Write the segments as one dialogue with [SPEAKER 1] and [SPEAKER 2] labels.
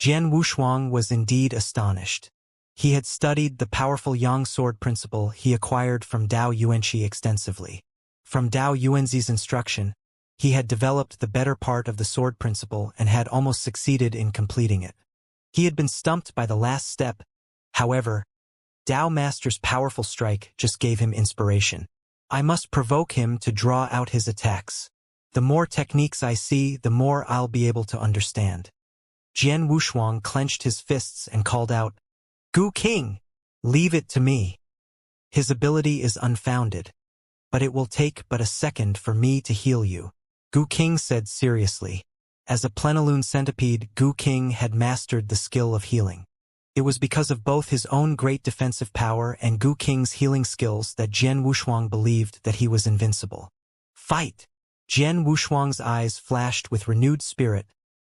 [SPEAKER 1] Jian Wushuang was indeed astonished. He had studied the powerful Yang sword principle he acquired from Dao Yuanxi extensively. From Dao Yuanxi's instruction, he had developed the better part of the sword principle and had almost succeeded in completing it. He had been stumped by the last step. However, Dao Master's powerful strike just gave him inspiration. I must provoke him to draw out his attacks. The more techniques I see, the more I'll be able to understand. Jian Wushuang clenched his fists and called out, "Gu King, leave it to me. His ability is unfounded, but it will take but a second for me to heal you." Gu King said seriously. As a plenilune centipede, Gu King had mastered the skill of healing. It was because of both his own great defensive power and Gu King's healing skills that Jian Wushuang believed that he was invincible. Fight! Jian Wushuang's eyes flashed with renewed spirit,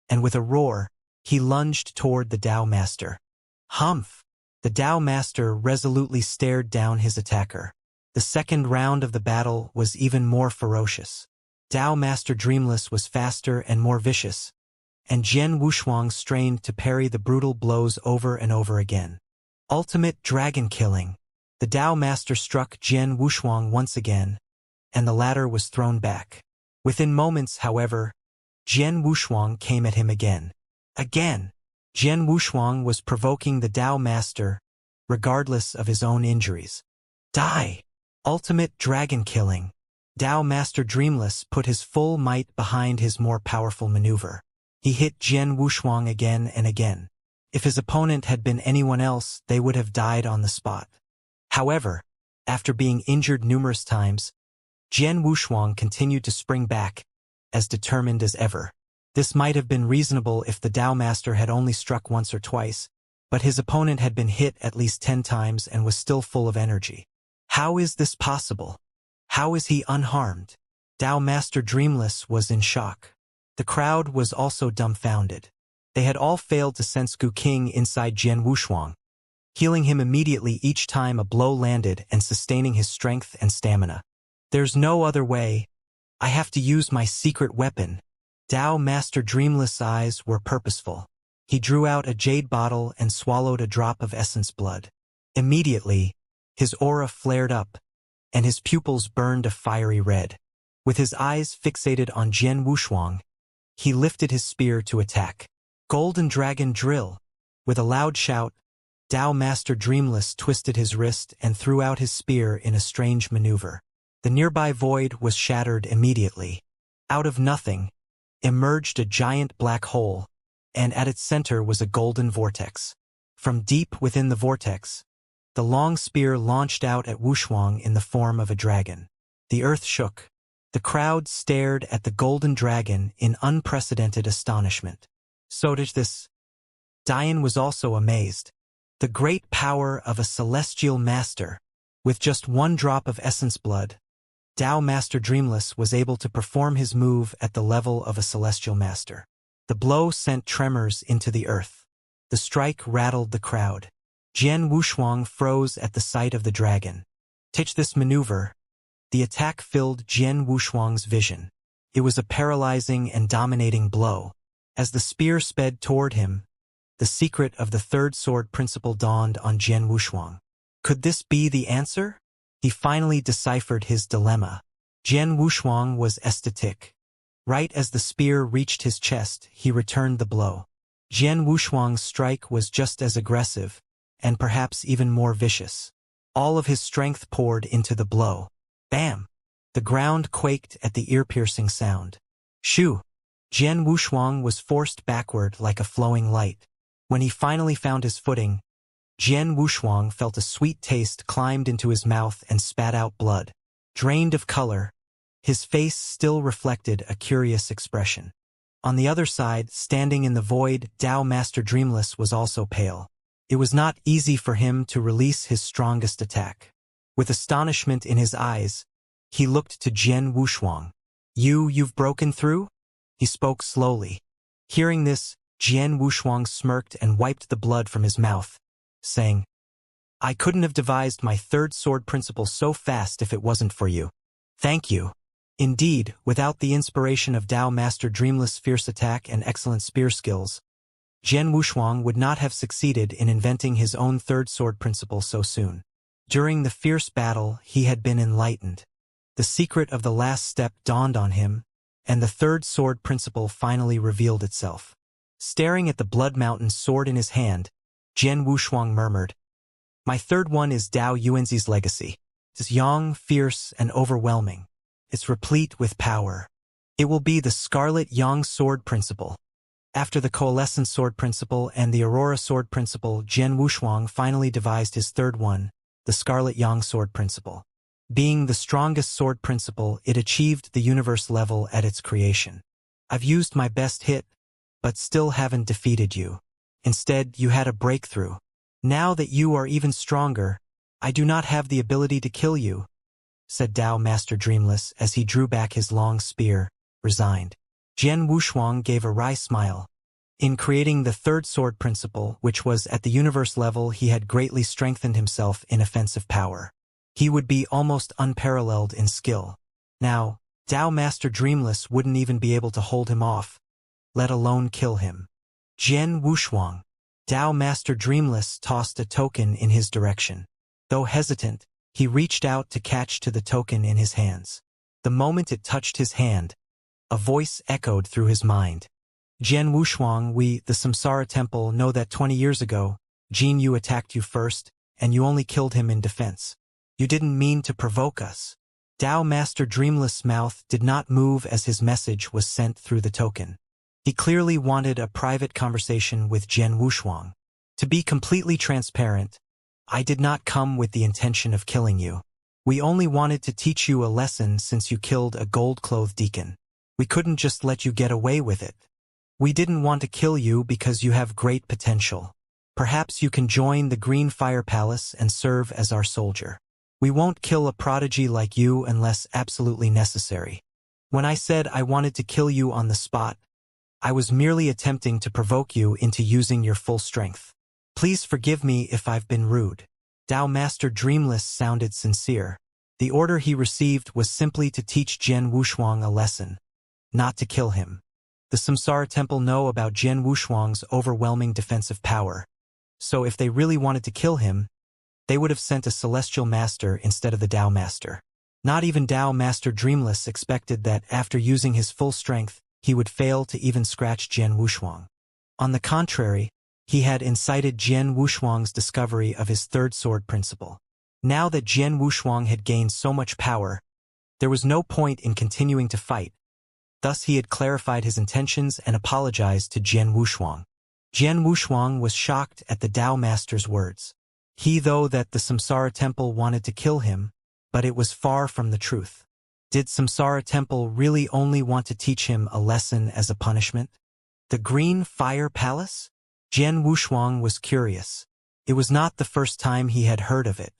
[SPEAKER 1] and with a roar, he lunged toward the Dao Master. Humph! The Dao Master resolutely stared down his attacker. The second round of the battle was even more ferocious. Dao Master Dreamless was faster and more vicious, and Jian Wushuang strained to parry the brutal blows over and over again. Ultimate dragon killing. The Dao Master struck Jian Wushuang once again, and the latter was thrown back. Within moments, however, Jian Wushuang came at him again. Again, Jian Wushuang was provoking the Dao Master, regardless of his own injuries. Die! Ultimate dragon killing. Dao Master Dreamless put his full might behind his more powerful maneuver. He hit Jian Wushuang again and again. If his opponent had been anyone else, they would have died on the spot. However, after being injured numerous times, Jian Wushuang continued to spring back, as determined as ever. This might have been reasonable if the Dao Master had only struck once or twice, but his opponent had been hit at least 10 times and was still full of energy. How is this possible? How is he unharmed? Dao Master Dreamless was in shock. The crowd was also dumbfounded. They had all failed to sense Gu King inside Jian Wushuang, healing him immediately each time a blow landed and sustaining his strength and stamina. There's no other way. I have to use my secret weapon. Dao Master Dreamless' eyes were purposeful. He drew out a jade bottle and swallowed a drop of essence blood. Immediately, his aura flared up, and his pupils burned a fiery red. With his eyes fixated on Jian Wushuang, he lifted his spear to attack. Golden Dragon Drill! With a loud shout, Dao Master Dreamless twisted his wrist and threw out his spear in a strange maneuver. The nearby void was shattered immediately. Out of nothing emerged a giant black hole, and at its center was a golden vortex. From deep within the vortex, the long spear launched out at Wushuang in the form of a dragon. The earth shook. The crowd stared at the golden dragon in unprecedented astonishment. So did this. Dian was also amazed. The great power of a celestial master. With just one drop of essence blood, Dao Master Dreamless was able to perform his move at the level of a celestial master. The blow sent tremors into the earth. The strike rattled the crowd. Jian Wushuang froze at the sight of the dragon. Teach this maneuver. The attack filled Jian Wushuang's vision. It was a paralyzing and dominating blow. As the spear sped toward him, the secret of the third sword principle dawned on Jian Wushuang. Could this be the answer? He finally deciphered his dilemma. Jian Wushuang was ecstatic. Right as the spear reached his chest, he returned the blow. Jian Wushuang's strike was just as aggressive, and perhaps even more vicious. All of his strength poured into the blow. Bam! The ground quaked at the ear-piercing sound. Shoo! Jian Wushuang was forced backward like a flowing light. When he finally found his footing, Jian Wushuang felt a sweet taste climbed into his mouth and spat out blood. Drained of color, his face still reflected a curious expression. On the other side, standing in the void, Dao Master Dreamless was also pale. It was not easy for him to release his strongest attack. With astonishment in his eyes, he looked to Jian Wushuang. You've broken through? He spoke slowly. Hearing this, Jian Wushuang smirked and wiped the blood from his mouth, saying, I couldn't have devised my third sword principle so fast if it wasn't for you. Thank you. Indeed, without the inspiration of Dao Master Dreamless' fierce attack and excellent spear skills, Jian Wushuang would not have succeeded in inventing his own third sword principle so soon. During the fierce battle, he had been enlightened. The secret of the last step dawned on him, and the third sword principle finally revealed itself. Staring at the Blood Mountain sword in his hand, Jian Wushuang murmured, "My third one is Dao Yuanzi's legacy. It's young, fierce, and overwhelming. It's replete with power. It will be the Scarlet Yang Sword Principle." After the Coalescent Sword Principle and the Aurora Sword Principle, Jian Wushuang finally devised his third one, the Scarlet Yang Sword Principle. Being the strongest sword principle, it achieved the universe level at its creation. "I've used my best hit, but still haven't defeated you. Instead, you had a breakthrough. Now that you are even stronger, I do not have the ability to kill you," said Dao Master Dreamless as he drew back his long spear, resigned. Jian Wushuang gave a wry smile. In creating the third sword principle, which was at the universe level, he had greatly strengthened himself in offensive power. He would be almost unparalleled in skill. Now, Dao Master Dreamless wouldn't even be able to hold him off, let alone kill him. Jian Wushuang. Dao Master Dreamless tossed a token in his direction. Though hesitant, he reached out to catch the token in his hands. The moment it touched his hand, a voice echoed through his mind. "Jian Wushuang, we, the Samsara Temple, know that 20 years ago, Jin Yu attacked you first, and you only killed him in defense. You didn't mean to provoke us." Dao Master Dreamless' mouth did not move as his message was sent through the token. He clearly wanted a private conversation with Jian Wushuang. "To be completely transparent, I did not come with the intention of killing you. We only wanted to teach you a lesson since you killed a gold-clothed deacon. We couldn't just let you get away with it. We didn't want to kill you because you have great potential. Perhaps you can join the Green Fire Palace and serve as our soldier. We won't kill a prodigy like you unless absolutely necessary. When I said I wanted to kill you on the spot, I was merely attempting to provoke you into using your full strength. Please forgive me if I've been rude." Dao Master Dreamless sounded sincere. The order he received was simply to teach Jian Wushuang a lesson, not to kill him. The Samsara Temple know about Jian Wushuang's overwhelming defensive power, so if they really wanted to kill him, they would have sent a Celestial Master instead of the Dao Master. Not even Dao Master Dreamless expected that after using his full strength, he would fail to even scratch Jian Wushuang. On the contrary, he had incited Jian Wushuang's discovery of his third sword principle. Now that Jian Wushuang had gained so much power, there was no point in continuing to fight. Thus he had clarified his intentions and apologized to Jian Wushuang. Jian Wushuang was shocked at the Dao Master's words. He thought that the Samsara Temple wanted to kill him, but it was far from the truth. Did Samsara Temple really only want to teach him a lesson as a punishment? The Green Fire Palace? Jian Wushuang was curious. It was not the first time he had heard of it.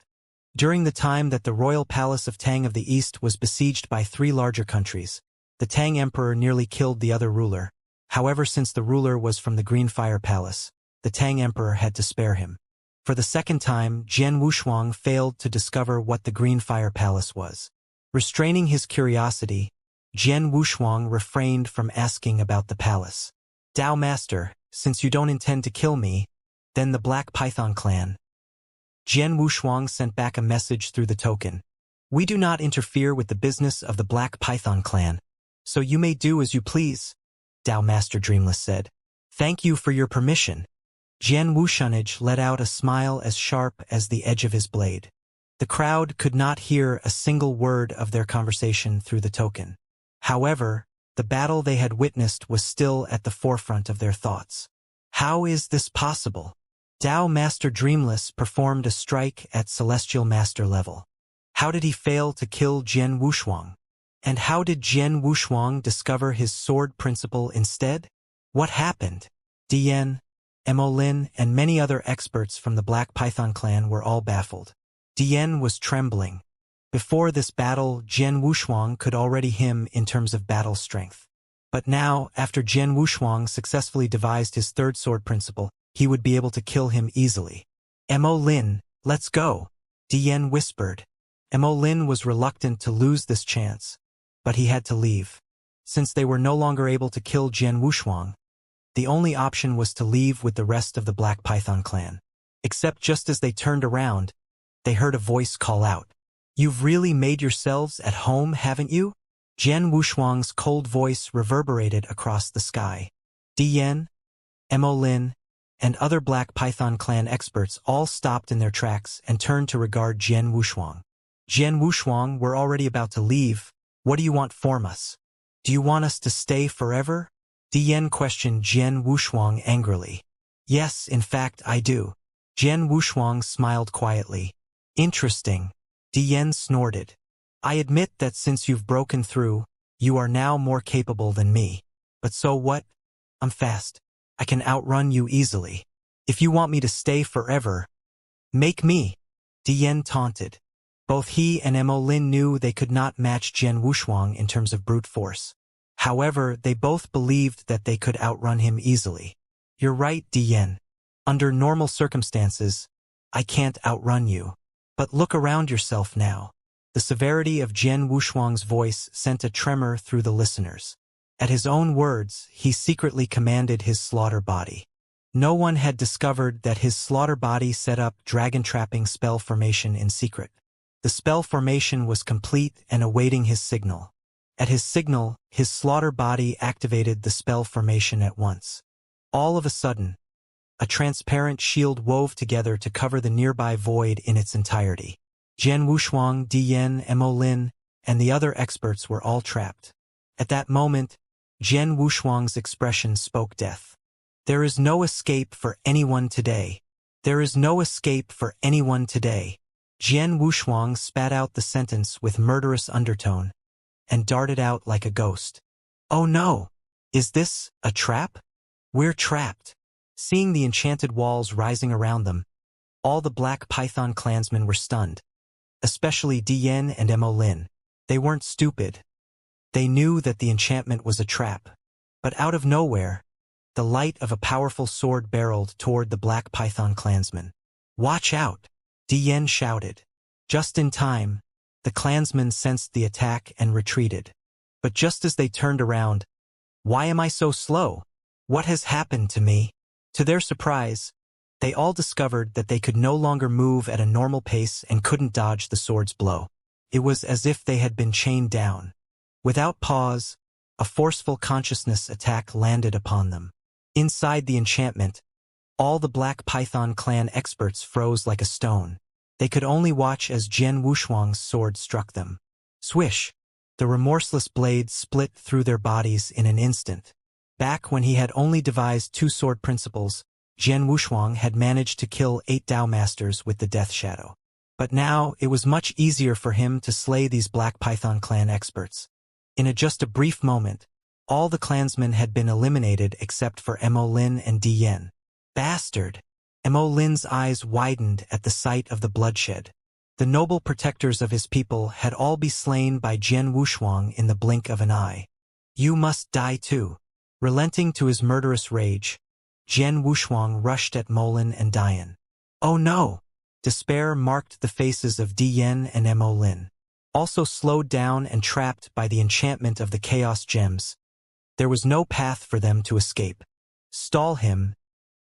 [SPEAKER 1] During the time that the royal palace of Tang of the East was besieged by 3 larger countries, the Tang Emperor nearly killed the other ruler. However, since the ruler was from the Green Fire Palace, the Tang Emperor had to spare him. For the second time, Jian Wushuang failed to discover what the Green Fire Palace was. Restraining his curiosity, Jian Wushuang refrained from asking about the palace. Dao Master, since you don't intend to kill me, then the Black Python clan. Jian Wushuang sent back a message through the token. We do not interfere with the business of the Black Python clan, so you may do as you please, Dao Master Dreamless said. Thank you for your permission. Jian Wushuang let out a smile as sharp as the edge of his blade. The crowd could not hear a single word of their conversation through the token. However, the battle they had witnessed was still at the forefront of their thoughts. How is this possible? Dao Master Dreamless performed a strike at Celestial Master level. How did he fail to kill Jian Wushuang? And how did Jian Wushuang discover his sword principle instead? What happened? Dian, Emolin, and many other experts from the Black Python clan were all baffled. Dian was trembling. Before this battle, Jian Wushuang could already him in terms of battle strength. But now, after Jian Wushuang successfully devised his third sword principle, he would be able to kill him easily. Emolin, let's go, Dian whispered. Emolin was reluctant to lose this chance, but he had to leave. Since they were no longer able to kill Jian Wushuang, The only option was to leave with the rest of the Black Python clan. Except just as they turned around, they heard a voice call out. "You've really made yourselves at home, haven't you?" Jian Wushuang's cold voice reverberated across the sky. Dian, Emolin, and other Black Python clan experts all stopped in their tracks and turned to regard Jian Wushuang. "Jian Wushuang, we're already about to leave. What do you want from us? Do you want us to stay forever?" Dian questioned Jian Wushuang angrily. "Yes, in fact, I do." Jian Wushuang smiled quietly. "Interesting." Dian snorted. "I admit that since you've broken through, you are now more capable than me. But so what? I'm fast. I can outrun you easily. If you want me to stay forever, make me." Dian taunted. Both he and Emolin knew they could not match Jian Wushuang in terms of brute force. However, they both believed that they could outrun him easily. "You're right, Dian. Under normal circumstances, I can't outrun you. But look around yourself now." The severity of Jian Wushuang's voice sent a tremor through the listeners. At his own words, he secretly commanded his slaughter body. No one had discovered that his slaughter body set up dragon-trapping spell formation in secret. The spell formation was complete and awaiting his signal. At his signal, his slaughter body activated the spell formation at once. All of a sudden, a transparent shield wove together to cover the nearby void in its entirety. Jian Wushuang, Dian, Emolin, and the other experts were all trapped. At that moment, Jian Wushuang's expression spoke death. "There is no escape for anyone today. There is no escape for anyone today." Jian Wushuang spat out the sentence with murderous undertone and darted out like a ghost. "Oh no! Is this a trap? We're trapped." Seeing the enchanted walls rising around them, all the Black Python clansmen were stunned. Especially Dian and Emolin. They weren't stupid. They knew that the enchantment was a trap. But out of nowhere, the light of a powerful sword barreled toward the Black Python clansmen. "Watch out!" Dian shouted. Just in time, the clansmen sensed the attack and retreated. But just as they turned around, "Why am I so slow? What has happened to me?" To their surprise, they all discovered that they could no longer move at a normal pace and couldn't dodge the sword's blow. It was as if they had been chained down. Without pause, a forceful consciousness attack landed upon them. Inside the enchantment, all the Black Python clan experts froze like a stone. They could only watch as Jian Wushuang's sword struck them. Swish! The remorseless blade split through their bodies in an instant. Back when he had only devised 2 sword principles, Jian Wushuang had managed to kill 8 Dao Masters with the Death Shadow. But now, it was much easier for him to slay these Black Python clan experts. In just a brief moment, all the clansmen had been eliminated except for Emolin and Dian. Bastard! Emolin's eyes widened at the sight of the bloodshed. The noble protectors of his people had all been slain by Jian Wushuang in the blink of an eye. "You must die too." Relenting to his murderous rage, Jian Wushuang rushed at Molin and Dian. "Oh no!" Despair marked the faces of Dian and Emolin. Also slowed down and trapped by the enchantment of the Chaos Gems, there was no path for them to escape. "Stall him.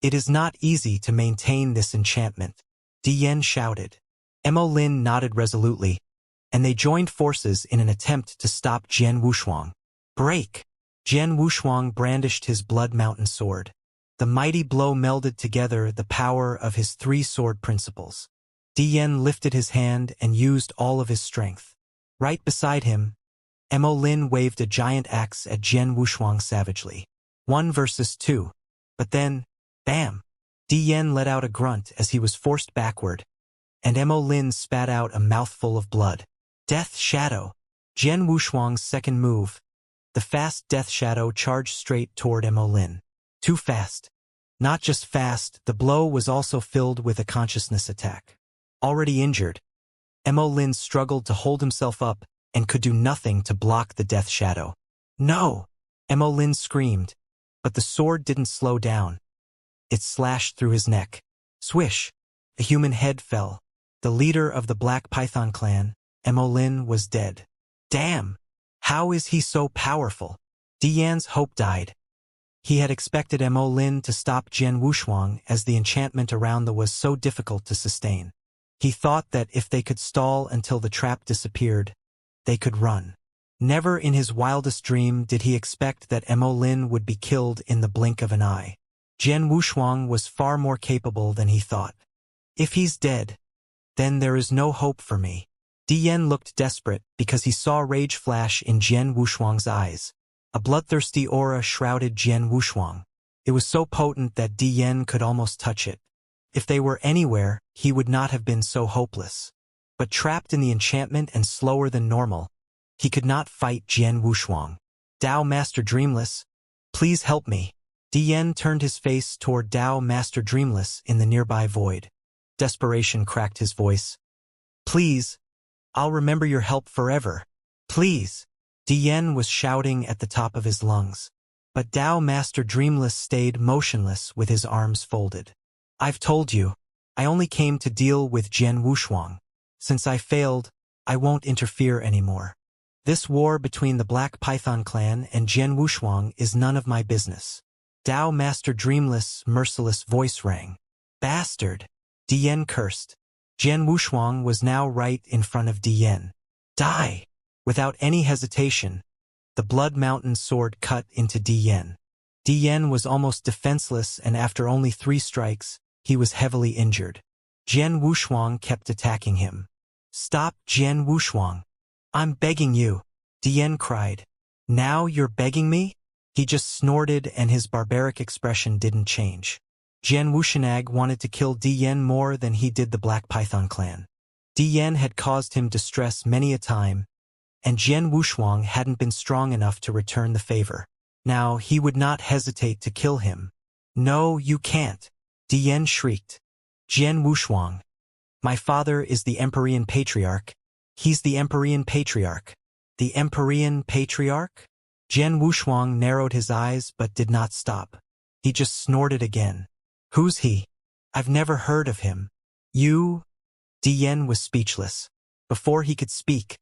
[SPEAKER 1] It is not easy to maintain this enchantment," Dian shouted. Emolin nodded resolutely, and they joined forces in an attempt to stop Jian Wushuang. "Break!" Jian Wushuang brandished his blood mountain sword. The mighty blow melded together the power of his 3 sword principles. Dian lifted his hand and used all of his strength. Right beside him, Emolin waved a giant axe at Jian Wushuang savagely. 1 versus 2. But then, bam! Dian let out a grunt as he was forced backward, and Emolin spat out a mouthful of blood. Death Shadow! Jian Wushuang's second move. The fast Death Shadow charged straight toward Emolin. Too fast. Not just fast, the blow was also filled with a consciousness attack. Already injured, Emolin struggled to hold himself up and could do nothing to block the Death Shadow. "No!" Emolin screamed, but the sword didn't slow down. It slashed through his neck. Swish! A human head fell. The leader of the Black Python clan, Emolin, was dead. Damn! How is he so powerful? Dian's hope died. He had expected Mo Lin to stop Jian Wushuang as the enchantment around the was so difficult to sustain. He thought that if they could stall until the trap disappeared, they could run. Never in his wildest dream did he expect that Mo Lin would be killed in the blink of an eye. Jian Wushuang was far more capable than he thought. If he's dead, then there is no hope for me. Dian looked desperate because he saw rage flash in Jian Wushuang's eyes. A bloodthirsty aura shrouded Jian Wushuang. It was so potent that Dian could almost touch it. If they were anywhere, he would not have been so hopeless. But trapped in the enchantment and slower than normal, he could not fight Jian Wushuang. Dao Master Dreamless, please help me. Dian turned his face toward Dao Master Dreamless in the nearby void. Desperation cracked his voice. Please, I'll remember your help forever. Please. Dian was shouting at the top of his lungs. But Dao Master Dreamless stayed motionless with his arms folded. I've told you, I only came to deal with Jian Wushuang. Since I failed, I won't interfere anymore. This war between the Black Python clan and Jian Wushuang is none of my business. Dao Master Dreamless' merciless voice rang. Bastard! Dian cursed. Jian Wushuang was now right in front of Dian. Die! Without any hesitation, the Blood Mountain sword cut into Dian. Dian was almost defenseless, and after only 3 strikes, he was heavily injured. Jian Wushuang kept attacking him. Stop, Jian Wushuang! I'm begging you! Dian cried. Now you're begging me? He just snorted, and his barbaric expression didn't change. Jian Wushuang wanted to kill Dian more than he did the Black Python clan. Dian had caused him distress many a time, and Jian Wushuang hadn't been strong enough to return the favor. Now he would not hesitate to kill him. No, you can't! Dian shrieked. Jian Wushuang. My father is the Empyrean Patriarch. He's the Empyrean Patriarch. The Empyrean Patriarch? Jian Wushuang narrowed his eyes but did not stop. He just snorted again. Who's he? I've never heard of him. You? Dian was speechless. Before he could speak,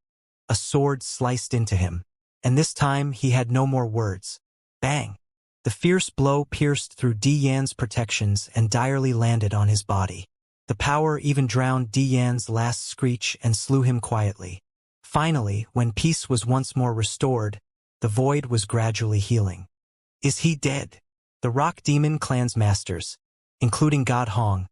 [SPEAKER 1] a sword sliced into him. And this time he had no more words. Bang! The fierce blow pierced through Dian's protections and direly landed on his body. The power even drowned Dian's last screech and slew him quietly. Finally, when peace was once more restored, the void was gradually healing. Is he dead? The Rock Demon clan's masters, including God Hong,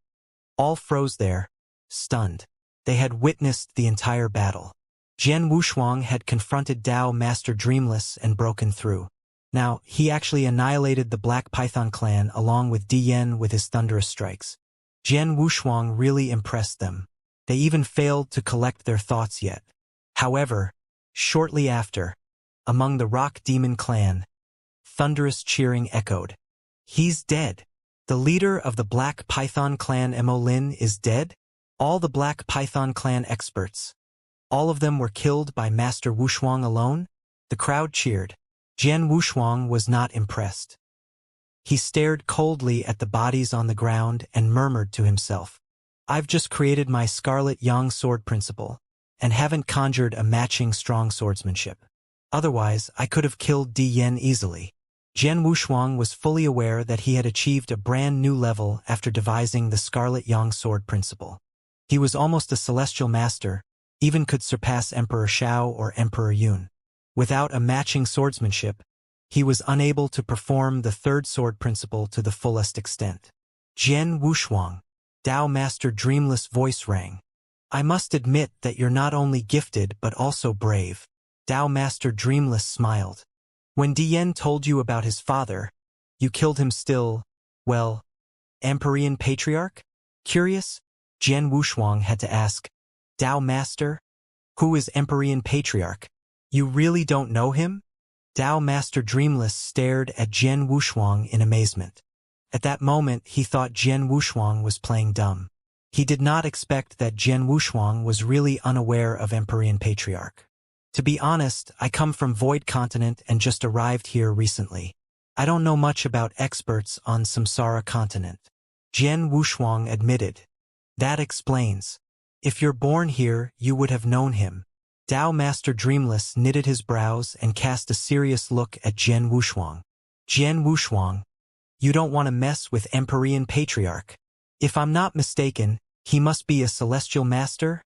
[SPEAKER 1] all froze there, stunned. They had witnessed the entire battle. Jian Wushuang had confronted Dao Master Dreamless and broken through. Now, he actually annihilated the Black Python clan along with Dian with his thunderous strikes. Jian Wushuang really impressed them. They even failed to collect their thoughts yet. However, shortly after, among the Rock Demon clan, thunderous cheering echoed. He's dead. The leader of the Black Python clan, Mo Lin, is dead? All the Black Python clan experts. All of them were killed by Master Wushuang alone? The crowd cheered. Jian Wushuang was not impressed. He stared coldly at the bodies on the ground and murmured to himself. I've just created my Scarlet Yang sword principle, and haven't conjured a matching strong swordsmanship. Otherwise, I could have killed Dian easily. Jian Wushuang was fully aware that he had achieved a brand new level after devising the Scarlet Yang sword principle. He was almost a celestial master, even could surpass Emperor Shao or Emperor Yun. Without a matching swordsmanship, he was unable to perform the third sword principle to the fullest extent. Jian Wushuang, Dao Master Dreamless voice rang. I must admit that you're not only gifted but also brave. Dao Master Dreamless smiled. When Dian told you about his father, you killed him still, well, Empyrean Patriarch? Curious? Jian Wushuang had to ask. Dao Master? Who is Empyrean Patriarch? You really don't know him? Dao Master Dreamless stared at Jian Wushuang in amazement. At that moment, he thought Jian Wushuang was playing dumb. He did not expect that Jian Wushuang was really unaware of Empyrean Patriarch. To be honest, I come from Void Continent and just arrived here recently. I don't know much about experts on Samsara Continent. Jian Wushuang admitted. That explains. If you're born here, you would have known him. Dao Master Dreamless knitted his brows and cast a serious look at Jian Wushuang. Jian Wushuang, You don't want to mess with Empyrean Patriarch. If I'm not mistaken, he must be a celestial master,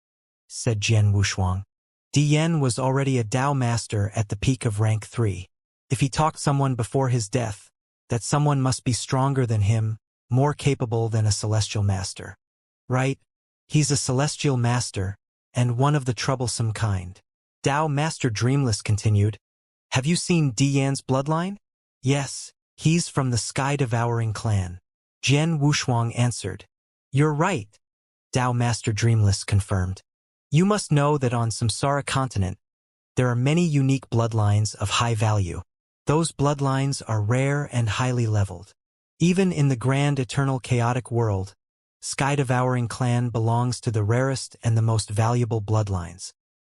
[SPEAKER 1] said Jian Wushuang. Dian was already a Dao master at the peak of rank 3. If he talked someone before his death, that someone must be stronger than him, more capable than a celestial master. Right? He's a celestial master, and one of the troublesome kind. Dao Master Dreamless continued, Have you seen Dian's bloodline? Yes, he's from the Sky-Devouring clan. Jian Wushuang answered. You're right, Dao Master Dreamless confirmed. You must know that on Samsara continent, there are many unique bloodlines of high value. Those bloodlines are rare and highly leveled. Even in the grand eternal chaotic world, Sky-Devouring clan belongs to the rarest and the most valuable bloodlines.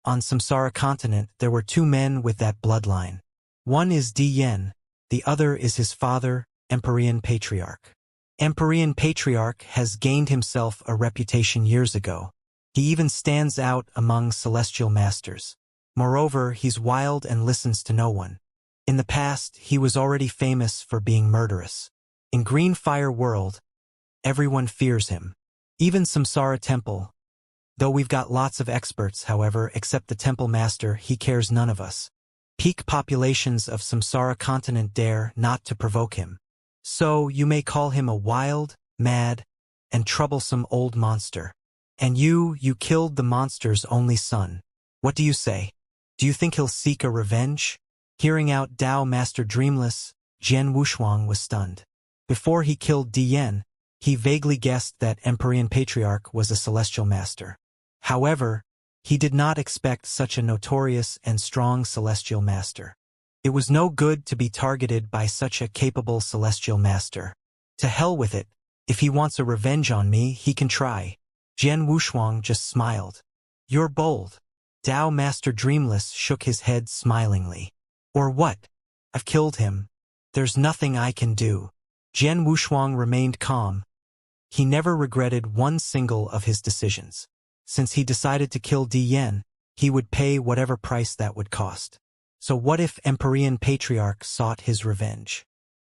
[SPEAKER 1] On Samsara continent, there were 2 men with that bloodline. One is Dian, the other is his father, Empyrean Patriarch. Empyrean Patriarch has gained himself a reputation years ago. He even stands out among celestial masters. Moreover, he's wild and listens to no one. In the past, he was already famous for being murderous. In Green Fire World, everyone fears him. Even Samsara Temple. Though we've got lots of experts, however, except the Temple Master, he cares none of us. Peak populations of Samsara continent dare not to provoke him. So you may call him a wild, mad, and troublesome old monster. And you killed the monster's only son. What do you say? Do you think he'll seek a revenge? Hearing out Dao Master Dreamless, Jian Wushuang was stunned. Before he killed Dian, he vaguely guessed that Empyrean Patriarch was a celestial master. However, he did not expect such a notorious and strong celestial master. It was no good to be targeted by such a capable celestial master. To hell with it. If he wants a revenge on me, he can try. Jian Wushuang just smiled. You're bold. Dao Master Dreamless shook his head smilingly. Or what? I've killed him. There's nothing I can do. Jian Wushuang remained calm. He never regretted one single of his decisions. Since he decided to kill Dian, he would pay whatever price that would cost. So what if Empyrean Patriarch sought his revenge?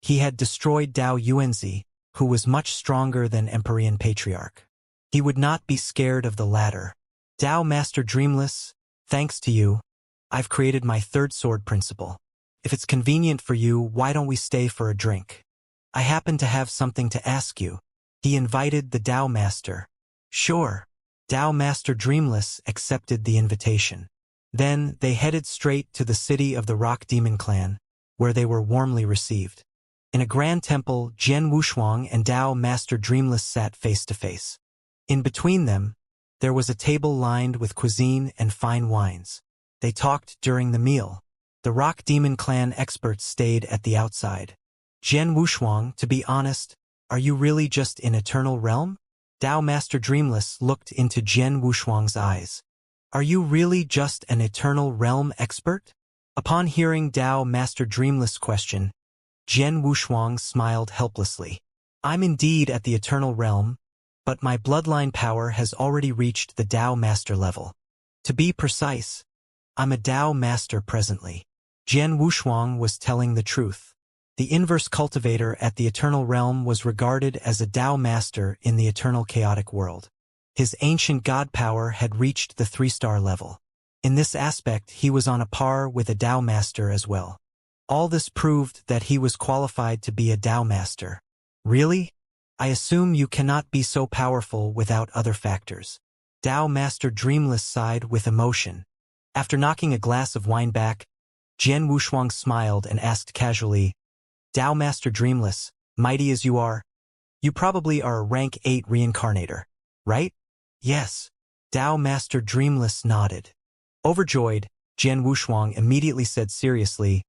[SPEAKER 1] He had destroyed Dao Yuanzi, who was much stronger than Empyrean Patriarch. He would not be scared of the latter. Dao Master Dreamless, thanks to you, I've created my 3rd sword principle. If it's convenient for you, why don't we stay for a drink? I happen to have something to ask you. He invited the Dao Master. Sure. Dao Master Dreamless accepted the invitation. Then they headed straight to the city of the Rock Demon Clan, where they were warmly received. In a grand temple, Jian Wushuang and Dao Master Dreamless sat face to face. In between them, there was a table lined with cuisine and fine wines. They talked during the meal. The Rock Demon Clan experts stayed at the outside. Jian Wushuang, to be honest, are you really just in Eternal Realm? Dao Master Dreamless looked into Jian Wushuang's eyes. Are you really just an Eternal Realm expert? Upon hearing Dao Master Dreamless' question, Jian Wushuang smiled helplessly. I'm indeed at the Eternal Realm, but my bloodline power has already reached the Dao Master level. To be precise, I'm a Dao Master presently. Jian Wushuang was telling the truth. The inverse cultivator at the Eternal Realm was regarded as a Dao Master in the eternal chaotic world. His ancient god power had reached the 3-star level. In this aspect, he was on a par with a Dao Master as well. All this proved that he was qualified to be a Dao Master. Really? I assume you cannot be so powerful without other factors. Dao Master Dreamless sighed with emotion. After knocking a glass of wine back, Jian Wushuang smiled and asked casually, Dao Master Dreamless, mighty as you are, you probably are a rank 8 reincarnator, right? Yes. Dao Master Dreamless nodded. Overjoyed, Jian Wushuang immediately said seriously,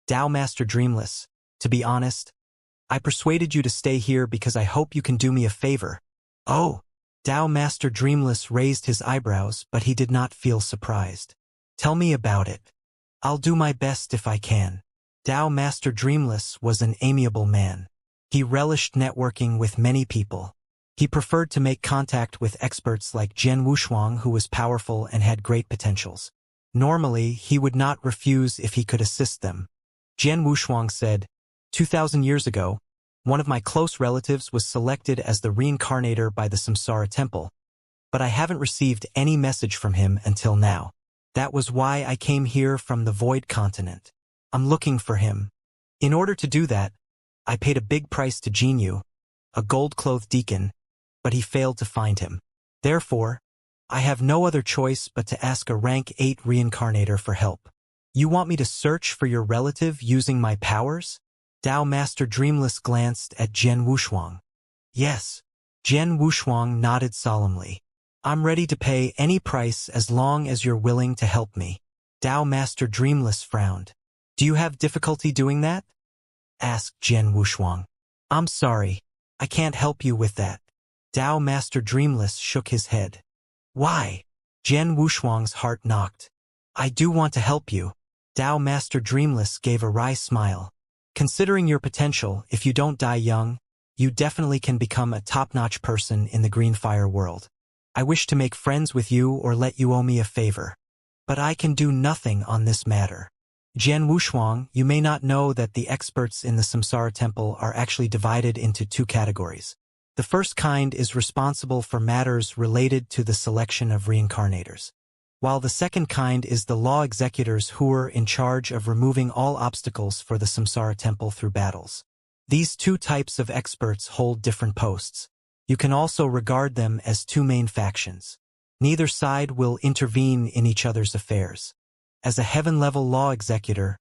[SPEAKER 1] Dao Master Dreamless, to be honest, I persuaded you to stay here because I hope you can do me a favor. Oh. Dao Master Dreamless raised his eyebrows, but he did not feel surprised. Tell me about it. I'll do my best if I can. Dao Master Dreamless was an amiable man. He relished networking with many people. He preferred to make contact with experts like Jian Wushuang, who was powerful and had great potentials. Normally, he would not refuse if he could assist them. Jian Wushuang said, 2,000 years ago, One of my close relatives was selected as the reincarnator by the Samsara Temple, but I haven't received any message from him until now. That was why I came here from the Void Continent. I'm looking for him. In order to do that, I paid a big price to Jinyu, a gold-clothed deacon, but he failed to find him. Therefore, I have no other choice but to ask a rank 8 reincarnator for help. You want me to search for your relative using my powers? Dao Master Dreamless glanced at Jian Wushuang. Yes. Jian Wushuang nodded solemnly. I'm ready to pay any price as long as you're willing to help me. Dao Master Dreamless frowned. Do you have difficulty doing that? Asked Jian Wushuang. I'm sorry. I can't help you with that. Dao Master Dreamless shook his head. Why? Jian Wushuang's heart knocked. I do want to help you. Dao Master Dreamless gave a wry smile. Considering your potential, if you don't die young, you definitely can become a top-notch person in the Green Fire world. I wish to make friends with you or let you owe me a favor. But I can do nothing on this matter. Jian Wushuang, you may not know that the experts in the Samsara Temple are actually divided into two categories. The first kind is responsible for matters related to the selection of reincarnators, while the second kind is the law executors who are in charge of removing all obstacles for the Samsara Temple through battles. These two types of experts hold different posts. You can also regard them as two main factions. Neither side will intervene in each other's affairs. As a heaven-level law executor,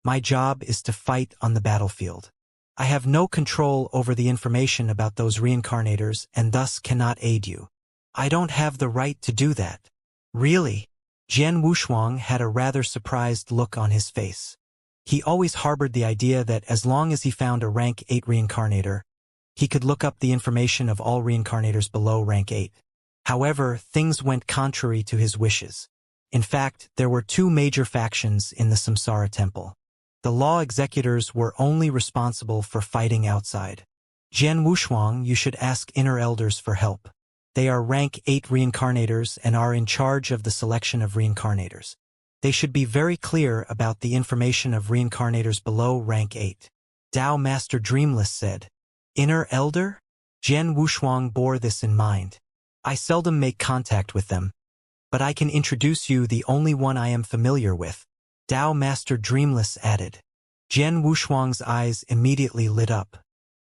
[SPEAKER 1] my job is to fight on the battlefield. I have no control over the information about those reincarnators and thus cannot aid you. I don't have the right to do that. Really? Jian Wushuang had a rather surprised look on his face. He always harbored the idea that as long as he found a rank 8 reincarnator, he could look up the information of all reincarnators below rank 8. However, things went contrary to his wishes. In fact, there were two major factions in the Samsara Temple. The law executors were only responsible for fighting outside. Jian Wushuang, you should ask inner elders for help. They are rank 8 reincarnators and are in charge of the selection of reincarnators. They should be very clear about the information of reincarnators below rank 8. Dao Master Dreamless said. Inner elder? Jian Wushuang bore this in mind. I seldom make contact with them, but I can introduce you the only one I am familiar with. Dao Master Dreamless added. Jian Wushuang's eyes immediately lit up.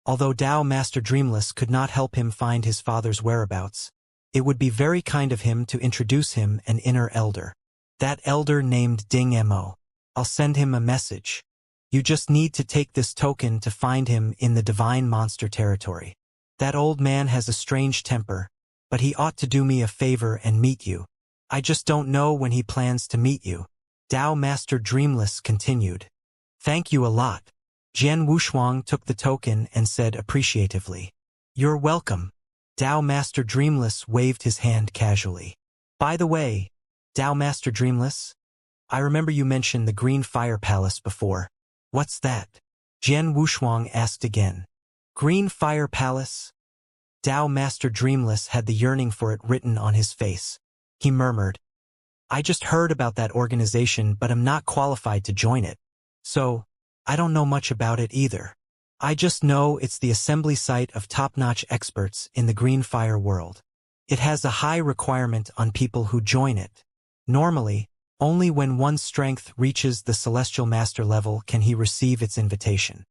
[SPEAKER 1] Although Dao Master Dreamless could not help him find his father's whereabouts, it would be very kind of him to introduce him an inner elder. That elder named Ding Mo. I'll send him a message. You just need to take this token to find him in the Divine Monster territory. That old man has a strange temper, but he ought to do me a favor and meet you. I just don't know when he plans to meet you. Dao Master Dreamless continued. Thank you a lot. Jian Wushuang took the token and said appreciatively. You're welcome. Dao Master Dreamless waved his hand casually. By the way, Dao Master Dreamless, I remember you mentioned the Green Fire Palace before. What's that? Jian Wushuang asked again. Green Fire Palace? Dao Master Dreamless had the yearning for it written on his face. He murmured. I just heard about that organization but am not qualified to join it. So, I don't know much about it either. I just know it's the assembly site of top-notch experts in the Green Fire world. It has a high requirement on people who join it. Normally, only when one's strength reaches the Celestial Master level can he receive its invitation.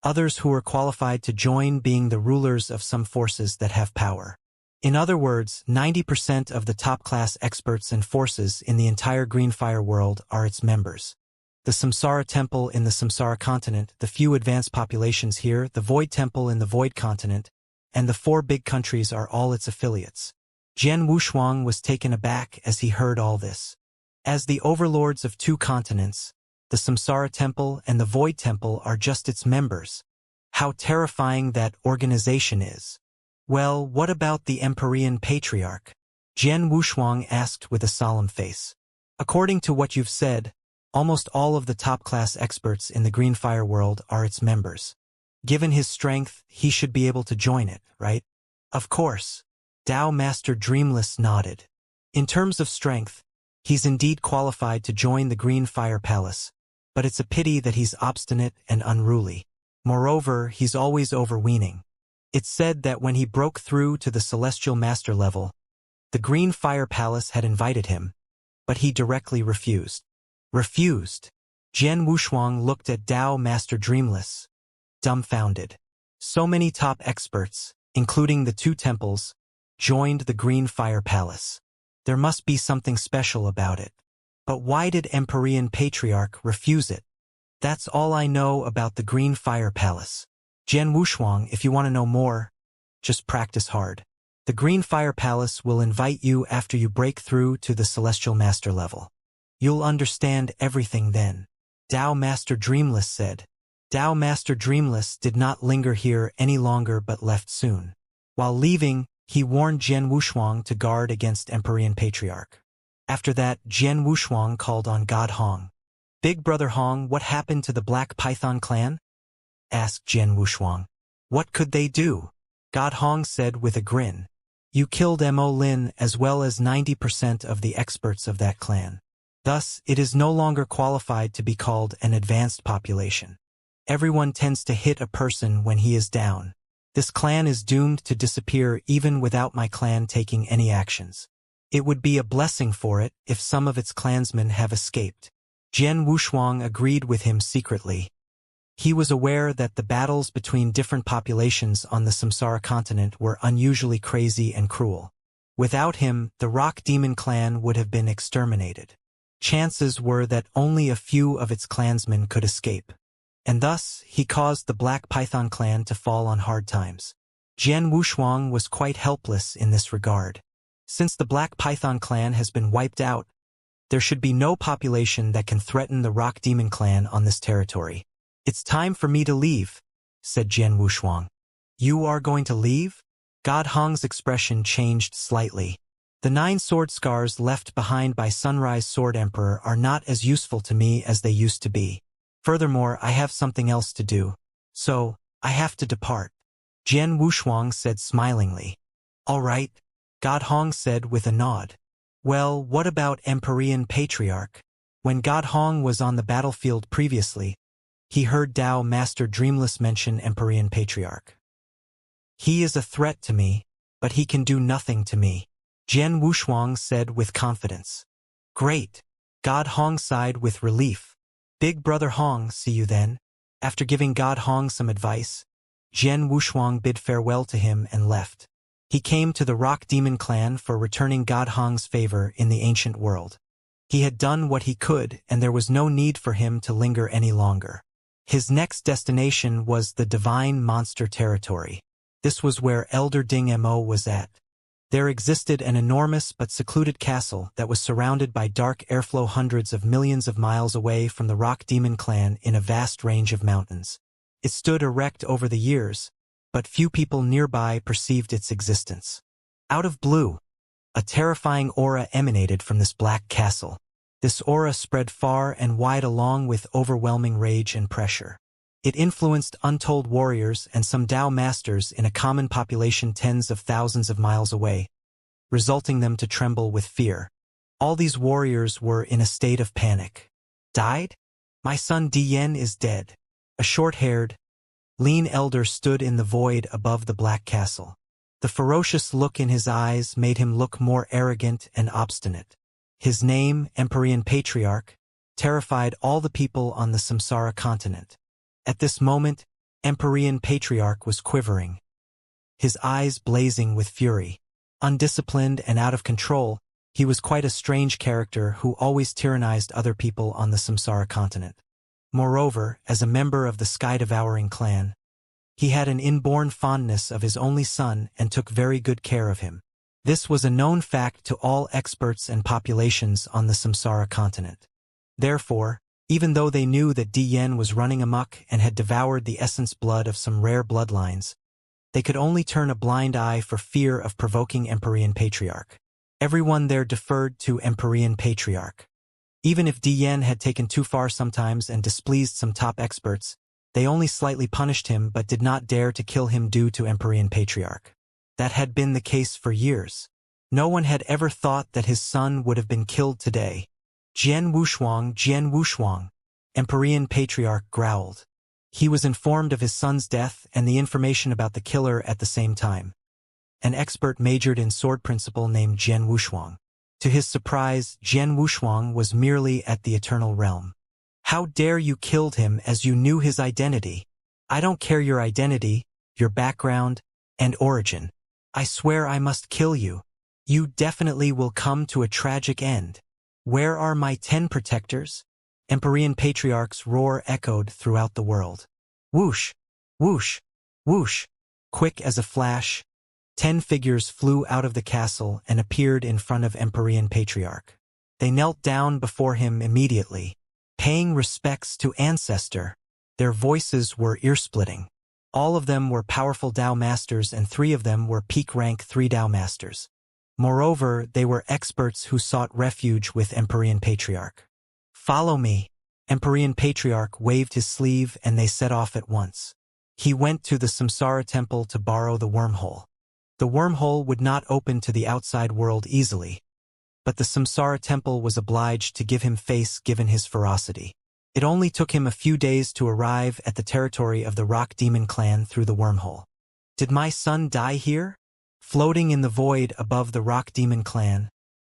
[SPEAKER 1] Others who are qualified to join being the rulers of some forces that have power. In other words, 90% of the top-class experts and forces in the entire Green Fire world are its members. The Samsara Temple in the Samsara Continent, the few advanced populations here, the Void Temple in the Void Continent, and the 4 big countries are all its affiliates. Jian Wushuang was taken aback as he heard all this. As the overlords of 2 continents, the Samsara Temple and the Void Temple are just its members. How terrifying that organization is. Well, what about the Empyrean Patriarch? Jian Wushuang asked with a solemn face. According to what you've said, almost all of the top-class experts in the Green Fire world are its members. Given his strength, he should be able to join it, right? Of course. Dao Master Dreamless nodded. In terms of strength, he's indeed qualified to join the Green Fire Palace, but it's a pity that he's obstinate and unruly. Moreover, he's always overweening. It's said that when he broke through to the Celestial Master level, the Green Fire Palace had invited him, but he directly refused. Refused? Jian Wushuang looked at Dao Master Dreamless, dumbfounded. So many top experts, including the two temples, joined the Green Fire Palace. There must be something special about it. But why did Empyrean Patriarch refuse it? That's all I know about the Green Fire Palace. Jian Wushuang, if you want to know more, just practice hard. The Green Fire Palace will invite you after you break through to the Celestial Master level. You'll understand everything then. Dao Master Dreamless said. Dao Master Dreamless did not linger here any longer but left soon. While leaving, he warned Jian Wushuang to guard against Empyrean Patriarch. After that, Jian Wushuang called on God Hong. Big Brother Hong, what happened to the Black Python clan? Asked Jian Wushuang. What could they do? God Hong said with a grin. You killed Mo Lin as well as 90% of the experts of that clan. Thus, it is no longer qualified to be called an advanced population. Everyone tends to hit a person when he is down. This clan is doomed to disappear even without my clan taking any actions. It would be a blessing for it if some of its clansmen have escaped. Jian Wushuang agreed with him secretly. He was aware that the battles between different populations on the Samsara continent were unusually crazy and cruel. Without him, the Rock Demon clan would have been exterminated. Chances were that only a few of its clansmen could escape. And thus, he caused the Black Python clan to fall on hard times. Jian Wushuang was quite helpless in this regard. Since the Black Python clan has been wiped out, there should be no population that can threaten the Rock Demon clan on this territory. It's time for me to leave, said Jian Wushuang. You are going to leave? God Hong's expression changed slightly. The 9 sword scars left behind by Sunrise Sword Emperor are not as useful to me as they used to be. Furthermore, I have something else to do. So, I have to depart. Jian Wushuang said smilingly. All right, God Hong said with a nod. Well, what about Empyrean Patriarch? When God Hong was on the battlefield previously, he heard Dao Master Dreamless mention Empyrean Patriarch. He is a threat to me, but he can do nothing to me, Jian Wushuang said with confidence. Great. God Hong sighed with relief. Big Brother Hong, see you then. After giving God Hong some advice, Jian Wushuang bid farewell to him and left. He came to the Rock Demon clan for returning God Hong's favor in the ancient world. He had done what he could, and there was no need for him to linger any longer. His next destination was the Divine Monster Territory. This was where Elder Ding Mo was at. There existed an enormous but secluded castle that was surrounded by dark airflow hundreds of millions of miles away from the Rock Demon clan in a vast range of mountains. It stood erect over the years, but few people nearby perceived its existence. Out of blue, a terrifying aura emanated from this black castle. This aura spread far and wide along with overwhelming rage and pressure. It influenced untold warriors and some Dao masters in a common population tens of thousands of miles away, resulting them to tremble with fear. All these warriors were in a state of panic. Died? My son Diyan is dead. A short-haired, lean elder stood in the void above the black castle. The ferocious look in his eyes made him look more arrogant and obstinate. His name, Empyrean Patriarch, terrified all the people on the Samsara continent. At this moment, Empyrean Patriarch was quivering, his eyes blazing with fury. Undisciplined and out of control, he was quite a strange character who always tyrannized other people on the Samsara continent. Moreover, as a member of the Sky-Devouring clan, he had an inborn fondness of his only son and took very good care of him. This was a known fact to all experts and populations on the Samsara continent. Therefore, even though they knew that Diyan was running amok and had devoured the essence blood of some rare bloodlines, they could only turn a blind eye for fear of provoking Empyrean Patriarch. Everyone there deferred to Empyrean Patriarch. Even if Diyan had taken too far sometimes and displeased some top experts, they only slightly punished him but did not dare to kill him due to Empyrean Patriarch. That had been the case for years. No one had ever thought that his son would have been killed today. Jian Wushuang, Empyrean Patriarch growled. He was informed of his son's death and the information about the killer at the same time. An expert majored in sword principle named Jian Wushuang. To his surprise, Jian Wushuang was merely at the Eternal Realm. How dare you killed him as you knew his identity? I don't care your identity, your background, and origin. I swear I must kill you. You definitely will come to a tragic end. Where are my 10 protectors? Empyrean Patriarch's roar echoed throughout the world. Whoosh! Whoosh! Whoosh! Quick as a flash, 10 figures flew out of the castle and appeared in front of Empyrean Patriarch. They knelt down before him immediately, paying respects to Ancestor. Their voices were ear-splitting. All of them were powerful Dao Masters and 3 of them were peak rank 3 Dao Masters. Moreover, they were experts who sought refuge with Empyrean Patriarch. Follow me. Empyrean Patriarch waved his sleeve and they set off at once. He went to the Samsara Temple to borrow the wormhole. The wormhole would not open to the outside world easily, but the Samsara Temple was obliged to give him face given his ferocity. It only took him a few days to arrive at the territory of the Rock Demon clan through the wormhole. Did my son die here? Floating in the void above the Rock Demon clan,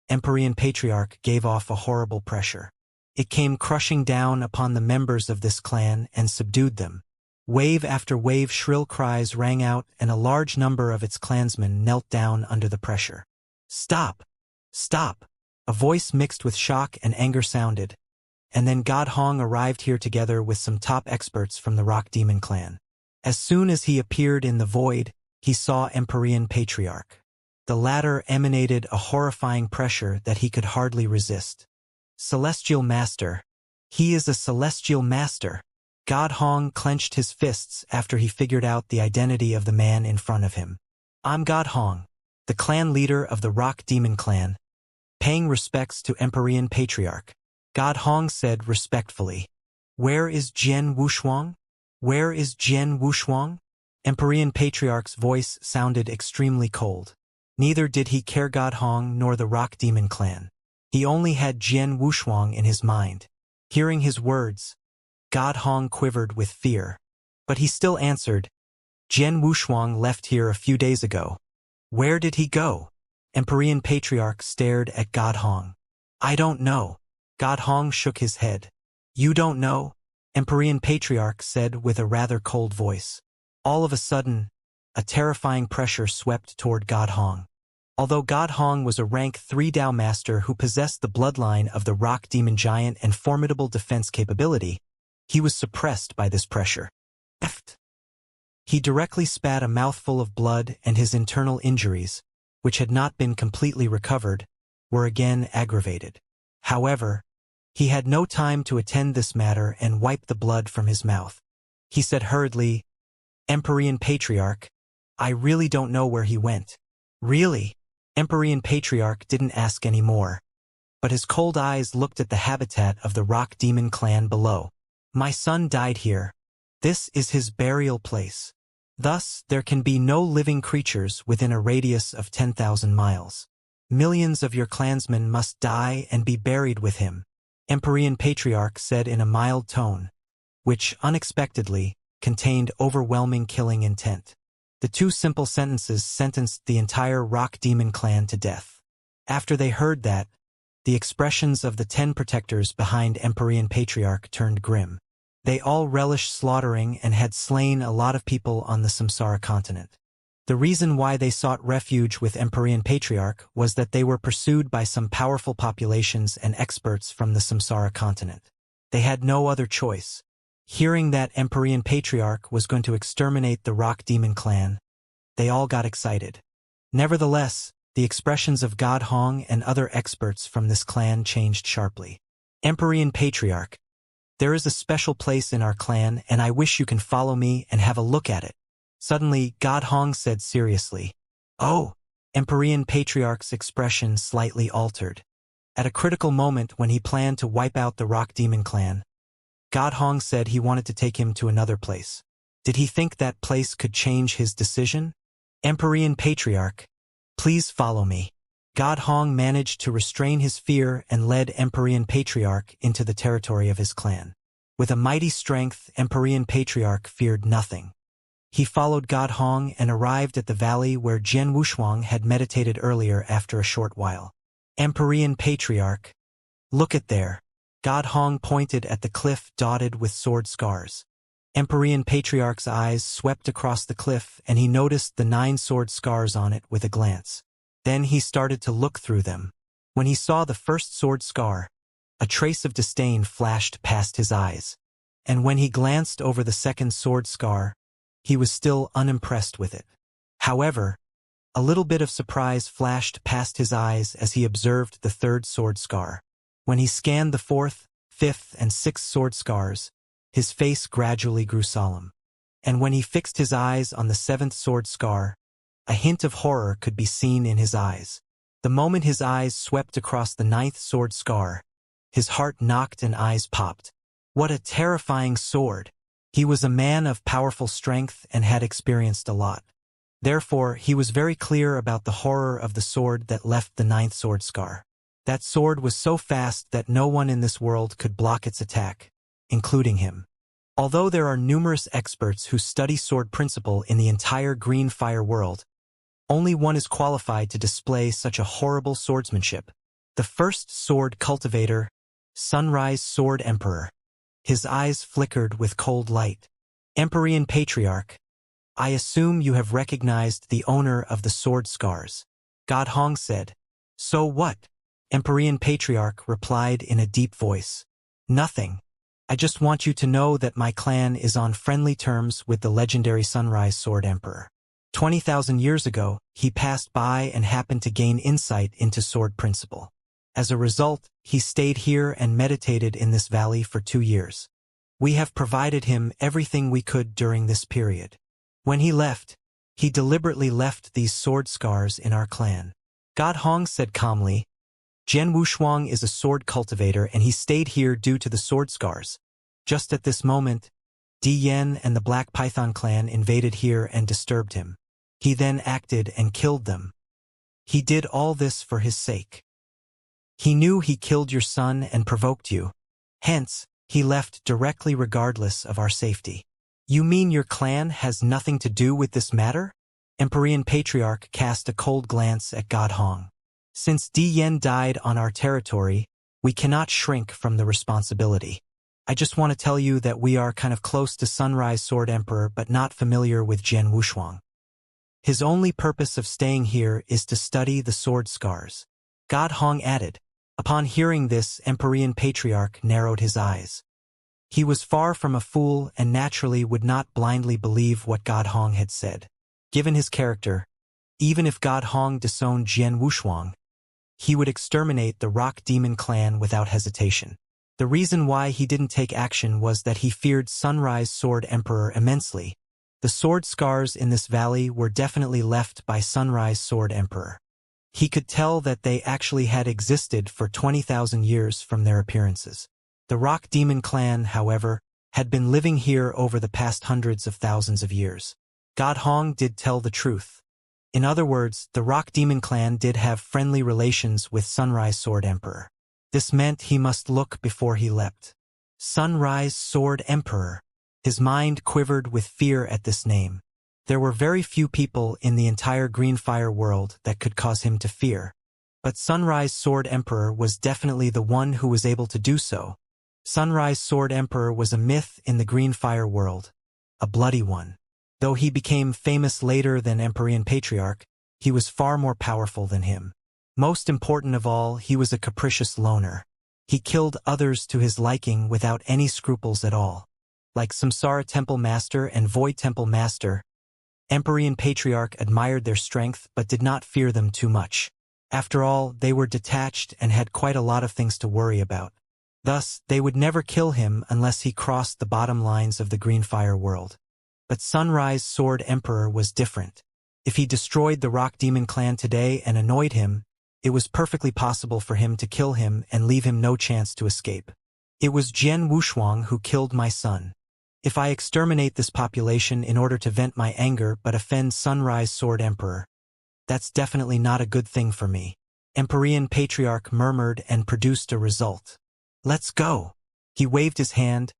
[SPEAKER 1] Empyrean Patriarch gave off a horrible pressure. It came crushing down upon the members of this clan and subdued them. Wave after wave shrill cries rang out and a large number of its clansmen knelt down under the pressure. Stop! Stop! A voice mixed with shock and anger sounded, and then God Hong arrived here together with some top experts from the Rock Demon clan. As soon as he appeared in the void, he saw Empyrean Patriarch. The latter emanated a horrifying pressure that he could hardly resist. Celestial Master. He is a Celestial Master. God Hong clenched his fists after he figured out the identity of the man in front of him. I'm God Hong, the clan leader of the Rock Demon clan. Paying respects to Empyrean Patriarch, God Hong said respectfully, Where is Jian Wushuang? Where is Jian Wushuang? Empyrean Patriarch's voice sounded extremely cold. Neither did he care God Hong nor the Rock Demon clan. He only had Jian Wushuang in his mind. Hearing his words, God Hong quivered with fear. But he still answered, Jian Wushuang left here a few days ago. Where did he go? Empyrean Patriarch stared at God Hong. I don't know. God Hong shook his head. You don't know? Empyrean Patriarch said with a rather cold voice. All of a sudden, a terrifying pressure swept toward God Hong. Although God Hong was a rank 3 Dao Master who possessed the bloodline of the Rock Demon Giant and formidable defense capability, he was suppressed by this pressure. He directly spat a mouthful of blood and his internal injuries, which had not been completely recovered, were again aggravated. However, he had no time to attend this matter and wipe the blood from his mouth. He said hurriedly, Empyrean Patriarch, I really don't know where he went. Really? Empyrean Patriarch didn't ask any more, but his cold eyes looked at the habitat of the Rock Demon clan below. My son died here. This is his burial place. Thus, there can be no living creatures within a radius of 10,000 miles. Millions of your clansmen must die and be buried with him, Empyrean Patriarch said in a mild tone, which, unexpectedly, contained overwhelming killing intent. The 2 simple sentences sentenced the entire Rock Demon clan to death. After they heard that, the expressions of the 10 protectors behind Empyrean Patriarch turned grim. They all relished slaughtering and had slain a lot of people on the Samsara continent. The reason why they sought refuge with Empyrean Patriarch was that they were pursued by some powerful populations and experts from the Samsara continent. They had no other choice. Hearing that Empyrean Patriarch was going to exterminate the Rock Demon clan, they all got excited. Nevertheless, the expressions of God Hong and other experts from this clan changed sharply. Empyrean Patriarch, there is a special place in our clan and I wish you can follow me and have a look at it. Suddenly, God Hong said seriously. Oh! Empyrean Patriarch's expression slightly altered. At a critical moment when he planned to wipe out the Rock Demon clan, God Hong said he wanted to take him to another place. Did he think that place could change his decision? Empyrean Patriarch, please follow me. God Hong managed to restrain his fear and led Empyrean Patriarch into the territory of his clan. With a mighty strength, Empyrean Patriarch feared nothing. He followed God Hong and arrived at the valley where Jian Wushuang had meditated earlier after a short while. Empyrean Patriarch, look at there. God Hong pointed at the cliff dotted with sword scars. Empyrean Patriarch's eyes swept across the cliff and he noticed the 9 sword scars on it with a glance. Then he started to look through them. When he saw the first sword scar, a trace of disdain flashed past his eyes. And when he glanced over the second sword scar, he was still unimpressed with it. However, a little bit of surprise flashed past his eyes as he observed the third sword scar. When he scanned the 4th, 5th, and 6th sword scars, his face gradually grew solemn. And when he fixed his eyes on the 7th sword scar, a hint of horror could be seen in his eyes. The moment his eyes swept across the 9th sword scar, his heart knocked and eyes popped. What a terrifying sword! He was a man of powerful strength and had experienced a lot. Therefore, he was very clear about the horror of the sword that left the 9th sword scar. That sword was so fast that no one in this world could block its attack, including him. Although there are numerous experts who study sword principle in the entire green fire world, only one is qualified to display such a horrible swordsmanship. The first sword cultivator, Sunrise Sword Emperor. His eyes flickered with cold light. Empyrean Patriarch, I assume you have recognized the owner of the sword scars. God Hong said. So what? Empyrean Patriarch replied in a deep voice. Nothing. I just want you to know that my clan is on friendly terms with the legendary Sunrise Sword Emperor. 20,000 years ago, he passed by and happened to gain insight into sword principle. As a result, he stayed here and meditated in this valley for 2 years. We have provided him everything we could during this period. When he left, he deliberately left these sword scars in our clan. God Hong said calmly, Jian Wushuang is a sword cultivator and he stayed here due to the sword scars. Just at this moment, Di Yen and the Black Python clan invaded here and disturbed him. He then acted and killed them. He did all this for his sake. He knew he killed your son and provoked you. Hence, he left directly regardless of our safety. You mean your clan has nothing to do with this matter? Empyrean Patriarch cast a cold glance at God Hong. Since Di Yen died on our territory, we cannot shrink from the responsibility. I just want to tell you that we are kind of close to Sunrise Sword Emperor but not familiar with Jian Wushuang. His only purpose of staying here is to study the sword scars. God Hong added. Upon hearing this, Empyrean Patriarch narrowed his eyes. He was far from a fool and naturally would not blindly believe what God Hong had said. Given his character, even if God Hong disowned Jian Wushuang, he would exterminate the Rock Demon clan without hesitation. The reason why he didn't take action was that he feared Sunrise Sword Emperor immensely. The sword scars in this valley were definitely left by Sunrise Sword Emperor. He could tell that they actually had existed for 20,000 years from their appearances. The Rock Demon clan, however, had been living here over the past hundreds of thousands of years. God Hong did tell the truth. In other words, the Rock Demon clan did have friendly relations with Sunrise Sword Emperor. This meant he must look before he leapt. Sunrise Sword Emperor. His mind quivered with fear at this name. There were very few people in the entire Green Fire world that could cause him to fear. But Sunrise Sword Emperor was definitely the one who was able to do so. Sunrise Sword Emperor was a myth in the Green Fire world, a bloody one. Though he became famous later than Empyrean Patriarch, he was far more powerful than him. Most important of all, he was a capricious loner. He killed others to his liking without any scruples at all. Like Samsara Temple Master and Void Temple Master, Empyrean Patriarch admired their strength but did not fear them too much. After all, they were detached and had quite a lot of things to worry about. Thus, they would never kill him unless he crossed the bottom lines of the Green Fire world. But Sunrise Sword Emperor was different. If he destroyed the Rock Demon clan today and annoyed him, it was perfectly possible for him to kill him and leave him no chance to escape. It was Jian Wushuang who killed my son. If I exterminate this population in order to vent my anger but offend Sunrise Sword Emperor, that's definitely not a good thing for me. Empyrean Patriarch murmured and produced a result. Let's go. He waved his hand,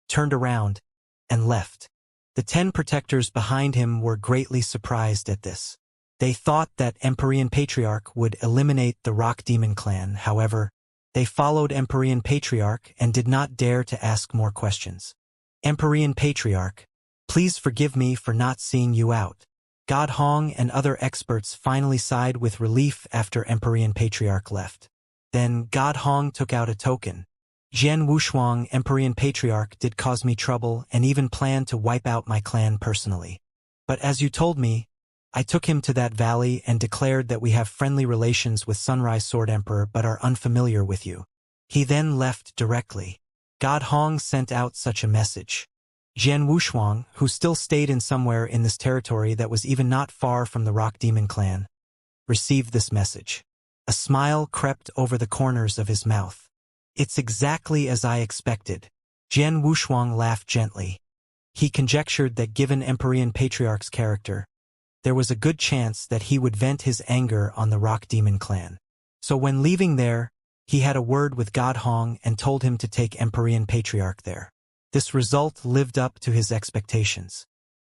[SPEAKER 1] turned around, and left. The 10 protectors behind him were greatly surprised at this. They thought that Empyrean Patriarch would eliminate the Rock Demon clan. However, they followed Empyrean Patriarch and did not dare to ask more questions. Empyrean Patriarch, please forgive me for not seeing you out. God Hong and other experts finally sighed with relief after Empyrean Patriarch left. Then God Hong took out a token. Jian Wushuang, Empyrean Patriarch, did cause me trouble and even planned to wipe out my clan personally. But as you told me, I took him to that valley and declared that we have friendly relations with Sunrise Sword Emperor but are unfamiliar with you. He then left directly. God Hong sent out such a message. Jian Wushuang, who still stayed in somewhere in this territory that was even not far from the Rock Demon clan, received this message. A smile crept over the corners of his mouth. It's exactly as I expected. Jian Wushuang laughed gently. He conjectured that given Empyrean Patriarch's character, there was a good chance that he would vent his anger on the Rock Demon clan. So when leaving there, he had a word with God Hong and told him to take Empyrean Patriarch there. This result lived up to his expectations.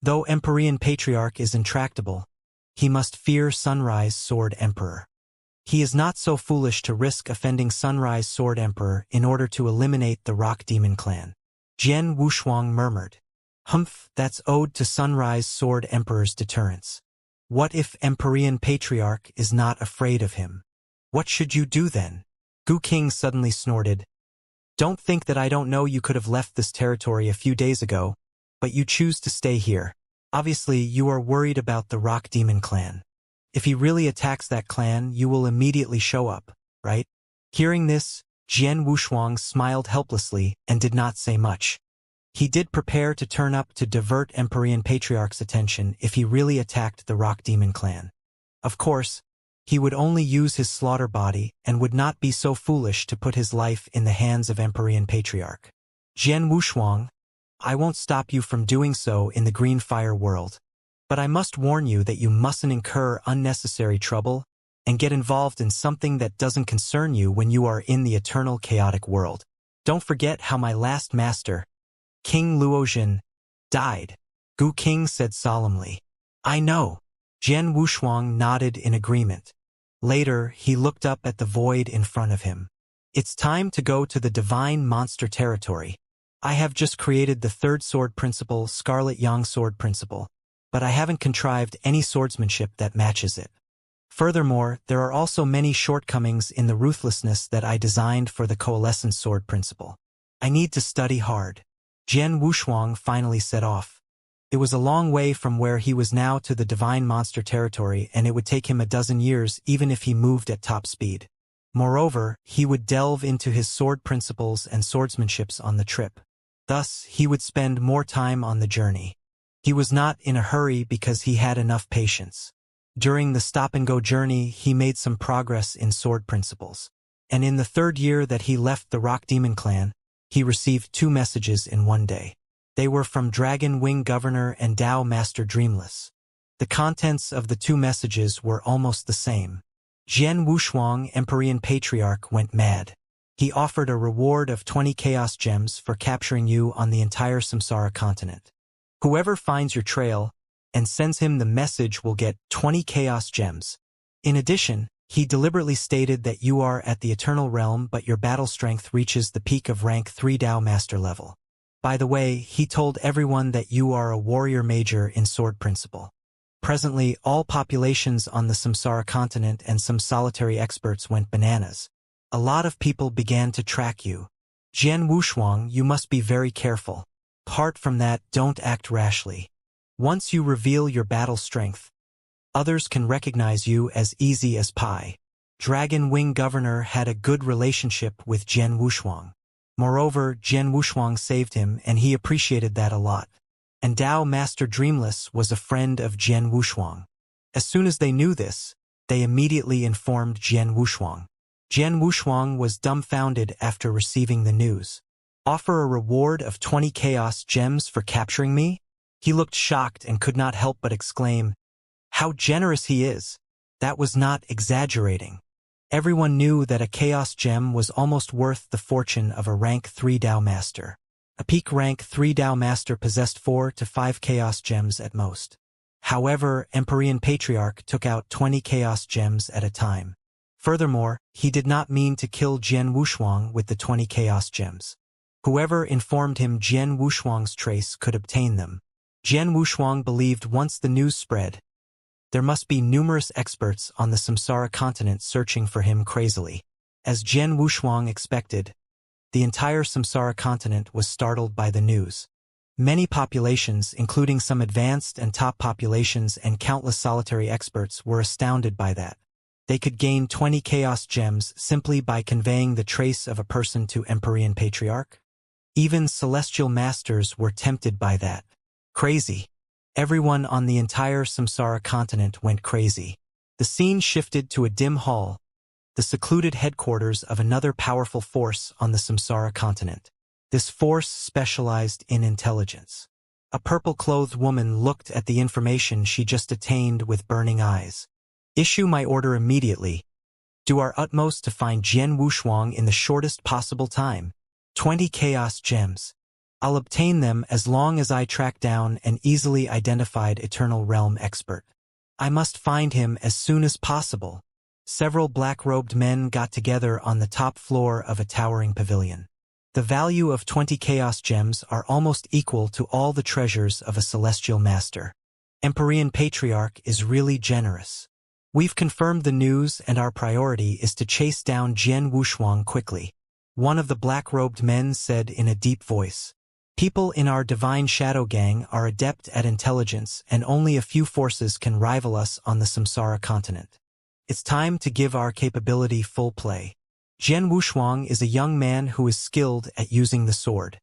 [SPEAKER 1] Though Empyrean Patriarch is intractable, he must fear Sunrise Sword Emperor. He is not so foolish to risk offending Sunrise Sword Emperor in order to eliminate the Rock Demon clan. Jian Wushuang murmured. Humph, that's owed to Sunrise Sword Emperor's deterrence. What if Empyrean Patriarch is not afraid of him? What should you do then? Gu King suddenly snorted. Don't think that I don't know you could have left this territory a few days ago, but you choose to stay here. Obviously, you are worried about the Rock Demon clan. If he really attacks that clan, you will immediately show up, right? Hearing this, Jian Wushuang smiled helplessly and did not say much. He did prepare to turn up to divert Empyrean Patriarch's attention if he really attacked the Rock Demon clan. Of course, he would only use his slaughter body and would not be so foolish to put his life in the hands of Empyrean Patriarch. Jian Wushuang, I won't stop you from doing so in the Green Fire world. But I must warn you that you mustn't incur unnecessary trouble and get involved in something that doesn't concern you when you are in the eternal chaotic world. Don't forget how my last master, King Luozhen, died. Gu King said solemnly. I know. Jian Wushuang nodded in agreement. Later, he looked up at the void in front of him. It's time to go to the divine monster territory. I have just created the third sword principle, Scarlet Yang Sword Principle, but I haven't contrived any swordsmanship that matches it. Furthermore, there are also many shortcomings in the ruthlessness that I designed for the Coalescence Sword Principle. I need to study hard. Jian Wushuang finally set off. It was a long way from where he was now to the divine monster territory, and it would take him a dozen years even if he moved at top speed. Moreover, he would delve into his sword principles and swordsmanships on the trip. Thus, he would spend more time on the journey. He was not in a hurry because he had enough patience. During the stop-and-go journey, he made some progress in sword principles. And in the third year that he left the Rock Demon clan, he received 2 messages in one day. They were from Dragon Wing Governor and Dao Master Dreamless. The contents of the 2 messages were almost the same. Jian Wushuang, Empyrean Patriarch, went mad. He offered a reward of 20 Chaos Gems for capturing you on the entire Samsara continent. Whoever finds your trail and sends him the message will get 20 Chaos Gems. In addition, he deliberately stated that you are at the Eternal Realm but your battle strength reaches the peak of rank 3 Dao Master level. By the way, he told everyone that you are a warrior major in Sword Principle. Presently, all populations on the Samsara continent and some solitary experts went bananas. A lot of people began to track you. Jian Wushuang, you must be very careful. Apart from that, don't act rashly. Once you reveal your battle strength, others can recognize you as easy as pie. Dragon Wing Governor had a good relationship with Jian Wushuang. Moreover, Jian Wushuang saved him and he appreciated that a lot. And Dao Master Dreamless was a friend of Jian Wushuang. As soon as they knew this, they immediately informed Jian Wushuang. Jian Wushuang was dumbfounded after receiving the news. Offer a reward of 20 Chaos Gems for capturing me? He looked shocked and could not help but exclaim, how generous he is! That was not exaggerating. Everyone knew that a Chaos Gem was almost worth the fortune of a rank 3 Dao Master. A peak rank 3 Dao Master possessed 4 to 5 Chaos Gems at most. However, Empyrean Patriarch took out 20 Chaos Gems at a time. Furthermore, he did not mean to kill Jian Wushuang with the 20 Chaos Gems. Whoever informed him Jian Wushuang's trace could obtain them. Jian Wushuang believed once the news spread, there must be numerous experts on the Samsara continent searching for him crazily. As Jian Wushuang expected, the entire Samsara continent was startled by the news. Many populations, including some advanced and top populations and countless solitary experts, were astounded by that. They could gain 20 Chaos Gems simply by conveying the trace of a person to Empyrean Patriarch. Even celestial masters were tempted by that. Crazy. Everyone on the entire Samsara continent went crazy. The scene shifted to a dim hall, the secluded headquarters of another powerful force on the Samsara continent. This force specialized in intelligence. A purple-clothed woman looked at the information she just attained with burning eyes. Issue my order immediately. Do our utmost to find Jian Wushuang in the shortest possible time. 20 Chaos Gems. I'll obtain them as long as I track down an easily identified Eternal Realm expert. I must find him as soon as possible. Several black-robed men got together on the top floor of a towering pavilion. The value of 20 Chaos Gems are almost equal to all the treasures of a celestial master. Empyrean Patriarch is really generous. We've confirmed the news and our priority is to chase down Jian Wushuang quickly. One of the black-robed men said in a deep voice. People in our Divine Shadow Gang are adept at intelligence and only a few forces can rival us on the Samsara continent. It's time to give our capability full play. Jian Wushuang is a young man who is skilled at using the sword.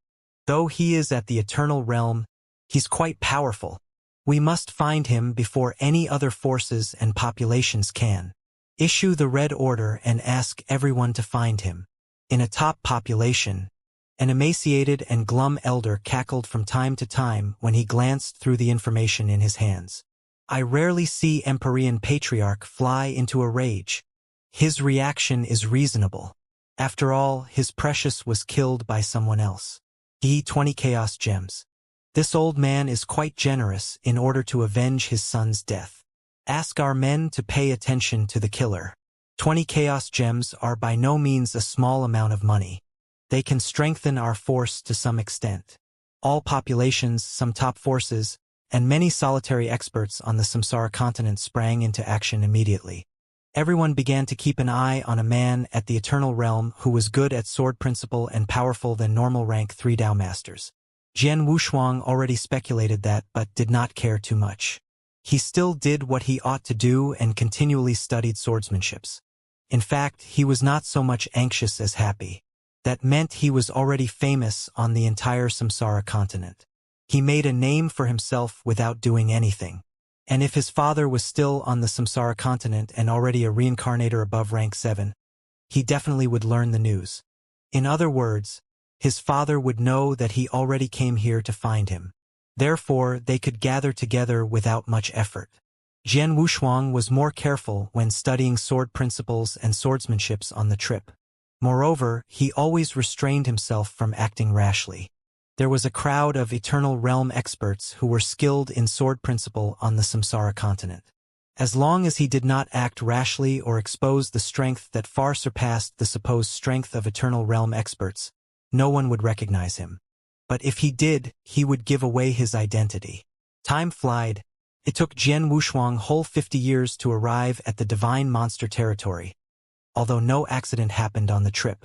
[SPEAKER 1] Though he is at the Eternal Realm, he's quite powerful. We must find him before any other forces and populations can. Issue the Red Order and ask everyone to find him. In a top population, an emaciated and glum elder cackled from time to time when he glanced through the information in his hands. I rarely see Empyrean Patriarch fly into a rage. His reaction is reasonable. After all, his precious was killed by someone else. 20 Chaos Gems. This old man is quite generous in order to avenge his son's death. Ask our men to pay attention to the killer. 20 Chaos Gems are by no means a small amount of money. They can strengthen our force to some extent. All populations, some top forces, and many solitary experts on the Samsara continent sprang into action immediately. Everyone began to keep an eye on a man at the Eternal Realm who was good at sword principle and powerful than normal rank 3 Dao Masters. Jian Wushuang already speculated that but did not care too much. He still did what he ought to do and continually studied swordsmanships. In fact, he was not so much anxious as happy. That meant he was already famous on the entire Samsara continent. He made a name for himself without doing anything. And if his father was still on the Samsara continent and already a reincarnator above rank 7, he definitely would learn the news. In other words, his father would know that he already came here to find him. Therefore, they could gather together without much effort. Jian Wushuang was more careful when studying sword principles and swordsmanships on the trip. Moreover, he always restrained himself from acting rashly. There was a crowd of Eternal Realm experts who were skilled in sword principle on the Samsara continent. As long as he did not act rashly or expose the strength that far surpassed the supposed strength of Eternal Realm experts, no one would recognize him. But if he did, he would give away his identity. Time flied. It took Jian Wushuang whole 50 years to arrive at the Divine Monster Territory, although no accident happened on the trip.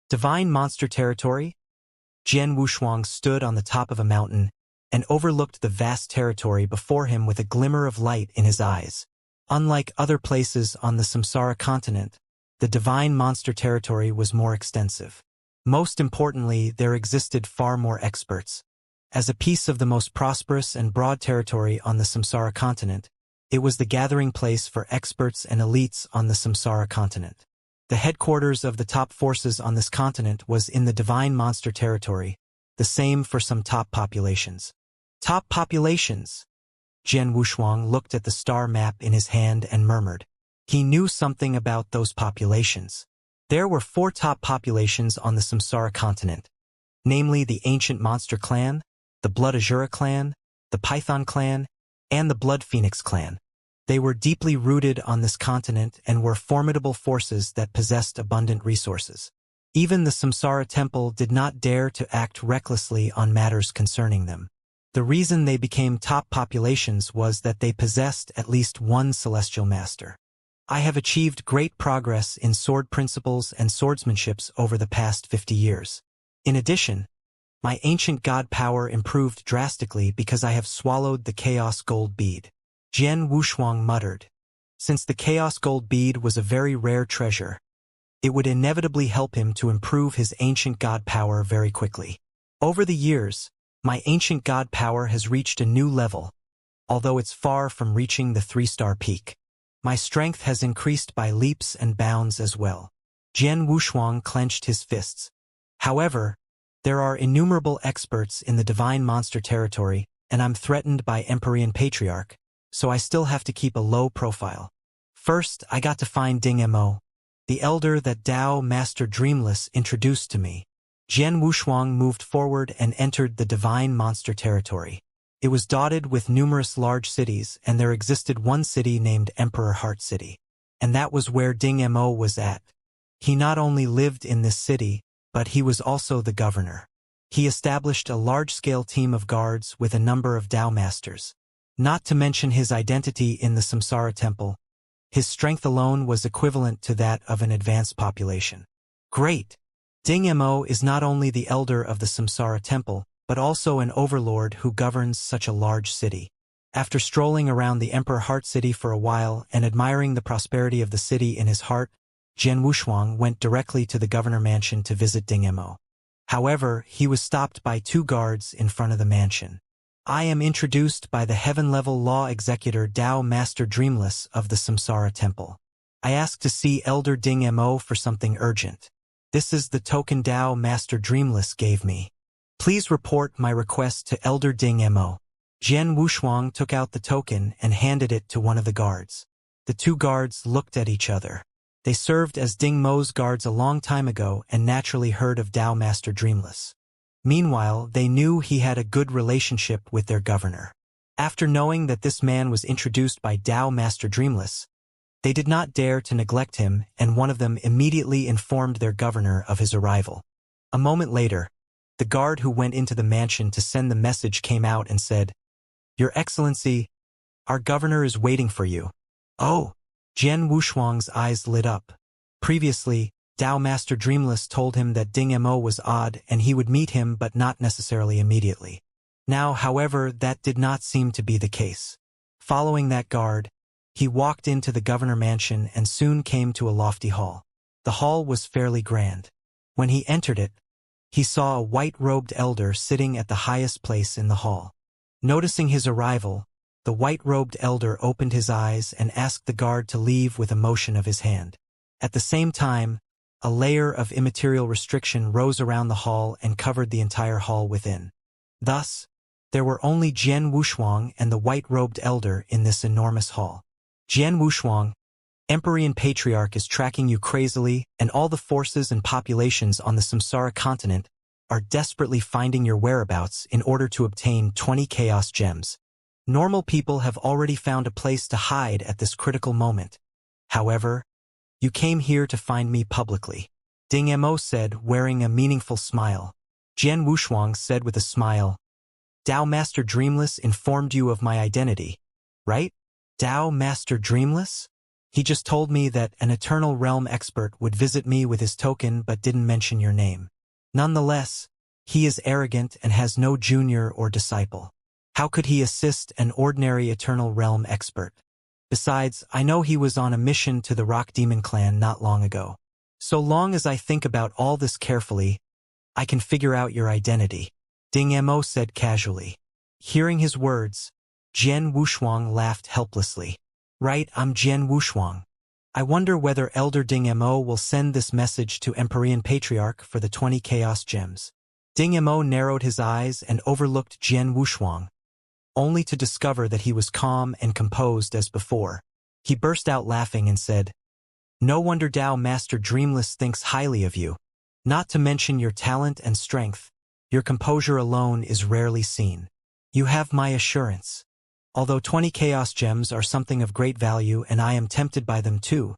[SPEAKER 1] Divine Monster Territory? Jian Wushuang stood on the top of a mountain and overlooked the vast territory before him with a glimmer of light in his eyes. Unlike other places on the Samsara continent, the Divine Monster Territory was more extensive. Most importantly, there existed far more experts. As a piece of the most prosperous and broad territory on the Samsara continent, it was the gathering place for experts and elites on the Samsara continent. The headquarters of the top forces on this continent was in the Divine Monster Territory, the same for some top populations. Top populations! Jian Wushuang looked at the star map in his hand and murmured. He knew something about those populations. There were 4 top populations on the Samsara continent. namely the Ancient Monster Clan, the Blood Azura Clan, the Python Clan, and the Blood Phoenix Clan. They were deeply rooted on this continent and were formidable forces that possessed abundant resources. Even the Samsara Temple did not dare to act recklessly on matters concerning them. The reason they became top populations was that they possessed at least one celestial master. I have achieved great progress in sword principles and swordsmanships over the past 50 years. In addition, my ancient god power improved drastically because I have swallowed the Chaos Gold Bead. Jian Wushuang muttered. Since the Chaos Gold Bead was a very rare treasure, it would inevitably help him to improve his ancient god power very quickly. Over the years, my ancient god power has reached a new level, although it's far from reaching the 3-star peak. My strength has increased by leaps and bounds as well. Jian Wushuang clenched his fists. However, there are innumerable experts in the divine monster territory, and I'm threatened by Empyrean Patriarch, so I still have to keep a low profile. First, I got to find Ding Mo, the elder that Dao Master Dreamless introduced to me. Jian Wushuang moved forward and entered the divine monster territory. It was dotted with numerous large cities, and there existed one city named Emperor Heart City. And that was where Ding Mo was at. He not only lived in this city, but he was also the governor. He established a large-scale team of guards with a number of Dao Masters. Not to mention his identity in the Samsara Temple, his strength alone was equivalent to that of an advanced population. Great! Ding Mo is not only the elder of the Samsara Temple, but also an overlord who governs such a large city. After strolling around the Emperor Heart City for a while and admiring the prosperity of the city in his heart, Jian Wushuang went directly to the governor mansion to visit Ding Mo. However, he was stopped by 2 guards in front of the mansion. I am introduced by the heaven-level law executor Dao Master Dreamless of the Samsara Temple. I ask to see Elder Ding Mo for something urgent. This is the token Dao Master Dreamless gave me. Please report my request to Elder Ding Mo. Jian Wushuang took out the token and handed it to one of the guards. The 2 guards looked at each other. They served as Ding Mo's guards a long time ago and naturally heard of Dao Master Dreamless. Meanwhile, they knew he had a good relationship with their governor. After knowing that this man was introduced by Dao Master Dreamless, they did not dare to neglect him, and one of them immediately informed their governor of his arrival. A moment later, the guard who went into the mansion to send the message came out and said, "Your Excellency, our governor is waiting for you." Oh! Jian Wushuang's eyes lit up. Previously, Dao Master Dreamless told him that Ding Mo was odd and he would meet him but not necessarily immediately. Now, however, that did not seem to be the case. Following that guard, he walked into the governor mansion and soon came to a lofty hall. The hall was fairly grand. When he entered it, he saw a white-robed elder sitting at the highest place in the hall. Noticing his arrival, the white-robed elder opened his eyes and asked the guard to leave with a motion of his hand. At the same time, a layer of immaterial restriction rose around the hall and covered the entire hall within. Thus, there were only Jian Wushuang and the white-robed elder in this enormous hall. Jian Wushuang, Empyrean Patriarch is tracking you crazily, and all the forces and populations on the Samsara continent are desperately finding your whereabouts in order to obtain 20 Chaos Gems. Normal people have already found a place to hide at this critical moment. However, you came here to find me publicly. Ding Mo said, wearing a meaningful smile. Jian Wushuang said with a smile, "Dao Master Dreamless informed you of my identity, right? Dao Master Dreamless? He just told me that an Eternal Realm expert would visit me with his token but didn't mention your name. Nonetheless, he is arrogant and has no junior or disciple. How could he assist an ordinary Eternal Realm expert? Besides, I know he was on a mission to the Rock Demon Clan not long ago. So long as I think about all this carefully, I can figure out your identity," Ding Mo said casually. Hearing his words, Jian Wushuang laughed helplessly. "Right, I'm Jian Wushuang. I wonder whether Elder Ding Mo will send this message to Empyrean Patriarch for the 20 Chaos Gems." Ding Mo narrowed his eyes and overlooked Jian Wushuang, only to discover that he was calm and composed as before. He burst out laughing and said, "No wonder Dao Master Dreamless thinks highly of you. Not to mention your talent and strength, Your composure alone is rarely seen. You have my assurance. Although 20 chaos gems are something of great value and I am tempted by them too,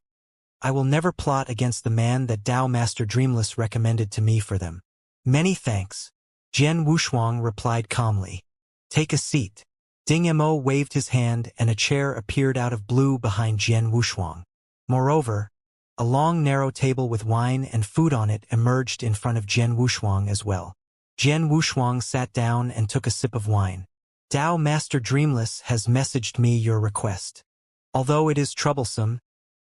[SPEAKER 1] I will never plot against the man that Tao Master Dreamless recommended to me for them. Many thanks. Jian Wushuang replied calmly. Take a seat. Ding Mo waved his hand and a chair appeared out of blue behind Jian Wushuang. Moreover, a long narrow table with wine and food on it emerged in front of Jian Wushuang as well. Jian Wushuang sat down and took a sip of wine. Tao Master Dreamless has messaged me your request. Although it is troublesome,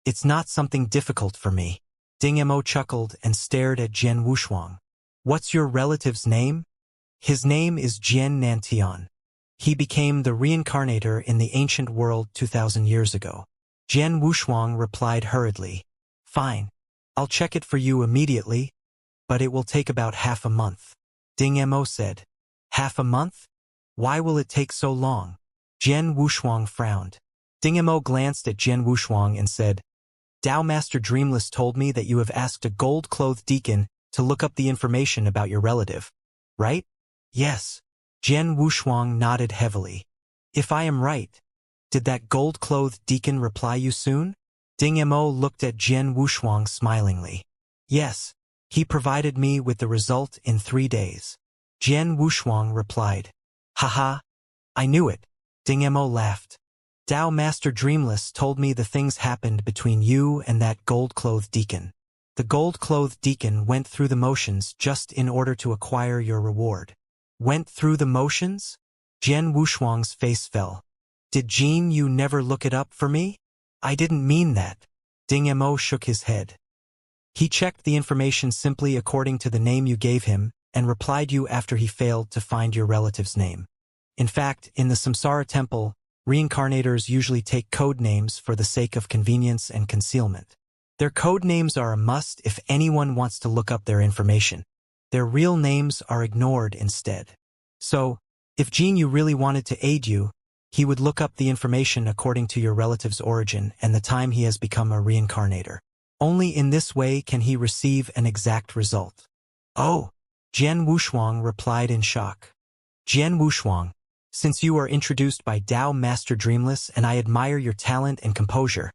[SPEAKER 1] it's not something difficult for me. Ding Mo chuckled and stared at Jian Wushuang. What's your relative's name? His name is Jian Nantian. He became the reincarnator in the ancient world 2,000 years ago. Jian Wushuang replied hurriedly. Fine. I'll check it for you immediately, but it will take about half a month. Ding Mo said. Half a month? Why will it take so long? Jian Wushuang frowned. Ding Mo glanced at Jian Wushuang and said, Tao Master Dreamless told me that you have asked a gold-clothed deacon to look up the information about your relative, right? Yes. Jian Wushuang nodded heavily. If I am right, did that gold-clothed deacon reply you soon? Ding Mo looked at Jian Wushuang smilingly. Yes, he provided me with the result in 3 days. Jian Wushuang replied. Haha, I knew it. Ding Mo laughed. Tao Master Dreamless told me the things happened between you and that gold-clothed deacon. The gold-clothed deacon went through the motions just in order to acquire your reward. Went through the motions? Jian Wushuang's face fell. Did Jean you never look it up for me? I didn't mean that. Ding Mo shook his head. He checked the information simply according to the name you gave him and replied you after he failed to find your relative's name. In fact, in the Samsara Temple, reincarnators usually take code names for the sake of convenience and concealment. Their code names are a must if anyone wants to look up their information. Their real names are ignored instead. So, if Jinyu really wanted to aid you, he would look up the information according to your relative's origin and the time he has become a reincarnator. Only in this way can he receive an exact result. Oh! Jian Wushuang replied in shock. Jian Wushuang, since you are introduced by Tao Master Dreamless and I admire your talent and composure,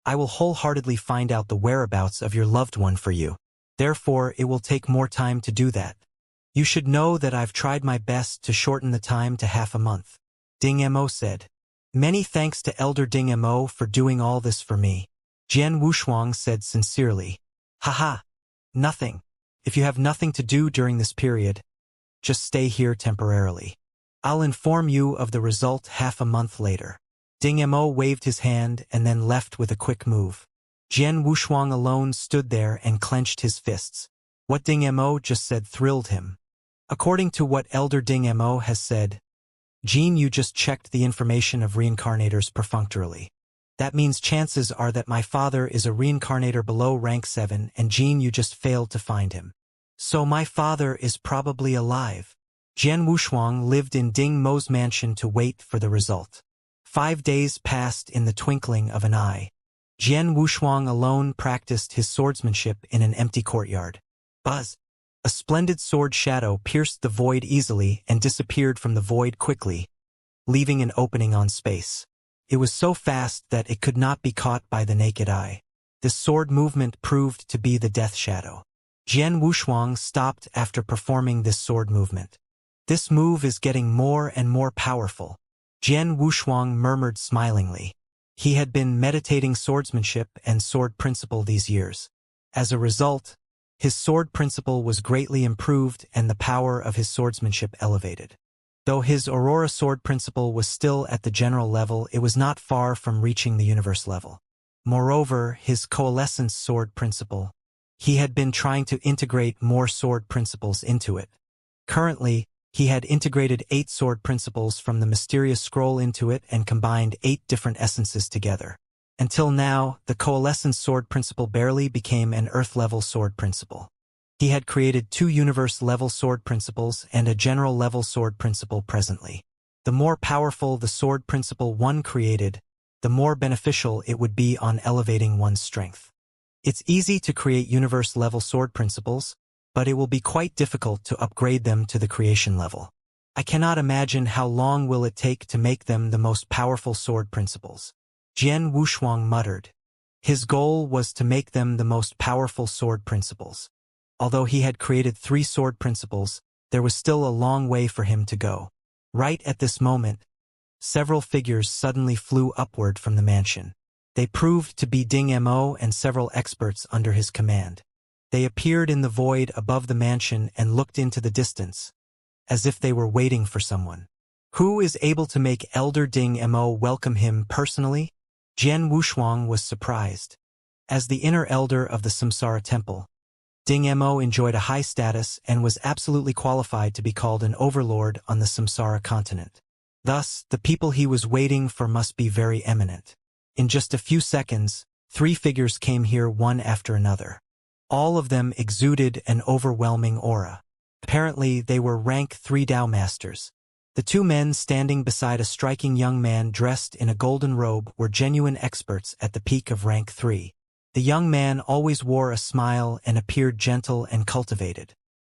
[SPEAKER 1] I will wholeheartedly find out the whereabouts of your loved one for you. Therefore, it will take more time to do that. You should know that I've tried my best to shorten the time to half a month. Ding Mo said. Many thanks to Elder Ding Mo for doing all this for me. Jian Wushuang said sincerely. Haha. Nothing. If you have nothing to do during this period, just stay here temporarily. I'll inform you of the result half a month later. Ding Mo waved his hand and then left with a quick move. Jian Wushuang alone stood there and clenched his fists. What Ding Mo just said thrilled him. According to what Elder Ding Mo has said, Jean, you just checked the information of reincarnators perfunctorily. That means chances are that my father is a reincarnator below rank 7 and Jean, you just failed to find him. So my father is probably alive. Jian Wushuang lived in Ding Mo's mansion to wait for the result. 5 days passed in the twinkling of an eye. Jian Wushuang alone practiced his swordsmanship in an empty courtyard. Buzz! A splendid sword shadow pierced the void easily and disappeared from the void quickly, leaving an opening on space. It was so fast that it could not be caught by the naked eye. This sword movement proved to be the death shadow. Jian Wushuang stopped after performing this sword movement. This move is getting more and more powerful. Jian Wushuang murmured smilingly. He had been meditating swordsmanship and sword principle these years. As a result, his sword principle was greatly improved and the power of his swordsmanship elevated. Though his Aurora sword principle was still at the general level, it was not far from reaching the universe level. Moreover, his coalescence sword principle, he had been trying to integrate more sword principles into it. Currently, he had integrated 8 sword principles from the mysterious scroll into it and combined 8 different essences together. Until now, the coalescence sword principle barely became an Earth-level sword principle. He had created 2 universe-level sword principles and a general-level sword principle presently. The more powerful the sword principle one created, the more beneficial it would be on elevating one's strength. It's easy to create universe-level sword principles, but it will be quite difficult to upgrade them to the creation level. I cannot imagine how long will it take to make them the most powerful sword principles. Jian Wushuang muttered. His goal was to make them the most powerful sword principles. Although he had created 3 sword principles, there was still a long way for him to go. Right at this moment, several figures suddenly flew upward from the mansion. They proved to be Ding Mo and several experts under his command. They appeared in the void above the mansion and looked into the distance, as if they were waiting for someone. Who is able to make Elder Ding Mo welcome him personally? Jian Wushuang was surprised. As the inner elder of the Samsara temple, Ding Mo enjoyed a high status and was absolutely qualified to be called an overlord on the Samsara continent. Thus, the people he was waiting for must be very eminent. In just a few seconds, 3 figures came here one after another. All of them exuded an overwhelming aura. Apparently, they were rank 3 Dao Masters. The 2 men standing beside a striking young man dressed in a golden robe were genuine experts at the peak of rank 3. The young man always wore a smile and appeared gentle and cultivated.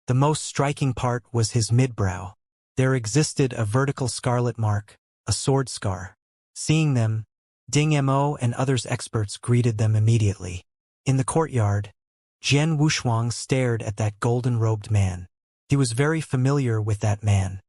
[SPEAKER 1] The most striking part was his midbrow. There existed a vertical scarlet mark, a sword scar. Seeing them, Ding Mo and others experts greeted them immediately. In the courtyard, Jian Wushuang stared at that golden-robed man. He was very familiar with that man.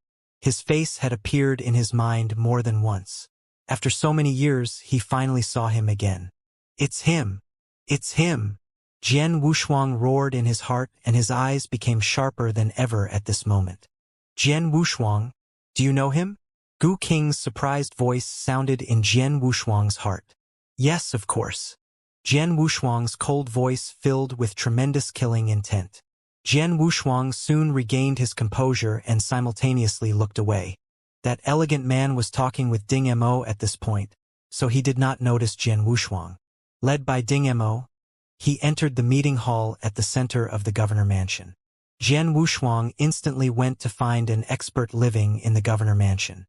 [SPEAKER 1] His face had appeared in his mind more than once. After so many years, he finally saw him again. It's him! It's him! Jian Wushuang roared in his heart, and his eyes became sharper than ever at this moment. Jian Wushuang, do you know him? Gu Qing's surprised voice sounded in Jian Wushuang's heart. Yes, of course. Jian Wushuang's cold voice filled with tremendous killing intent. Jian Wushuang soon regained his composure and simultaneously looked away. That elegant man was talking with Ding Mo at this point, so he did not notice Jian Wushuang. Led by Ding Mo, he entered the meeting hall at the center of the governor mansion. Jian Wushuang instantly went to find an expert living in the governor mansion.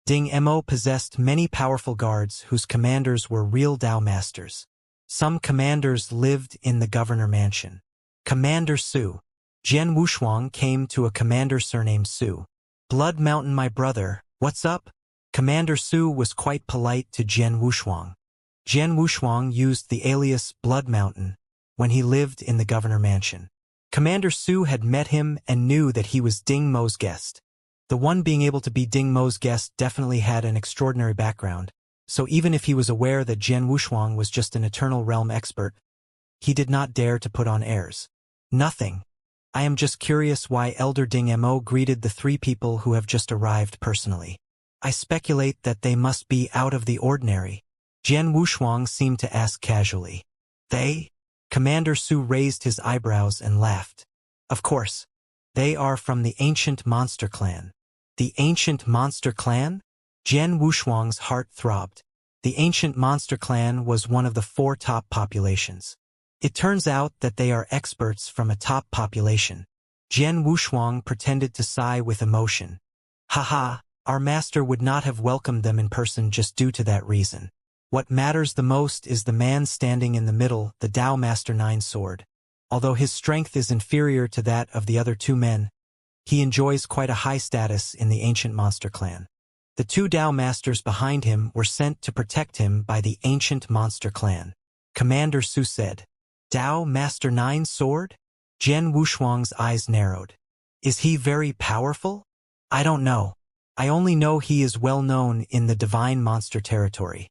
[SPEAKER 1] Ding Mo possessed many powerful guards whose commanders were real Dao Masters. Some commanders lived in the governor mansion. Commander Su. Jian Wushuang came to a commander surnamed Su. Blood Mountain, my brother, what's up? Commander Su was quite polite to Jian Wushuang. Jian Wushuang used the alias Blood Mountain when he lived in the governor mansion. Commander Su had met him and knew that he was Ding Mo's guest. The one being able to be Ding Mo's guest definitely had an extraordinary background, so even if he was aware that Jian Wushuang was just an Eternal Realm expert, he did not dare to put on airs. Nothing. I am just curious why Elder Ding Mo greeted the 3 people who have just arrived personally. I speculate that they must be out of the ordinary. Jian Wushuang seemed to ask casually. They? Commander Su raised his eyebrows and laughed. Of course. They are from the ancient monster clan. The ancient monster clan? Jian Wushuang's heart throbbed. The ancient monster clan was one of the 4 top populations. It turns out that they are experts from a top population. Jian Wushuang pretended to sigh with emotion. Haha, our master would not have welcomed them in person just due to that reason. What matters the most is the man standing in the middle, the Dao Master 9 sword. Although his strength is inferior to that of the other 2 men, he enjoys quite a high status in the ancient monster clan. The 2 Dao Masters behind him were sent to protect him by the ancient monster clan. Commander Su said. Dao Master 9 sword? Jian Wushuang's eyes narrowed. Is he very powerful? I don't know. I only know he is well known in the divine monster territory.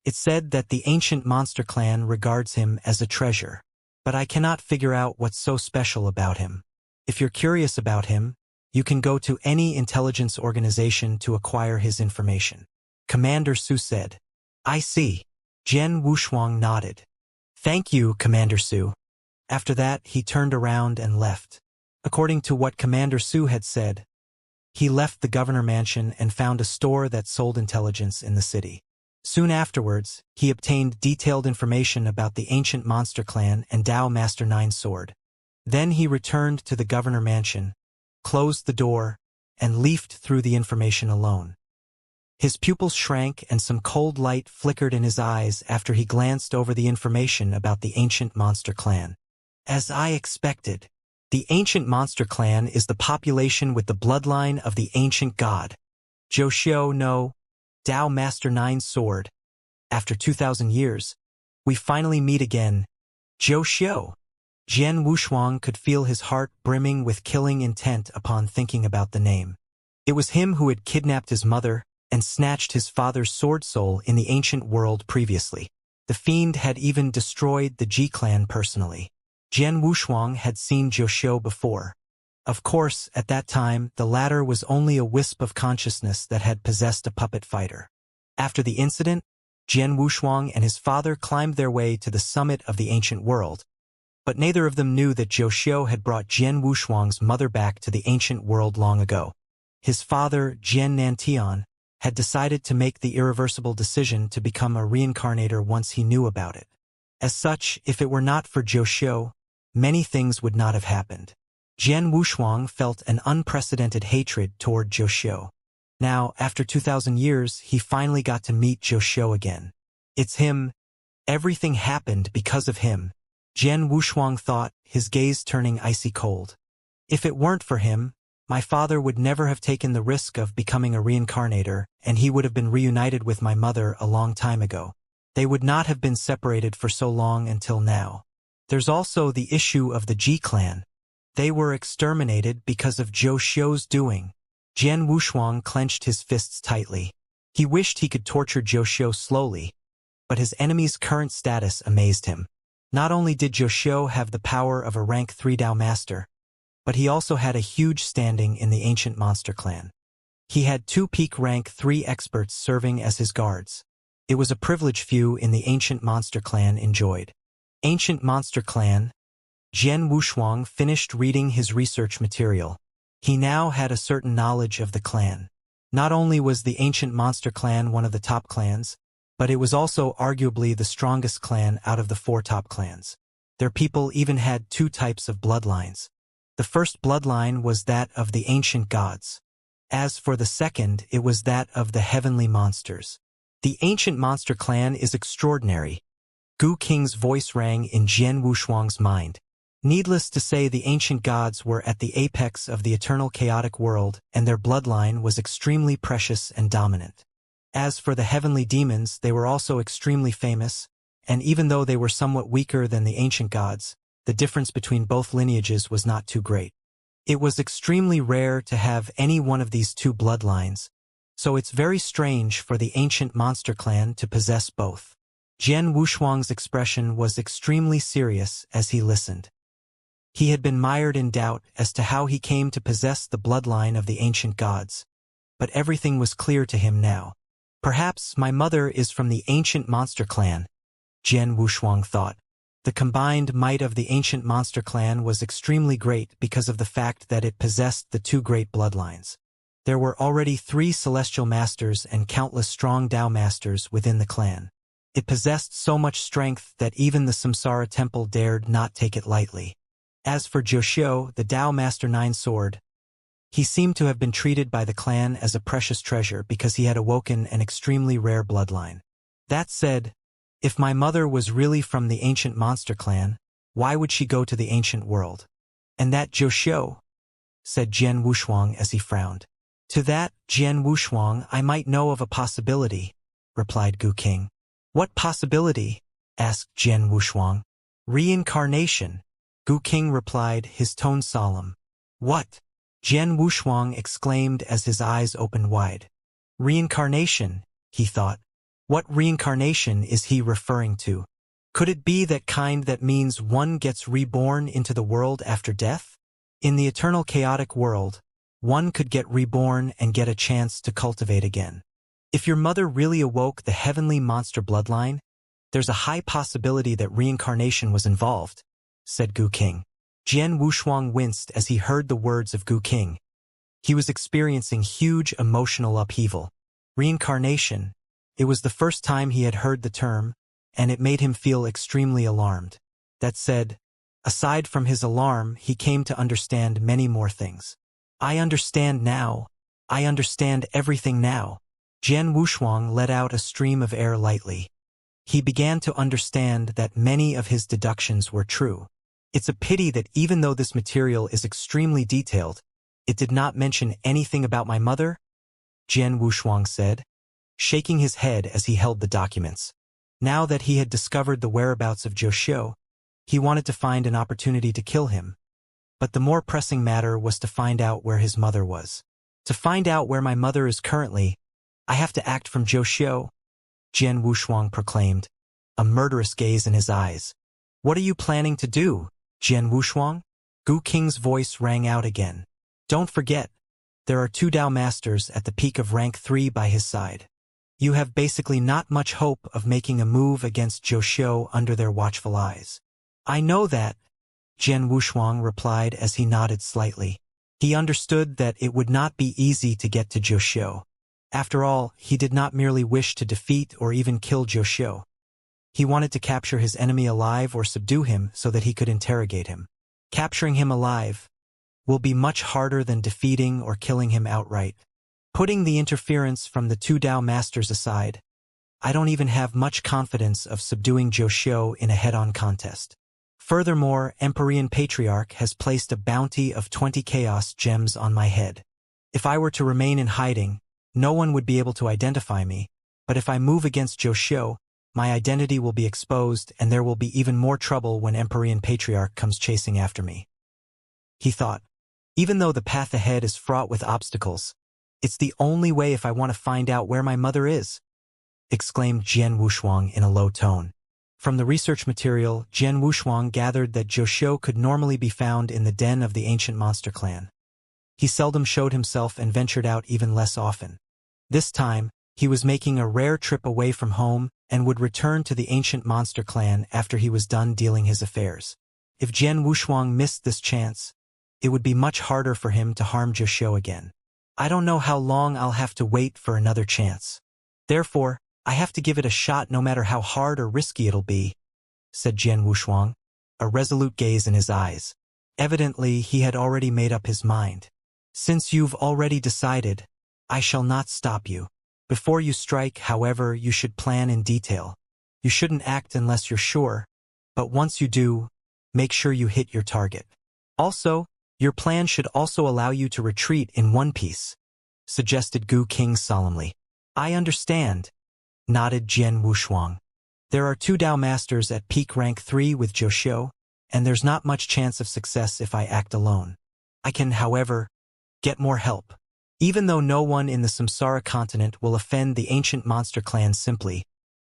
[SPEAKER 1] It's said that the ancient monster clan regards him as a treasure, but I cannot figure out what's so special about him. If you're curious about him, you can go to any intelligence organization to acquire his information. Commander Su said. I see. Jian Wushuang nodded. Thank you, Commander Su. After that, he turned around and left. According to what Commander Su had said, he left the governor mansion and found a store that sold intelligence in the city. Soon afterwards, he obtained detailed information about the ancient monster clan and Dao Master 9 sword. Then he returned to the governor mansion, closed the door, and leafed through the information alone. His pupils shrank and some cold light flickered in his eyes after he glanced over the information about the ancient monster clan. As I expected, The ancient monster clan is the population with the bloodline of the ancient god. Zhou no Dao Master Nine's sword. After 2,000 years, we finally meet again. Zhou. Jian Wushuang could feel his heart brimming with killing intent upon thinking about the name. It was him who had kidnapped his mother and snatched his father's sword soul in the ancient world previously. The fiend had even destroyed the Ji clan personally. Jian Wushuang had seen Zhou before. Of course, at that time, the latter was only a wisp of consciousness that had possessed a puppet fighter. After the incident, Jian Wushuang and his father climbed their way to the summit of the ancient world, but neither of them knew that Zhou had brought Jian Wushuang's mother back to the ancient world long ago. His father, Jian Nantian, had decided to make the irreversible decision to become a reincarnator once he knew about it. As such, if it were not for Zhou, many things would not have happened. Jian Wushuang felt an unprecedented hatred toward Zhou. Now, after 2,000 years, he finally got to meet Zhou again. It's him. Everything happened because of him. Jian Wushuang thought, his gaze turning icy cold. If it weren't for him, my father would never have taken the risk of becoming a reincarnator, and he would have been reunited with my mother a long time ago. They would not have been separated for so long until now. There's also the issue of the Ji clan. They were exterminated because of Zhou's doing. Jian Wushuang clenched his fists tightly. He wished he could torture Zhou slowly, but his enemy's current status amazed him. Not only did Zhou have the power of a rank 3 Dao Master, but he also had a huge standing in the ancient monster clan. He had 2 peak rank 3 experts serving as his guards. It was a privilege few in the ancient monster clan enjoyed. Ancient monster clan. Jian Wushuang finished reading his research material. He now had a certain knowledge of the clan. Not only was the ancient monster clan one of the top clans, but it was also arguably the strongest clan out of the 4 top clans. Their people even had 2 types of bloodlines. The first bloodline was that of the ancient gods. As for the second, it was that of the heavenly monsters. The ancient monster clan is extraordinary. Gu Qing's voice rang in Jian Wushuang's mind. Needless to say, the ancient gods were at the apex of the eternal chaotic world, and their bloodline was extremely precious and dominant. As for the heavenly demons, they were also extremely famous, and even though they were somewhat weaker than the ancient gods, the difference between both lineages was not too great. It was extremely rare to have any one of these 2 bloodlines, so it's very strange for the ancient monster clan to possess both. Jian Wushuang's expression was extremely serious as he listened. He had been mired in doubt as to how he came to possess the bloodline of the ancient gods, but everything was clear to him now. Perhaps my mother is from the ancient monster clan, Jian Wushuang thought. The combined might of the ancient monster clan was extremely great because of the fact that it possessed the 2 great bloodlines. There were already 3 celestial masters and countless strong Dao masters within the clan. It possessed so much strength that even the Samsara temple dared not take it lightly. As for Zhou, the Dao Master 9 sword, he seemed to have been treated by the clan as a precious treasure because he had awoken an extremely rare bloodline. That said, if my mother was really from the ancient monster clan, why would she go to the ancient world? And that Zhou, said Jian Wushuang as he frowned. To that, Jian Wushuang, I might know of a possibility, replied Gu Qing. What possibility? Asked Jian Wushuang. Reincarnation, Gu Qing replied, his tone solemn. What? Jian Wushuang exclaimed as his eyes opened wide. Reincarnation, he thought. What reincarnation is he referring to? Could it be that kind that means one gets reborn into the world after death? In the eternal chaotic world, one could get reborn and get a chance to cultivate again. If your mother really awoke the heavenly monster bloodline, there's a high possibility that reincarnation was involved, said Gu Qing. Jian Wushuang winced as he heard the words of Gu Qing. He was experiencing huge emotional upheaval. Reincarnation. It was the first time he had heard the term, and it made him feel extremely alarmed. That said, aside from his alarm, he came to understand many more things. I understand now. I understand everything now. Jian Wushuang let out a stream of air lightly. He began to understand that many of his deductions were true. It's a pity that even though this material is extremely detailed, it did not mention anything about my mother, Jian Wushuang said, shaking his head as he held the documents. Now that he had discovered the whereabouts of Zhou Xiu, he wanted to find an opportunity to kill him. But the more pressing matter was to find out where his mother was. To find out where my mother is currently, I have to act from Zhou Xiu, Jian Wushuang proclaimed, a murderous gaze in his eyes. What are you planning to do, Jian Wushuang? Gu Qing's voice rang out again. Don't forget, there are 2 Dao Masters at the peak of rank 3 by his side. You have basically not much hope of making a move against Zhou Xiu under their watchful eyes. I know that, Jian Wushuang replied as he nodded slightly. He understood that it would not be easy to get to Zhou Xiu. After all, he did not merely wish to defeat or even kill Zhou Xiu. He wanted to capture his enemy alive or subdue him so that he could interrogate him. Capturing him alive will be much harder than defeating or killing him outright. Putting the interference from the 2 Dao Masters aside, I don't even have much confidence of subduing Zhou Xiu in a head-on contest. Furthermore, Empyrean Patriarch has placed a bounty of 20 Chaos Gems on my head. If I were to remain in hiding, no one would be able to identify me, but if I move against Zhou Xiu, my identity will be exposed and there will be even more trouble when Empyrean Patriarch comes chasing after me. He thought, even though the path ahead is fraught with obstacles, it's the only way if I want to find out where my mother is, exclaimed Jian Wushuang in a low tone. From the research material, Jian Wushuang gathered that Zhou Xiu could normally be found in the den of the ancient monster clan. He seldom showed himself and ventured out even less often. This time, he was making a rare trip away from home and would return to the ancient monster clan after he was done dealing his affairs. If Jian Wushuang missed this chance, it would be much harder for him to harm Zhou Xiu again. I don't know how long I'll have to wait for another chance. Therefore, I have to give it a shot no matter how hard or risky it'll be, said Jian Wushuang, a resolute gaze in his eyes. Evidently, he had already made up his mind. Since you've already decided, I shall not stop you. Before you strike, however, you should plan in detail. You shouldn't act unless you're sure, but once you do, make sure you hit your target. Also, your plan should also allow you to retreat in one piece, suggested Gu Qing solemnly. I understand, nodded Jian Wushuang. There are 2 Dao Masters at peak rank 3 with Zhou Xiu, and there's not much chance of success if I act alone. I can, however, get more help. Even though no one in the Samsara continent will offend the ancient monster clan simply,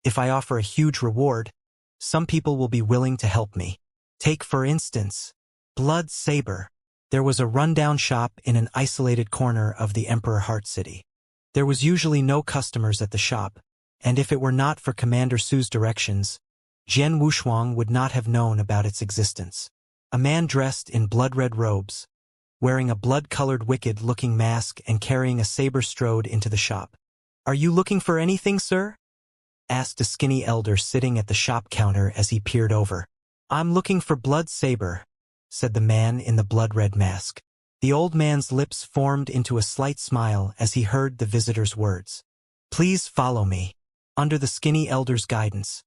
[SPEAKER 1] if I offer a huge reward, some people will be willing to help me. Take, for instance, Blood Saber. There was a rundown shop in an isolated corner of the Emperor Heart City. There was usually no customers at the shop, and if it were not for Commander Su's directions, Jian Wushuang would not have known about its existence. A man dressed in blood-red robes, wearing a blood-colored wicked-looking mask and carrying a saber strode into the shop. Are you looking for anything, sir? Asked a skinny elder sitting at the shop counter as he peered over. I'm looking for Blood Saber, said the man in the blood-red mask. The old man's lips formed into a slight smile as he heard the visitor's words. Please follow me. Under the skinny elder's guidance,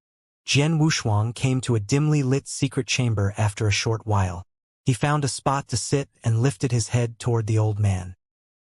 [SPEAKER 1] Jian Wushuang came to a dimly lit secret chamber after a short while. He found a spot to sit and lifted his head toward the old man.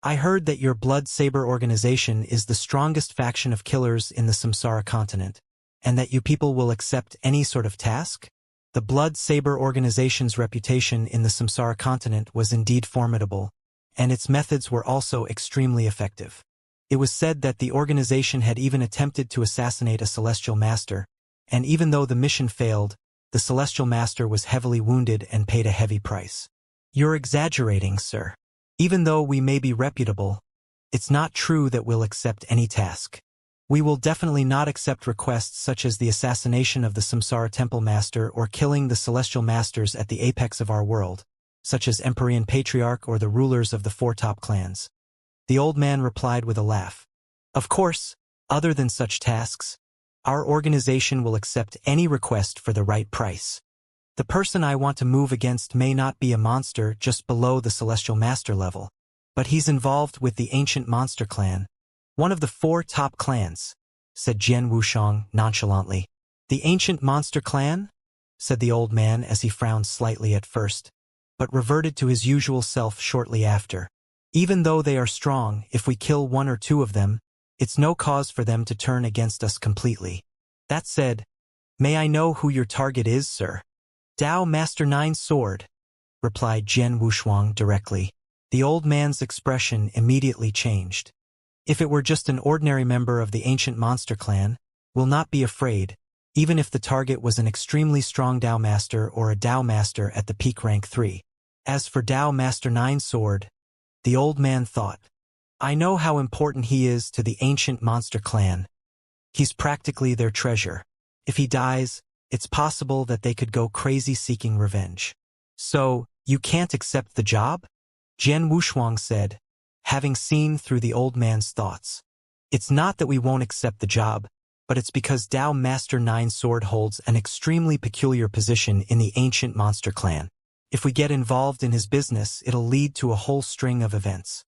[SPEAKER 1] I heard that your Blood Saber organization is the strongest faction of killers in the Samsara continent, and that you people will accept any sort of task? The Blood Saber organization's reputation in the Samsara continent was indeed formidable, and its methods were also extremely effective. It was said that the organization had even attempted to assassinate a Celestial Master, and even though the mission failed, the Celestial Master was heavily wounded and paid a heavy price. You're exaggerating, sir. Even though we may be reputable, it's not true that we'll accept any task. We will definitely not accept requests such as the assassination of the Samsara Temple Master or killing the Celestial Masters at the apex of our world, such as Empyrean Patriarch or the rulers of the 4 top clans. The old man replied with a laugh. Of course, other than such tasks, our organization will accept any request for the right price. The person I want to move against may not be a monster just below the Celestial Master level, but he's involved with the ancient monster clan, one of the 4 top clans, said Jian Wushuang nonchalantly. The ancient monster clan? said the old man as he frowned slightly at first, but reverted to his usual self shortly after. Even though they are strong, if we kill one or two of them, it's no cause for them to turn against us completely. That said, may I know who your target is, sir? Dao Master Nine Sword, replied Jian Wushuang directly. The old man's expression immediately changed. If it were just an ordinary member of the ancient monster clan, will not be afraid, even if the target was an extremely strong Dao Master or a Dao Master at the peak rank 3. As for Dao Master Nine Sword, the old man thought, I know how important he is to the ancient monster clan. He's practically their treasure. If he dies, it's possible that they could go crazy seeking revenge. So, you can't accept the job? Jian Wushuang said, having seen through the old man's thoughts. It's not that we won't accept the job, but it's because Dao Master Nine Sword holds an extremely peculiar position in the ancient monster clan. If we get involved in his business, it'll lead to a whole string of events.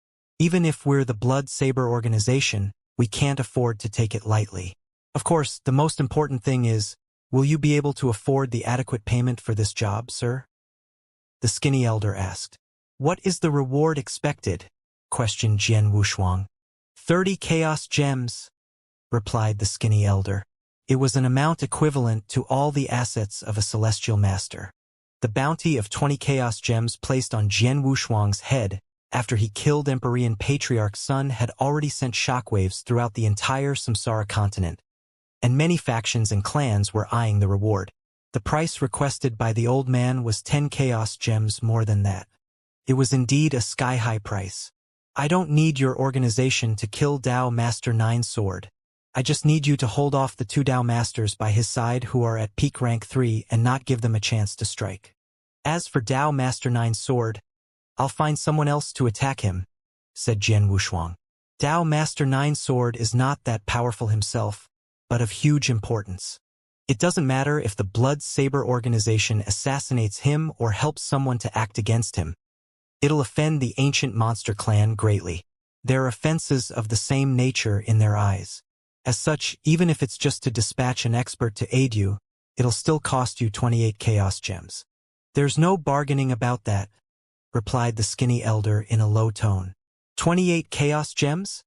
[SPEAKER 1] Even if we're the Blood Saber organization, we can't afford to take it lightly. Of course, the most important thing is, will you be able to afford the adequate payment for this job, sir? The skinny elder asked. What is the reward expected? Questioned Jian Wushuang. 30 chaos gems, replied the skinny elder. It was an amount equivalent to all the assets of a celestial master. The bounty of 20 chaos gems placed on Jian Wushuang's head after he killed Empyrean Patriarch's son had already sent shockwaves throughout the entire Samsara continent, and many factions and clans were eyeing the reward. The price requested by the old man was 10 chaos gems more than that. It was indeed a sky-high price. I don't need your organization to kill Dao Master Nine Sword. I just need you to hold off the 2 Dao Masters by his side who are at peak rank 3 and not give them a chance to strike. As for Dao Master Nine Sword, I'll find someone else to attack him, said Jian Wushuang. Dao Master Nine Sword is not that powerful himself, but of huge importance. It doesn't matter if the Blood Saber organization assassinates him or helps someone to act against him. It'll offend the ancient monster clan greatly. They're offenses of the same nature in their eyes. As such, even if it's just to dispatch an expert to aid you, it'll still cost you 28 chaos gems. There's no bargaining about that, replied the skinny elder in a low tone. 28 chaos gems?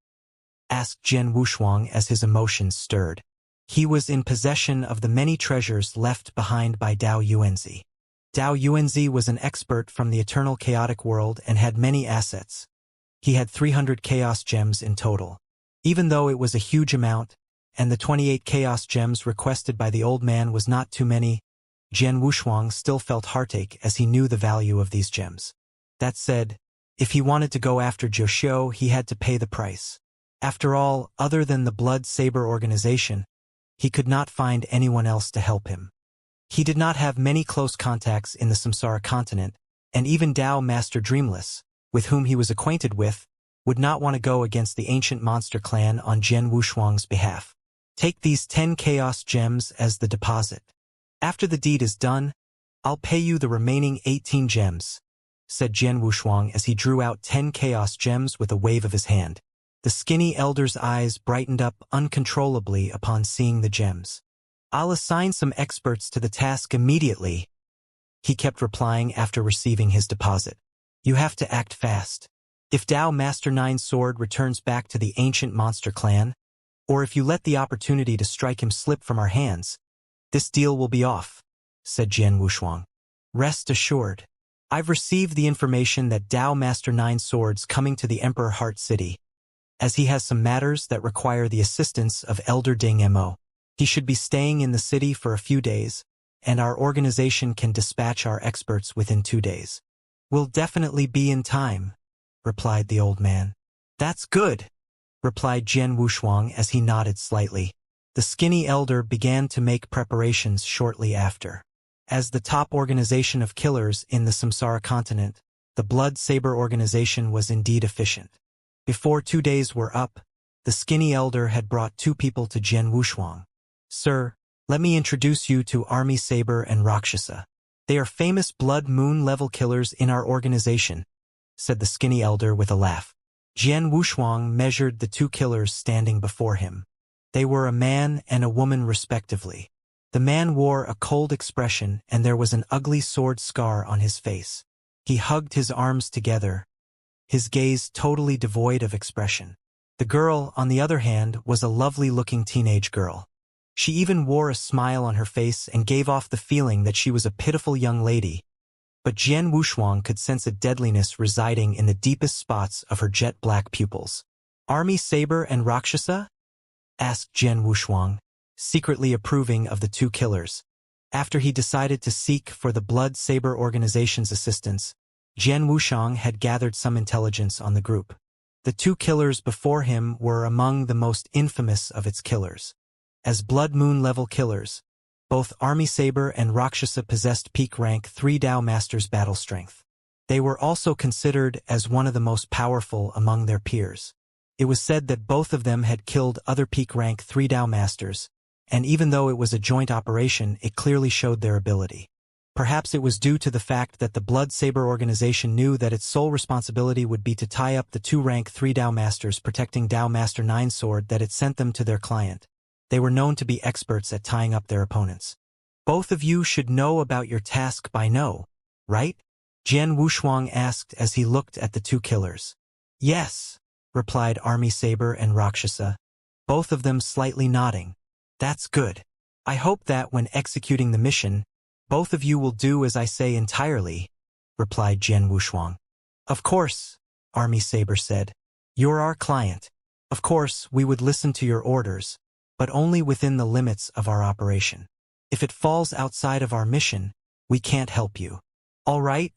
[SPEAKER 1] Asked Jian Wushuang as his emotions stirred. He was in possession of the many treasures left behind by Dao Yuanzi. Dao Yuanzi was an expert from the eternal chaotic world and had many assets. He had 300 chaos gems in total. Even though it was a huge amount, and the 28 chaos gems requested by the old man was not too many, Jian Wushuang still felt heartache as he knew the value of these gems. That said, if he wanted to go after Joshio, he had to pay the price. After all, other than the Blood Saber organization, he could not find anyone else to help him. He did not have many close contacts in the Samsara continent, and even Dao Master Dreamless, with whom he was acquainted with, would not want to go against the ancient monster clan on Jian Wushuang's behalf. Take these 10 chaos gems as the deposit. After the deed is done, I'll pay you the remaining 18 gems, said Jian Wushuang as he drew out 10 chaos gems with a wave of his hand. The skinny elder's eyes brightened up uncontrollably upon seeing the gems. I'll assign some experts to the task immediately, he kept replying after receiving his deposit. You have to act fast. If Dao Master Nine Sword returns back to the ancient monster clan, or if you let the opportunity to strike him slip from our hands, this deal will be off, said Jian Wushuang. Rest assured. I've received the information that Dao Master Nine Sword's coming to the Emperor Heart City, as he has some matters that require the assistance of Elder Ding Mo. He should be staying in the city for a few days, and our organization can dispatch our experts within 2 days. We'll definitely be in time, replied the old man. That's good, replied Jian Wushuang as he nodded slightly. The skinny elder began to make preparations shortly after. As the top organization of killers in the Samsara continent, the Blood Saber organization was indeed efficient. Before 2 days were up, the skinny elder had brought 2 people to Jian Wushuang. Sir, let me introduce you to Army Saber and Rakshasa. They are famous Blood Moon level killers in our organization, said the skinny elder with a laugh. Jian Wushuang measured the 2 killers standing before him. They were a man and a woman respectively. The man wore a cold expression and there was an ugly sword scar on his face. He hugged his arms together, his gaze totally devoid of expression. The girl, on the other hand, was a lovely-looking teenage girl. She even wore a smile on her face and gave off the feeling that she was a pitiful young lady. But Jian Wushuang could sense a deadliness residing in the deepest spots of her jet-black pupils. "Army Saber and Rakshasa?" asked Jian Wushuang, secretly approving of the two killers. After he decided to seek for the Blood Saber organization's assistance, Jian Wushuang had gathered some intelligence on the group. The two killers before him were among the most infamous of its killers. As Blood Moon level killers, both Army Saber and Rakshasa possessed peak rank 3 Dao Masters battle strength. They were also considered as one of the most powerful among their peers. It was said that both of them had killed other peak rank 3 Dao Masters, and even though it was a joint operation, it clearly showed their ability. Perhaps it was due to the fact that the Blood Saber organization knew that its sole responsibility would be to tie up the 2 rank 3 Dao Masters protecting Dao Master 9 Sword that it sent them to their client. They were known to be experts at tying up their opponents. "Both of you should know about your task by now, right?" Jian Wushuang asked as he looked at the two killers. "Yes," replied Army Saber and Rakshasa, both of them slightly nodding. "That's good. I hope that when executing the mission, both of you will do as I say entirely," replied Jian Wushuang. "Of course," Army Saber said. "You're our client. Of course, we would listen to your orders, but only within the limits of our operation. If it falls outside of our mission, we can't help you." "All right,"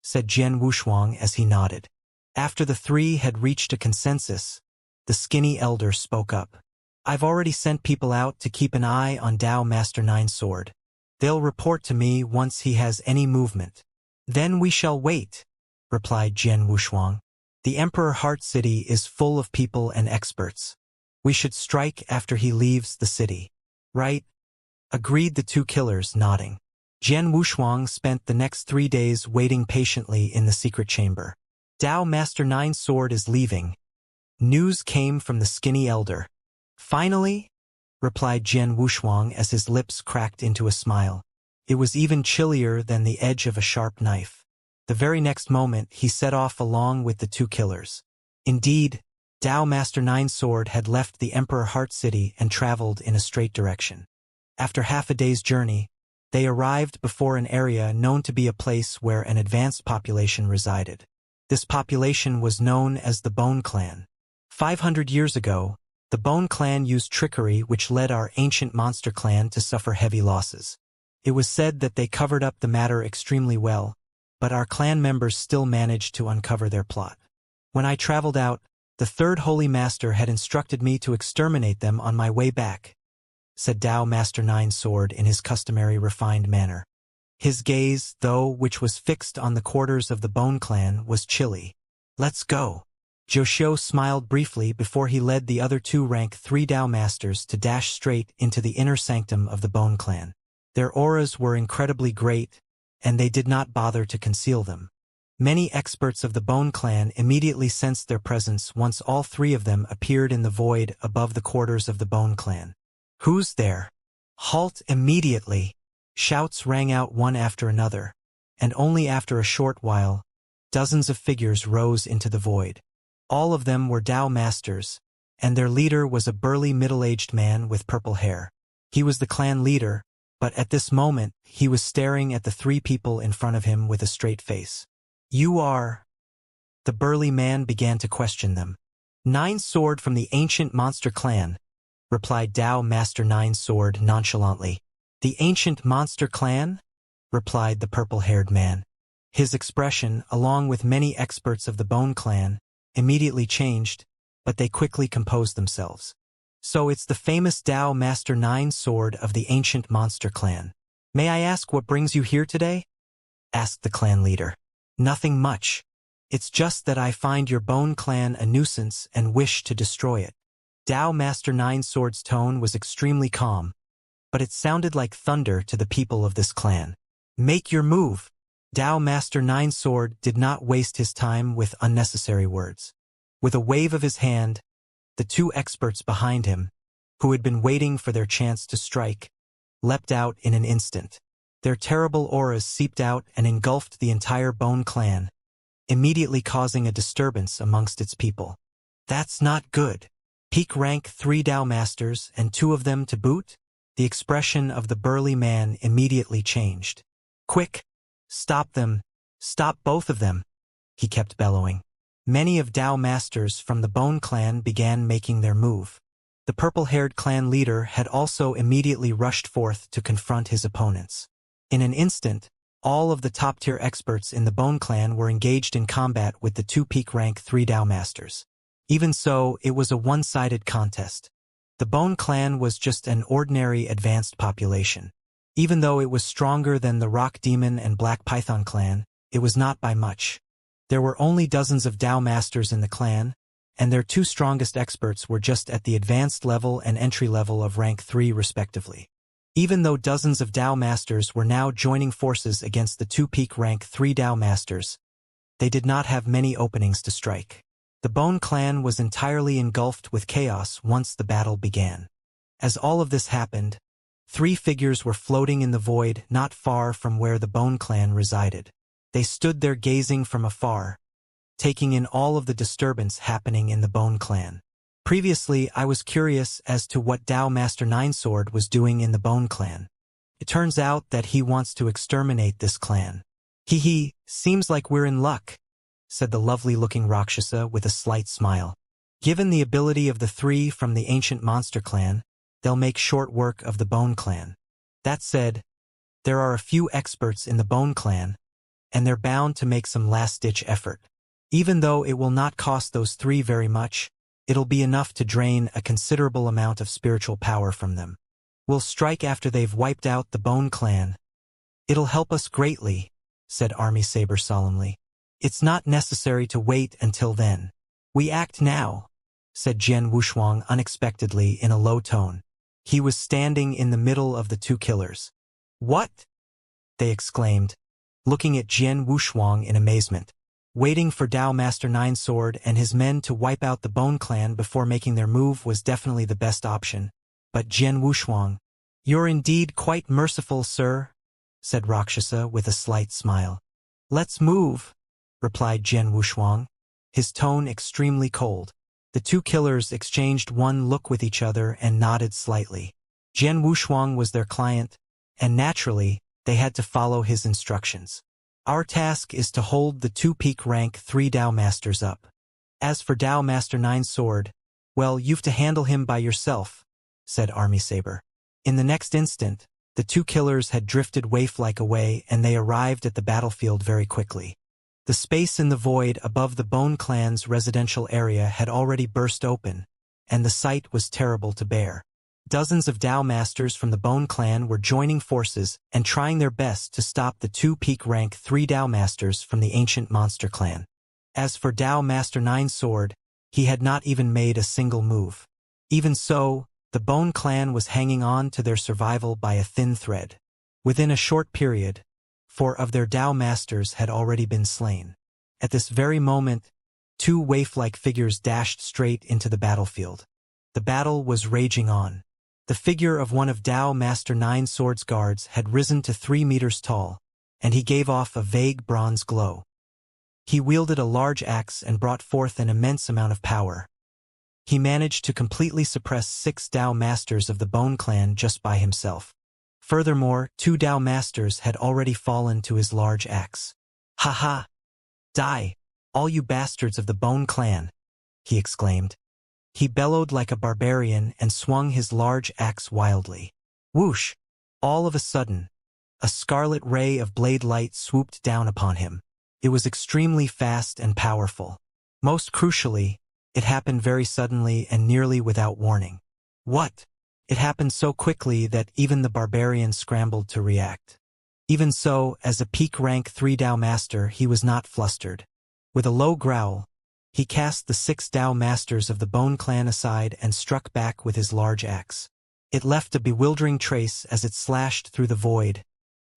[SPEAKER 1] said Jian Wushuang as he nodded. After the three had reached a consensus, the skinny elder spoke up. "I've already sent people out to keep an eye on Dao Master 9 Sword. They'll report to me once he has any movement." "Then we shall wait," replied Jian Wushuang. "The Emperor Heart City is full of people and experts. We should strike after he leaves the city." "Right," agreed the two killers, nodding. Jian Wushuang spent the next 3 days waiting patiently in the secret chamber. "Dao Master 9 Sword is leaving." News came from the skinny elder. "Finally?" replied Jian Wushuang as his lips cracked into a smile. It was even chillier than the edge of a sharp knife. The very next moment he set off along with the two killers. Indeed, Dao Master 9 Sword had left the Emperor Heart City and traveled in a straight direction. After half a day's journey, they arrived before an area known to be a place where an advanced population resided. This population was known as the Bone Clan. 500 years ago, the Bone Clan used trickery which led our ancient monster clan to suffer heavy losses. It was said that they covered up the matter extremely well, but our clan members still managed to uncover their plot. When I traveled out, the Third Holy Master had instructed me to exterminate them on my way back, said Dao Master 9 Sword in his customary refined manner. His gaze, though, which was fixed on the quarters of the Bone Clan, was chilly. "Let's go." Joshio smiled briefly before he led the other 2 rank 3 Dao Masters to dash straight into the inner sanctum of the Bone Clan. Their auras were incredibly great, and they did not bother to conceal them. Many experts of the Bone Clan immediately sensed their presence once all 3 of them appeared in the void above the quarters of the Bone Clan. "Who's there? Halt immediately!" Shouts rang out one after another, and only after a short while, dozens of figures rose into the void. All of them were Dao Masters, and their leader was a burly middle-aged man with purple hair. He was the clan leader, but at this moment, he was staring at the 3 people in front of him with a straight face. "You are—" The burly man began to question them. "9 Sword from the ancient monster clan," replied Dao Master 9 Sword nonchalantly. "The ancient monster clan?" replied the purple-haired man. His expression, along with many experts of the Bone Clan, immediately changed, but they quickly composed themselves. "So it's the famous Dao Master 9 Sword of the ancient monster clan. May I ask what brings you here today?" asked the clan leader. "Nothing much. It's just that I find your Bone Clan a nuisance and wish to destroy it." Dao Master 9 Sword's tone was extremely calm, but it sounded like thunder to the people of this clan. "Make your move." Dao Master 9 Sword did not waste his time with unnecessary words. With a wave of his hand, the 2 experts behind him, who had been waiting for their chance to strike, leapt out in an instant. Their terrible auras seeped out and engulfed the entire Bone clan, immediately causing a disturbance amongst its people. That's not good. Peak rank 3 Dao Masters, and 2 of them to boot? The expression of the burly man immediately changed. Quick! Stop them! Stop both of them! He kept bellowing. Many of Dao Masters from the Bone clan began making their move. The purple-haired clan leader had also immediately rushed forth to confront his opponents. In an instant, all of the top-tier experts in the Bone clan were engaged in combat with the 2 peak rank 3 Dao Masters. Even so, it was a one-sided contest. The Bone clan was just an ordinary advanced population. Even though it was stronger than the Rock Demon and Black Python clan, it was not by much. There were only dozens of Dao Masters in the clan, and their 2 strongest experts were just at the advanced level and entry level of rank 3 respectively. Even though dozens of Dao Masters were now joining forces against the 2 peak rank 3 Dao Masters, they did not have many openings to strike. The Bone clan was entirely engulfed with chaos once the battle began. As all of this happened, 3 figures were floating in the void not far from where the Bone clan resided. They stood there gazing from afar, taking in all of the disturbance happening in the Bone clan. Previously, I was curious as to what Dao Master Ninesword was doing in the Bone clan. It turns out that he wants to exterminate this clan. Hee, seems like we're in luck, said the lovely-looking Rakshasa with a slight smile. Given the ability of the 3 from the ancient monster clan, they'll make short work of the Bone clan. That said, there are a few experts in the Bone clan, and they're bound to make some last-ditch effort. Even though it will not cost those 3 very much, it'll be enough to drain a considerable amount of spiritual power from them. We'll strike after they've wiped out the Bone clan. It'll help us greatly, said Army Saber solemnly. It's not necessary to wait until then. We act now, said Jian Wushuang unexpectedly in a low tone. He was standing in the middle of the 2 killers. What? They exclaimed, looking at Jian Wushuang in amazement. Waiting for Dao Master Ninesword and his men to wipe out the Bone clan before making their move was definitely the best option. But Jian Wushuang, you're indeed quite merciful, sir, said Rakshasa with a slight smile. Let's move, replied Jian Wushuang, his tone extremely cold. The 2 killers exchanged one look with each other and nodded slightly. Jian Wushuang was their client, and naturally, they had to follow his instructions. Our task is to hold the 2 peak rank 3 Dao Masters up. As for Dao Master Ninesword, well, you've to handle him by yourself, said Army Saber. In the next instant, the 2 killers had drifted waif-like away and they arrived at the battlefield very quickly. The space in the void above the Bone clan's residential area had already burst open, and the sight was terrible to bear. Dozens of Dao Masters from the Bone clan were joining forces and trying their best to stop the 2 peak rank 3 Dao Masters from the ancient monster clan. As for Dao Master Ninesword, he had not even made a single move. Even so, the Bone clan was hanging on to their survival by a thin thread. Within a short period, 4 of their Dao Masters had already been slain. At this very moment, 2 waif-like figures dashed straight into the battlefield. The battle was raging on. The figure of one of Dao Master Ninesword's guards had risen to 3 meters tall, and he gave off a vague bronze glow. He wielded a large axe and brought forth an immense amount of power. He managed to completely suppress 6 Dao Masters of the Bone clan just by himself. Furthermore, 2 Dao Masters had already fallen to his large axe. Ha ha! Die, all you bastards of the Bone clan! He exclaimed. He bellowed like a barbarian and swung his large axe wildly. Whoosh! All of a sudden, a scarlet ray of blade light swooped down upon him. It was extremely fast and powerful. Most crucially, it happened very suddenly and nearly without warning. What? It happened so quickly that even the barbarian scrambled to react. Even so, as a peak rank 3 Dao Master, he was not flustered. With a low growl, he cast the 6 Dao Masters of the Bone clan aside and struck back with his large axe. It left a bewildering trace as it slashed through the void,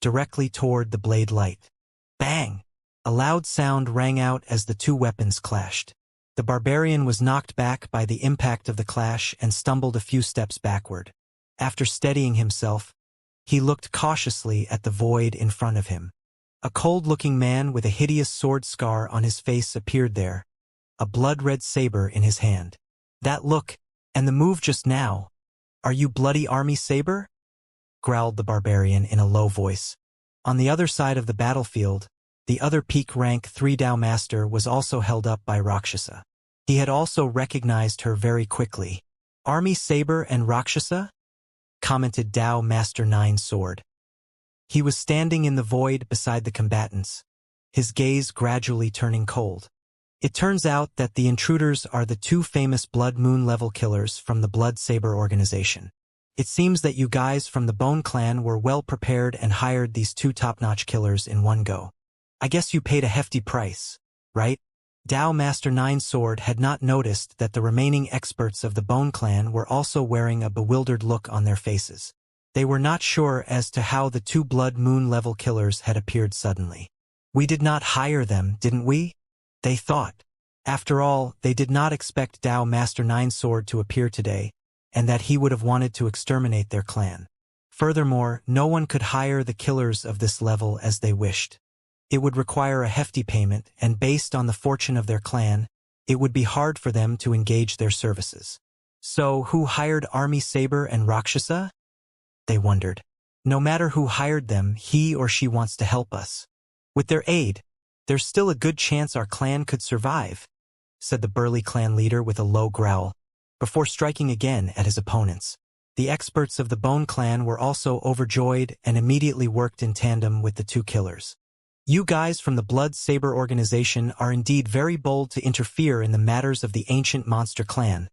[SPEAKER 1] directly toward the blade light. Bang! A loud sound rang out as the 2 weapons clashed. The barbarian was knocked back by the impact of the clash and stumbled a few steps backward. After steadying himself, He looked cautiously at the void in front of him. A cold-looking man with a hideous sword scar on his face appeared there, a blood-red saber in his hand. That look, and the move just now. Are you bloody army saber? Growled the barbarian in a low voice. On the other side of the battlefield, the other peak rank 3 Dao master was also held up by Rakshasa. He had also recognized her very quickly. Army saber and Rakshasa? Commented Dao Master 9 Sword. He was standing in the void beside the combatants, his gaze gradually turning cold. It turns out that the intruders are the 2 famous Blood Moon level killers from the Blood Saber organization. It seems that you guys from the Bone Clan were well prepared and hired these 2 top-notch killers in one go. I guess you paid a hefty price, right? Dao Master 9 Sword had not noticed that the remaining experts of the Bone Clan were also wearing a bewildered look on their faces. They were not sure as to how the 2 Blood Moon level killers had appeared suddenly. We did not hire them, didn't we? They thought. After all, they did not expect Dao Master 9 Sword to appear today, and that he would have wanted to exterminate their clan. Furthermore, no one could hire the killers of this level as they wished. It would require a hefty payment, and based on the fortune of their clan, it would be hard for them to engage their services. So, who hired Army Saber and Rakshasa? They wondered. No matter who hired them, he or she wants to help us. With their aid, there's still a good chance our clan could survive, said the burly clan leader with a low growl, before striking again at his opponents. The experts of the Bone Clan were also overjoyed and immediately worked in tandem with the 2 killers. You guys from the Blood Saber organization are indeed very bold to interfere in the matters of the ancient monster clan,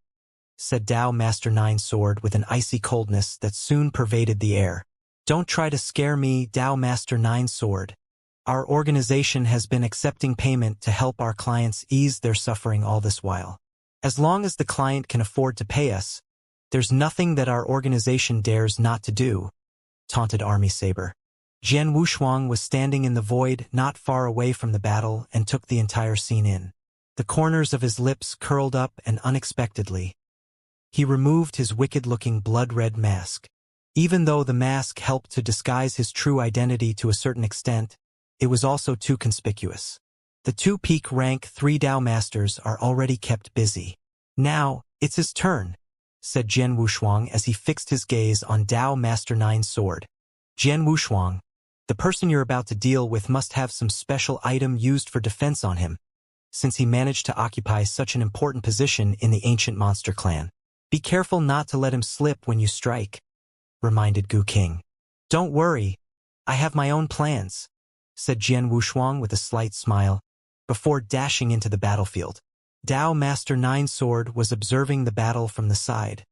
[SPEAKER 1] said Dao Master 9 Sword with an icy coldness that soon pervaded the air. Don't try to scare me, Dao Master 9 Sword. Our organization has been accepting payment to help our clients ease their suffering all this while. As long as the client can afford to pay us, there's nothing that our organization dares not to do, taunted Army Saber. Jian Wushuang was standing in the void not far away from the battle and took the entire scene in. The corners of his lips curled up and unexpectedly. He removed his wicked-looking blood-red mask. Even though the mask helped to disguise his true identity to a certain extent, it was also too conspicuous. The 2 peak rank 3 Dao masters are already kept busy. Now, it's his turn, said Jian Wushuang as he fixed his gaze on Dao Master 9 Sword. Jian Wushuang, the person you're about to deal with must have some special item used for defense on him, since he managed to occupy such an important position in the ancient monster clan. Be careful not to let him slip when you strike, reminded Gu King. Don't worry, I have my own plans, said Jian Wushuang with a slight smile, before dashing into the battlefield. Dao Master 9 Sword was observing the battle from the side,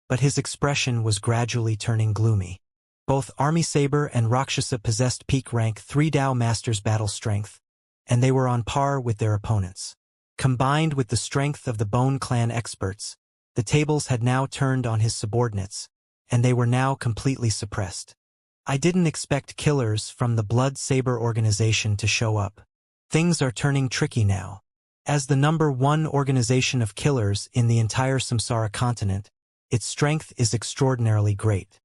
[SPEAKER 1] but his expression was gradually turning gloomy. Both Army Saber and Rakshasa possessed peak rank 3 Dao Masters' battle strength, and they were on par with their opponents. Combined with the strength of the Bone Clan experts, the tables had now turned on his subordinates, and they were now completely suppressed. I didn't expect killers from the Blood Saber organization to show up. Things are turning tricky now. As the #1 organization of killers in the entire Samsara continent, its strength is extraordinarily great.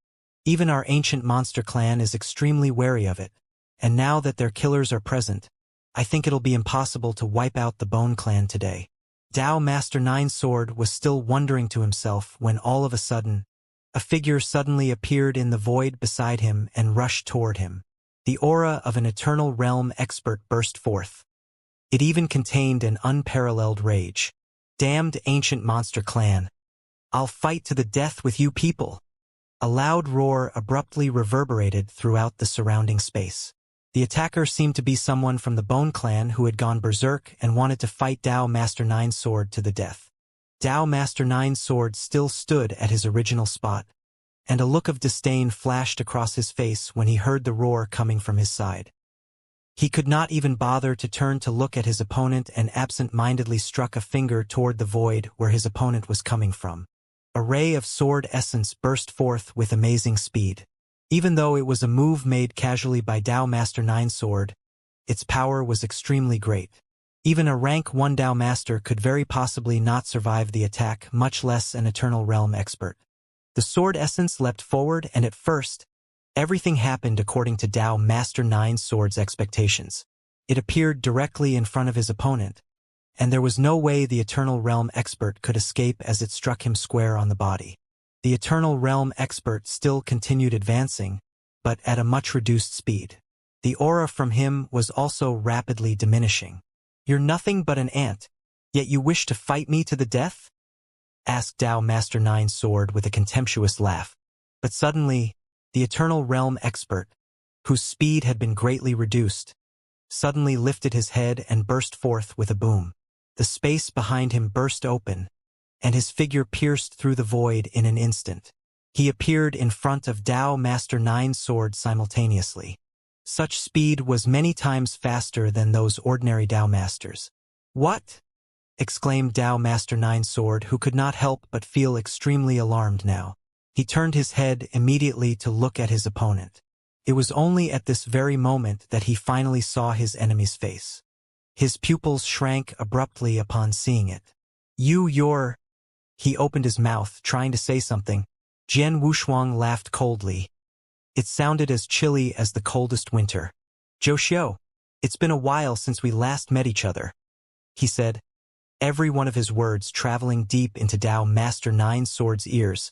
[SPEAKER 1] Even our ancient monster clan is extremely wary of it, and now that their killers are present, I think it'll be impossible to wipe out the Bone Clan today. Dao Master 9 Sword was still wondering to himself when all of a sudden, a figure suddenly appeared in the void beside him and rushed toward him. The aura of an Eternal Realm expert burst forth. It even contained an unparalleled rage. Damned ancient monster clan. I'll fight to the death with you people. A loud roar abruptly reverberated throughout the surrounding space. The attacker seemed to be someone from the Bone Clan who had gone berserk and wanted to fight Dao Master 9 Sword to the death. Dao Master 9 Sword still stood at his original spot, and a look of disdain flashed across his face when he heard the roar coming from his side. He could not even bother to turn to look at his opponent and absent-mindedly struck a finger toward the void where his opponent was coming from. A ray of sword essence burst forth with amazing speed. Even though it was a move made casually by Dao Master 9 Sword, its power was extremely great. Even a rank 1 Dao Master could very possibly not survive the attack, much less an Eternal Realm expert. The sword essence leapt forward and at first, Everything happened according to Tao Master Nine Swords' expectations. It appeared directly in front of his opponent, and there was no way the Eternal Realm expert could escape as it struck him square on the body. The Eternal Realm expert still continued advancing, but at a much reduced speed. The aura from him was also rapidly diminishing. "You're nothing but an ant, yet you wish to fight me to the death?" asked Tao Master Nine Sword with a contemptuous laugh. But suddenly, the Eternal Realm expert, whose speed had been greatly reduced, suddenly lifted his head and burst forth with a boom. The space behind him burst open, and his figure pierced through the void in an instant. He appeared in front of Tao Master Nine Sword simultaneously. Such speed was many times faster than those ordinary Tao Masters. "What?" exclaimed Tao Master Nine Sword, who could not help but feel extremely alarmed now. He turned his head immediately to look at his opponent. It was only at this very moment that he finally saw his enemy's face. His pupils shrank abruptly upon seeing it. You're... He opened his mouth, trying to say something. Jian Wushuang laughed coldly. It sounded as chilly as the coldest winter. "Zhou Xiu, it's been a while since we last met each other," he said, every one of his words traveling deep into Tao Master Nine Sword's ears,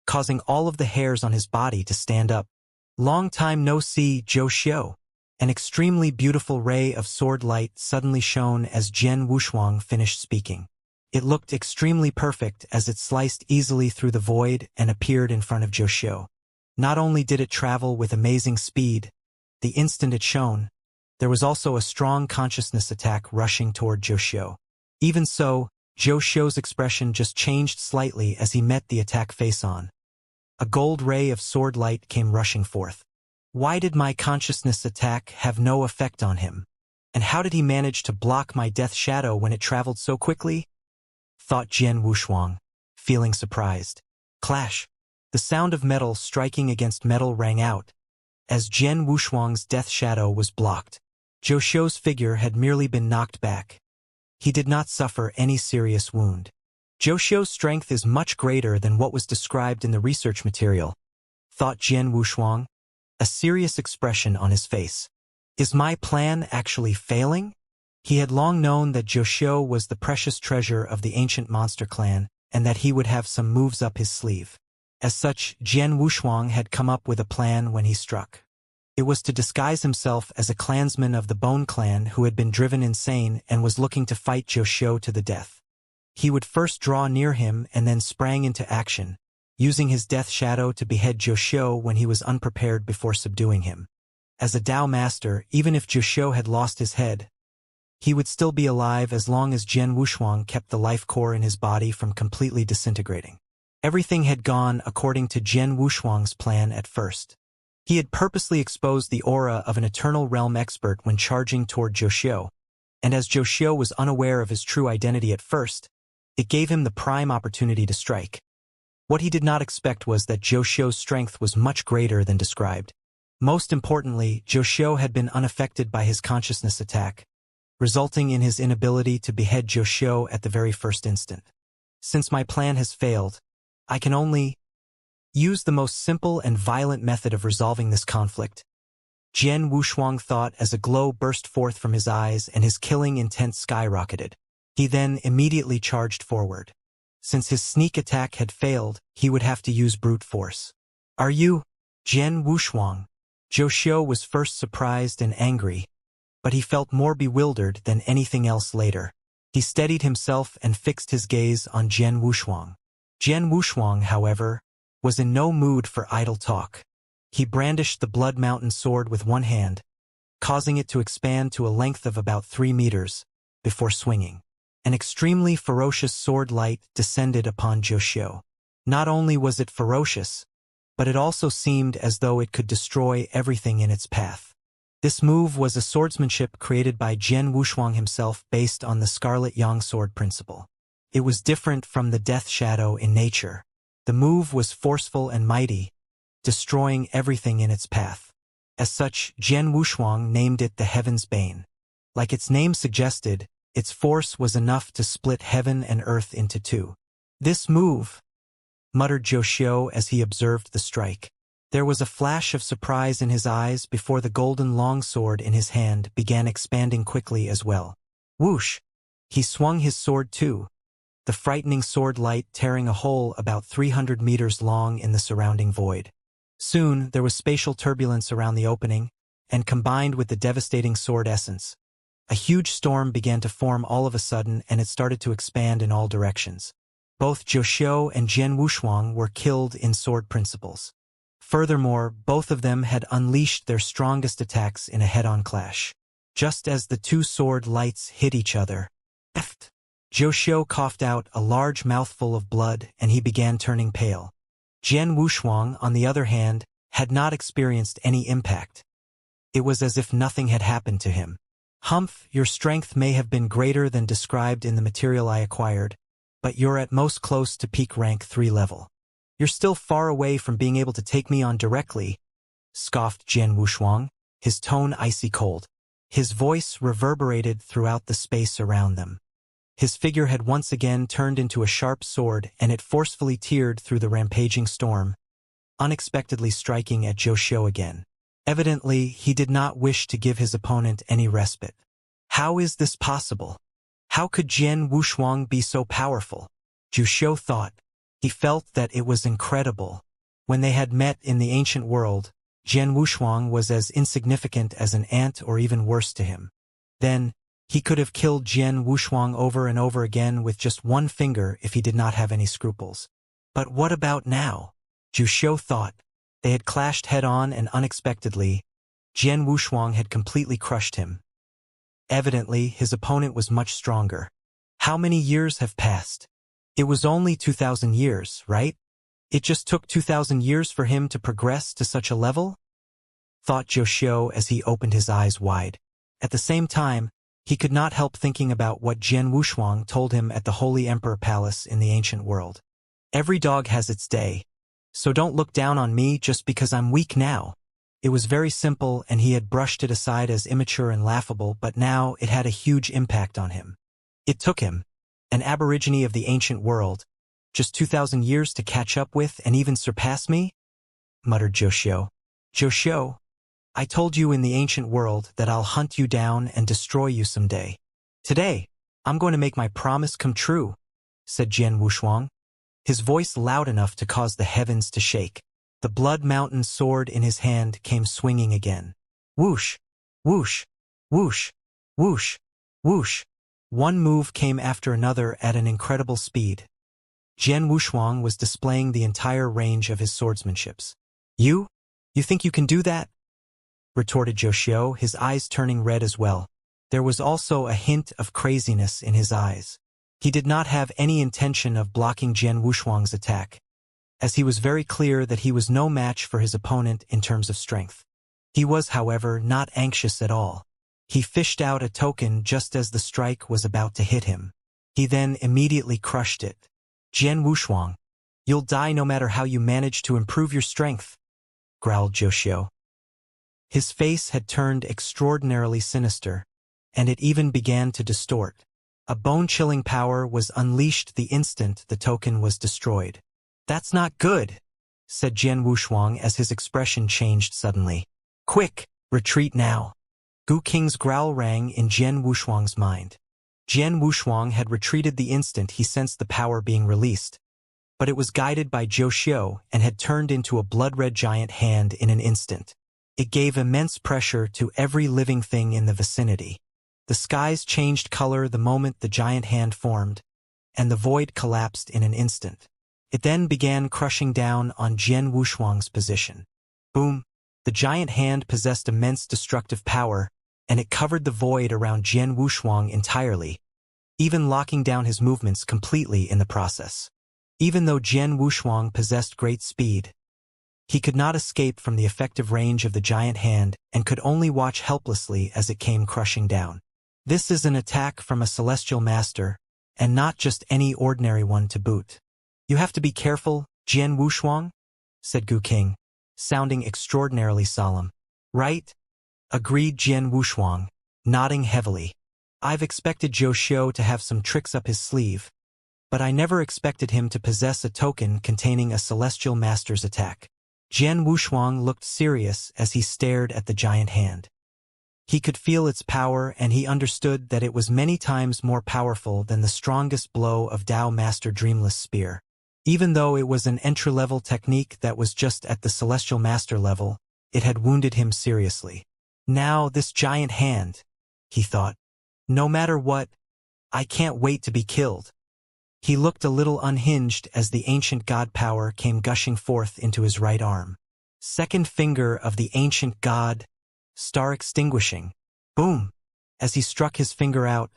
[SPEAKER 1] causing all of the hairs on his body to stand up. "Long time no see, Zhou Xiu." An extremely beautiful ray of sword light suddenly shone as Jian Wushuang finished speaking. It looked extremely perfect as it sliced easily through the void and appeared in front of Zhou Xiu. Not only did it travel with amazing speed, the instant it shone, there was also a strong consciousness attack rushing toward Zhou Xiu. Even so, Zhou Xiu's expression just changed slightly as he met the attack face-on. A gold ray of sword light came rushing forth. Why did my consciousness attack have no effect on him? And how did he manage to block my death shadow when it traveled so quickly? Thought Jian Wushuang, feeling surprised. Clash! The sound of metal striking against metal rang out, as Jian Wushuang's death shadow was blocked. Zhou Xiu's figure had merely been knocked back. He did not suffer any serious wound. Zhou Xiu's strength is much greater than what was described in the research material, thought Jian Wushuang, a serious expression on his face. Is my plan actually failing? He had long known that Zhou Xiu was the precious treasure of the ancient monster clan, and that he would have some moves up his sleeve. As such, Jian Wushuang had come up with a plan when he struck. It was to disguise himself as a clansman of the Bone Clan who had been driven insane and was looking to fight Zhou Xiu to the death. He would first draw near him and then sprang into action, using his death shadow to behead Zhou Xiu when he was unprepared before subduing him. As a Tao master, even if Zhou Xiu had lost his head, he would still be alive as long as Jian Wushuang kept the life core in his body from completely disintegrating. Everything had gone according to Jian Wushuang's plan at first. He had purposely exposed the aura of an Eternal Realm expert when charging toward Zhou Xiu, and as Zhou Xiu was unaware of his true identity at first, it gave him the prime opportunity to strike. What he did not expect was that Zhou Xiu's strength was much greater than described. Most importantly, Zhou Xiu had been unaffected by his consciousness attack, resulting in his inability to behead Zhou Xiu at the very first instant. Since my plan has failed, I can only use the most simple and violent method of resolving this conflict, Jian Wushuang thought as a glow burst forth from his eyes and his killing intent skyrocketed. He then immediately charged forward. Since his sneak attack had failed, he would have to use brute force. "Are you Jian Wushuang?" Zhou Xiu was first surprised and angry, but he felt more bewildered than anything else later. He steadied himself and fixed his gaze on Jian Wushuang. Jian Wushuang, however, was in no mood for idle talk. He brandished the Blood Mountain sword with one hand, causing it to expand to a length of about 3 meters, before swinging. An extremely ferocious sword light descended upon Zhou Xiu. Not only was it ferocious, but it also seemed as though it could destroy everything in its path. This move was a swordsmanship created by Jian Wushuang himself based on the Scarlet Yang sword principle. It was different from the death shadow in nature. The move was forceful and mighty, destroying everything in its path. As such, Jian Wushuang named it the Heaven's Bane. Like its name suggested, its force was enough to split heaven and earth into two. "This move," muttered Zhou Xiu as he observed the strike. There was a flash of surprise in his eyes before the golden longsword in his hand began expanding quickly as well. Whoosh! He swung his sword too, the frightening sword light tearing a hole about 300 meters long in the surrounding void. Soon, there was spatial turbulence around the opening, and combined with the devastating sword essence, a huge storm began to form all of a sudden, and it started to expand in all directions. Both Zhou Xiu and Jian Wushuang were killed in sword principles. Furthermore, both of them had unleashed their strongest attacks in a head-on clash. Just as the two sword lights hit each other, Zhou Xiu coughed out a large mouthful of blood and he began turning pale. Jian Wushuang, on the other hand, had not experienced any impact. It was as if nothing had happened to him. Humph, your strength may have been greater than described in the material I acquired, but you're at most close to peak rank 3 level. You're still far away from being able to take me on directly, scoffed Jian Wushuang, his tone icy cold. His voice reverberated throughout the space around them. His figure had once again turned into a sharp sword and it forcefully teared through the rampaging storm, unexpectedly striking at Zhou Xiu again. Evidently, he did not wish to give his opponent any respite. How is this possible? How could Jian Wushuang be so powerful? Zhou Xiu thought. He felt that it was incredible. When they had met in the ancient world, Jian Wushuang was as insignificant as an ant or even worse to him. Then, he could have killed Jian Wushuang over and over again with just one finger if he did not have any scruples. But what about now? Zhou Xiu thought. They had clashed head-on and unexpectedly, Jian Wushuang had completely crushed him. Evidently, his opponent was much stronger. How many years have passed? It was only 2,000 years, right? It just took 2,000 years for him to progress to such a level? Thought Zhou Xiu as he opened his eyes wide. At the same time, he could not help thinking about what Jian Wushuang told him at the Holy Emperor Palace in the ancient world. Every dog has its day, so don't look down on me just because I'm weak now. It was very simple and he had brushed it aside as immature and laughable, but now it had a huge impact on him. It took him, an aborigine of the ancient world, just 2,000 years to catch up with and even surpass me? Muttered Zhou Xiu. Zhou Xiu, I told you in the ancient world that I'll hunt you down and destroy you someday. Today, I'm going to make my promise come true, said Jian Wushuang, his voice loud enough to cause the heavens to shake. The Blood Mountain sword in his hand came swinging again. Whoosh, whoosh, whoosh, whoosh, whoosh. One move came after another at an incredible speed. Jian Wushuang was displaying the entire range of his swordsmanships. You think you can do that? Retorted Zhou Xiu, his eyes turning red as well. There was also a hint of craziness in his eyes. He did not have any intention of blocking Jian Wushuang's attack, as he was very clear that he was no match for his opponent in terms of strength. He was, however, not anxious at all. He fished out a token just as the strike was about to hit him. He then immediately crushed it. Jian Wushuang, you'll die no matter how you manage to improve your strength, growled Zhou Xiu. His face had turned extraordinarily sinister, and it even began to distort. A bone-chilling power was unleashed the instant the token was destroyed. That's not good, said Jian Wushuang as his expression changed suddenly. Quick, retreat now. Gu Qing's growl rang in Jian Wushuang's mind. Jian Wushuang had retreated the instant he sensed the power being released, but it was guided by Zhou Xiu and had turned into a blood-red giant hand in an instant. It gave immense pressure to every living thing in the vicinity. The skies changed color the moment the giant hand formed, and the void collapsed in an instant. It then began crushing down on Jian Wushuang's position. Boom! The giant hand possessed immense destructive power, and it covered the void around Jian Wushuang entirely, even locking down his movements completely in the process. Even though Jian Wushuang possessed great speed, he could not escape from the effective range of the giant hand and could only watch helplessly as it came crushing down. This is an attack from a celestial master, and not just any ordinary one to boot. You have to be careful, Jian Wushuang, said Gu Qing, sounding extraordinarily solemn. Right? Agreed Jian Wushuang, nodding heavily. I've expected Zhou Xiu to have some tricks up his sleeve, but I never expected him to possess a token containing a celestial master's attack. Jian Wushuang looked serious as he stared at the giant hand. He could feel its power, and he understood that it was many times more powerful than the strongest blow of Tao Master Dreamless Spear. Even though it was an entry-level technique that was just at the Celestial Master level, it had wounded him seriously. Now this giant hand, he thought. No matter what, I can't wait to be killed. He looked a little unhinged as the ancient god power came gushing forth into his right arm. Second finger of the ancient god, star extinguishing. Boom! As he struck his finger out,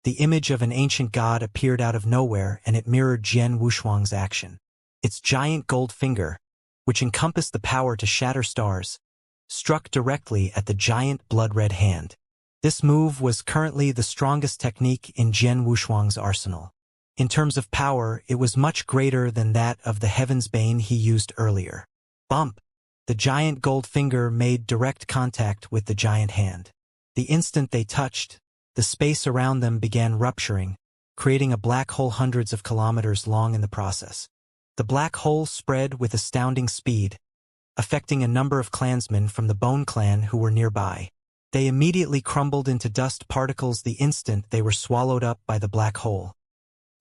[SPEAKER 1] the image of an ancient god appeared out of nowhere, and it mirrored Jian Wushuang's action. Its giant gold finger, which encompassed the power to shatter stars, struck directly at the giant blood-red hand. This move was currently the strongest technique in Jian Wushuang's arsenal. In terms of power, it was much greater than that of the Heaven's Bane he used earlier. Bump! The giant gold finger made direct contact with the giant hand. The instant they touched, the space around them began rupturing, creating a black hole hundreds of kilometers long in the process. The black hole spread with astounding speed, affecting a number of clansmen from the Bone Clan who were nearby. They immediately crumbled into dust particles the instant they were swallowed up by the black hole.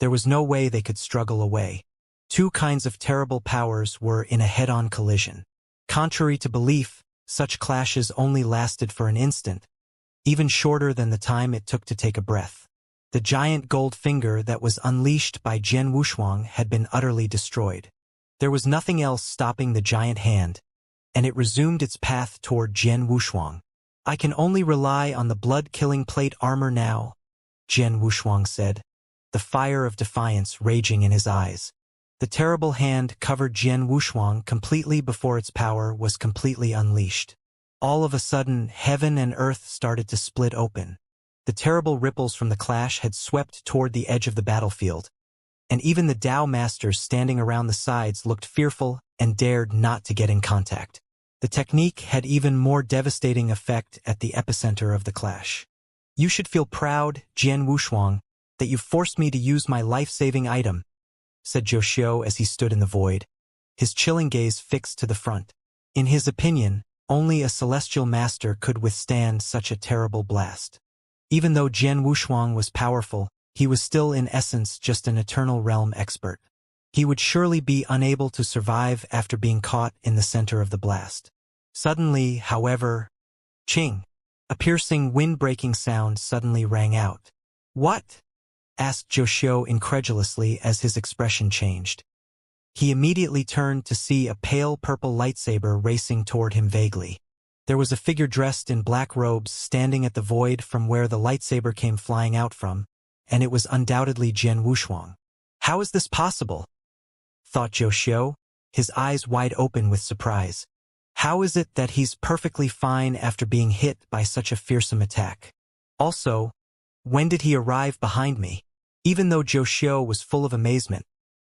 [SPEAKER 1] There was no way they could struggle away. Two kinds of terrible powers were in a head-on collision. Contrary to belief, such clashes only lasted for an instant, even shorter than the time it took to take a breath. The giant gold finger that was unleashed by Jian Wushuang had been utterly destroyed. There was nothing else stopping the giant hand, and it resumed its path toward Jian Wushuang. I can only rely on the blood-killing plate armor now, Jian Wushuang said, the fire of defiance raging in his eyes. The terrible hand covered Jian Wushuang completely before its power was completely unleashed. All of a sudden, heaven and earth started to split open. The terrible ripples from the clash had swept toward the edge of the battlefield, and even the Tao Masters standing around the sides looked fearful and dared not to get in contact. The technique had even more devastating effect at the epicenter of the clash. You should feel proud, Jian Wushuang, that you forced me to use my life-saving item, said Zhou Xiu as he stood in the void, his chilling gaze fixed to the front. In his opinion, only a celestial master could withstand such a terrible blast. Even though Jian Wushuang was powerful, he was still in essence just an eternal realm expert. He would surely be unable to survive after being caught in the center of the blast. Suddenly, however, ching! A piercing wind-breaking sound suddenly rang out. What? Asked Zhou Xiu incredulously as his expression changed. He immediately turned to see a pale purple lightsaber racing toward him vaguely. There was a figure dressed in black robes standing at the void from where the lightsaber came flying out from, and it was undoubtedly Jian Wushuang. How is this possible? Thought Zhou Xiu, his eyes wide open with surprise. How is it that he's perfectly fine after being hit by such a fearsome attack? Also, when did he arrive behind me? Even though Zhou Xiu was full of amazement,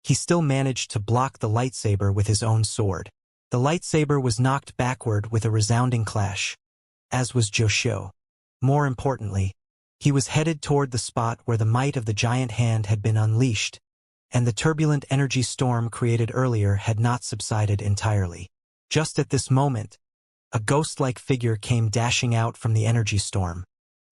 [SPEAKER 1] he still managed to block the lightsaber with his own sword. The lightsaber was knocked backward with a resounding clash, as was Zhou Xiu. More importantly, he was headed toward the spot where the might of the giant hand had been unleashed, and the turbulent energy storm created earlier had not subsided entirely. Just at this moment, a ghost-like figure came dashing out from the energy storm.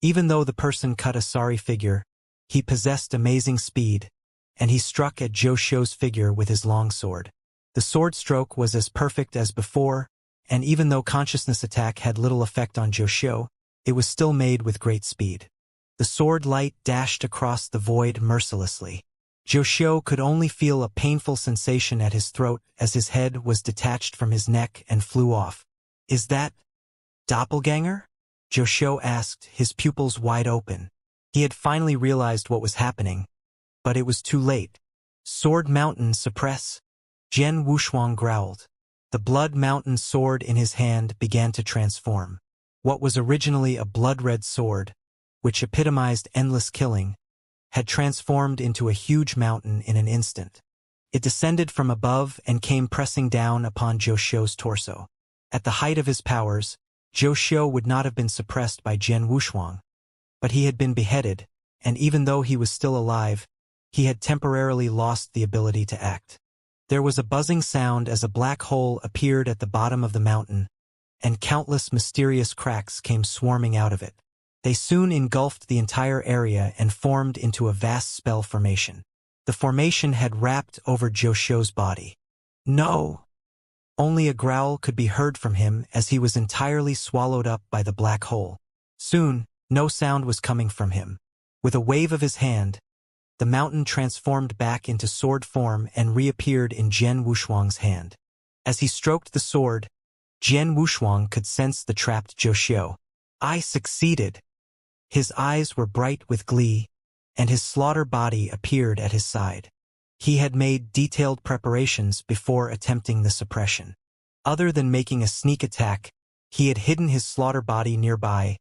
[SPEAKER 1] Even though the person cut a sorry figure, he possessed amazing speed, and he struck at Zhou Xiu's figure with his long sword. The sword stroke was as perfect as before, and even though consciousness attack had little effect on Zhou Xiu, it was still made with great speed. The sword light dashed across the void mercilessly. Zhou Xiu could only feel a painful sensation at his throat as his head was detached from his neck and flew off. Is that doppelganger? Zhou Xiu asked, his pupils wide open. He had finally realized what was happening, but it was too late. Sword Mountain suppress. Jian Wushuang growled. The Blood Mountain sword in his hand began to transform. What was originally a blood-red sword, which epitomized endless killing, had transformed into a huge mountain in an instant. It descended from above and came pressing down upon Zhou Xiu's torso. At the height of his powers, Zhou Xiu would not have been suppressed by Jian Wushuang, but he had been beheaded, and even though he was still alive, he had temporarily lost the ability to act. There was a buzzing sound as a black hole appeared at the bottom of the mountain, and countless mysterious cracks came swarming out of it. They soon engulfed the entire area and formed into a vast spell formation. The formation had wrapped over Joshio's body. No! Only a growl could be heard from him as he was entirely swallowed up by the black hole. Soon, no sound was coming from him. With a wave of his hand, the mountain transformed back into sword form and reappeared in Jian Wushuang's hand. As he stroked the sword, Jian Wushuang could sense the trapped Joshio. I succeeded! His eyes were bright with glee, and his slaughter body appeared at his side. He had made detailed preparations before attempting the suppression. Other than making a sneak attack, he had hidden his slaughter body nearby,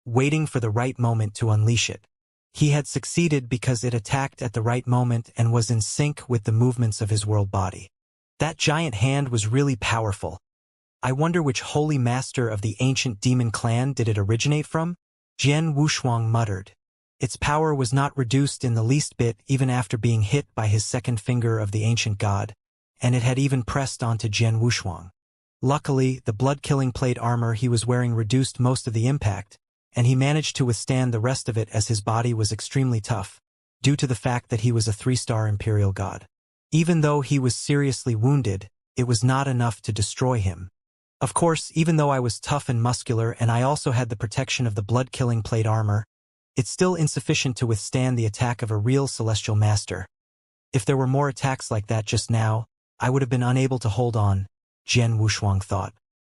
[SPEAKER 1] waiting for the right moment to unleash it. He had succeeded because it attacked at the right moment and was in sync with the movements of his world body. That giant hand was really powerful. I wonder which holy master of the ancient demon clan did it originate from? Jian Wushuang muttered. Its power was not reduced in the least bit even after being hit by his second finger of the ancient god, and it had even pressed onto Jian Wushuang. Luckily, the blood-killing plate armor he was wearing reduced most of the impact, and he managed to withstand the rest of it as his body was extremely tough, due to the fact that he was a 3-star imperial god. Even though he was seriously wounded, it was not enough to destroy him. Of course, even though I was tough and muscular and I also had the protection of the blood-killing plate armor, it's still insufficient to withstand the attack of a real celestial master. If there were more attacks like that just now, I would have been unable to hold on, Jian Wushuang thought.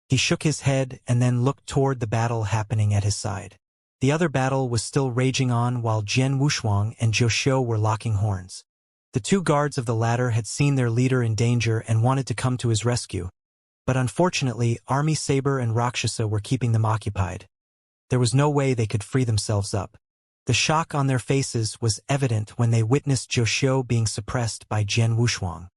[SPEAKER 1] He shook his head and then looked toward the battle happening at his side. The other battle was still raging on while Jian Wushuang and Joshio were locking horns. The two guards of the latter had seen their leader in danger and wanted to come to his rescue. But unfortunately, Army Saber and Rakshasa were keeping them occupied. There was no way they could free themselves up. The shock on their faces was evident when they witnessed Joshio being suppressed by Jian Wushuang.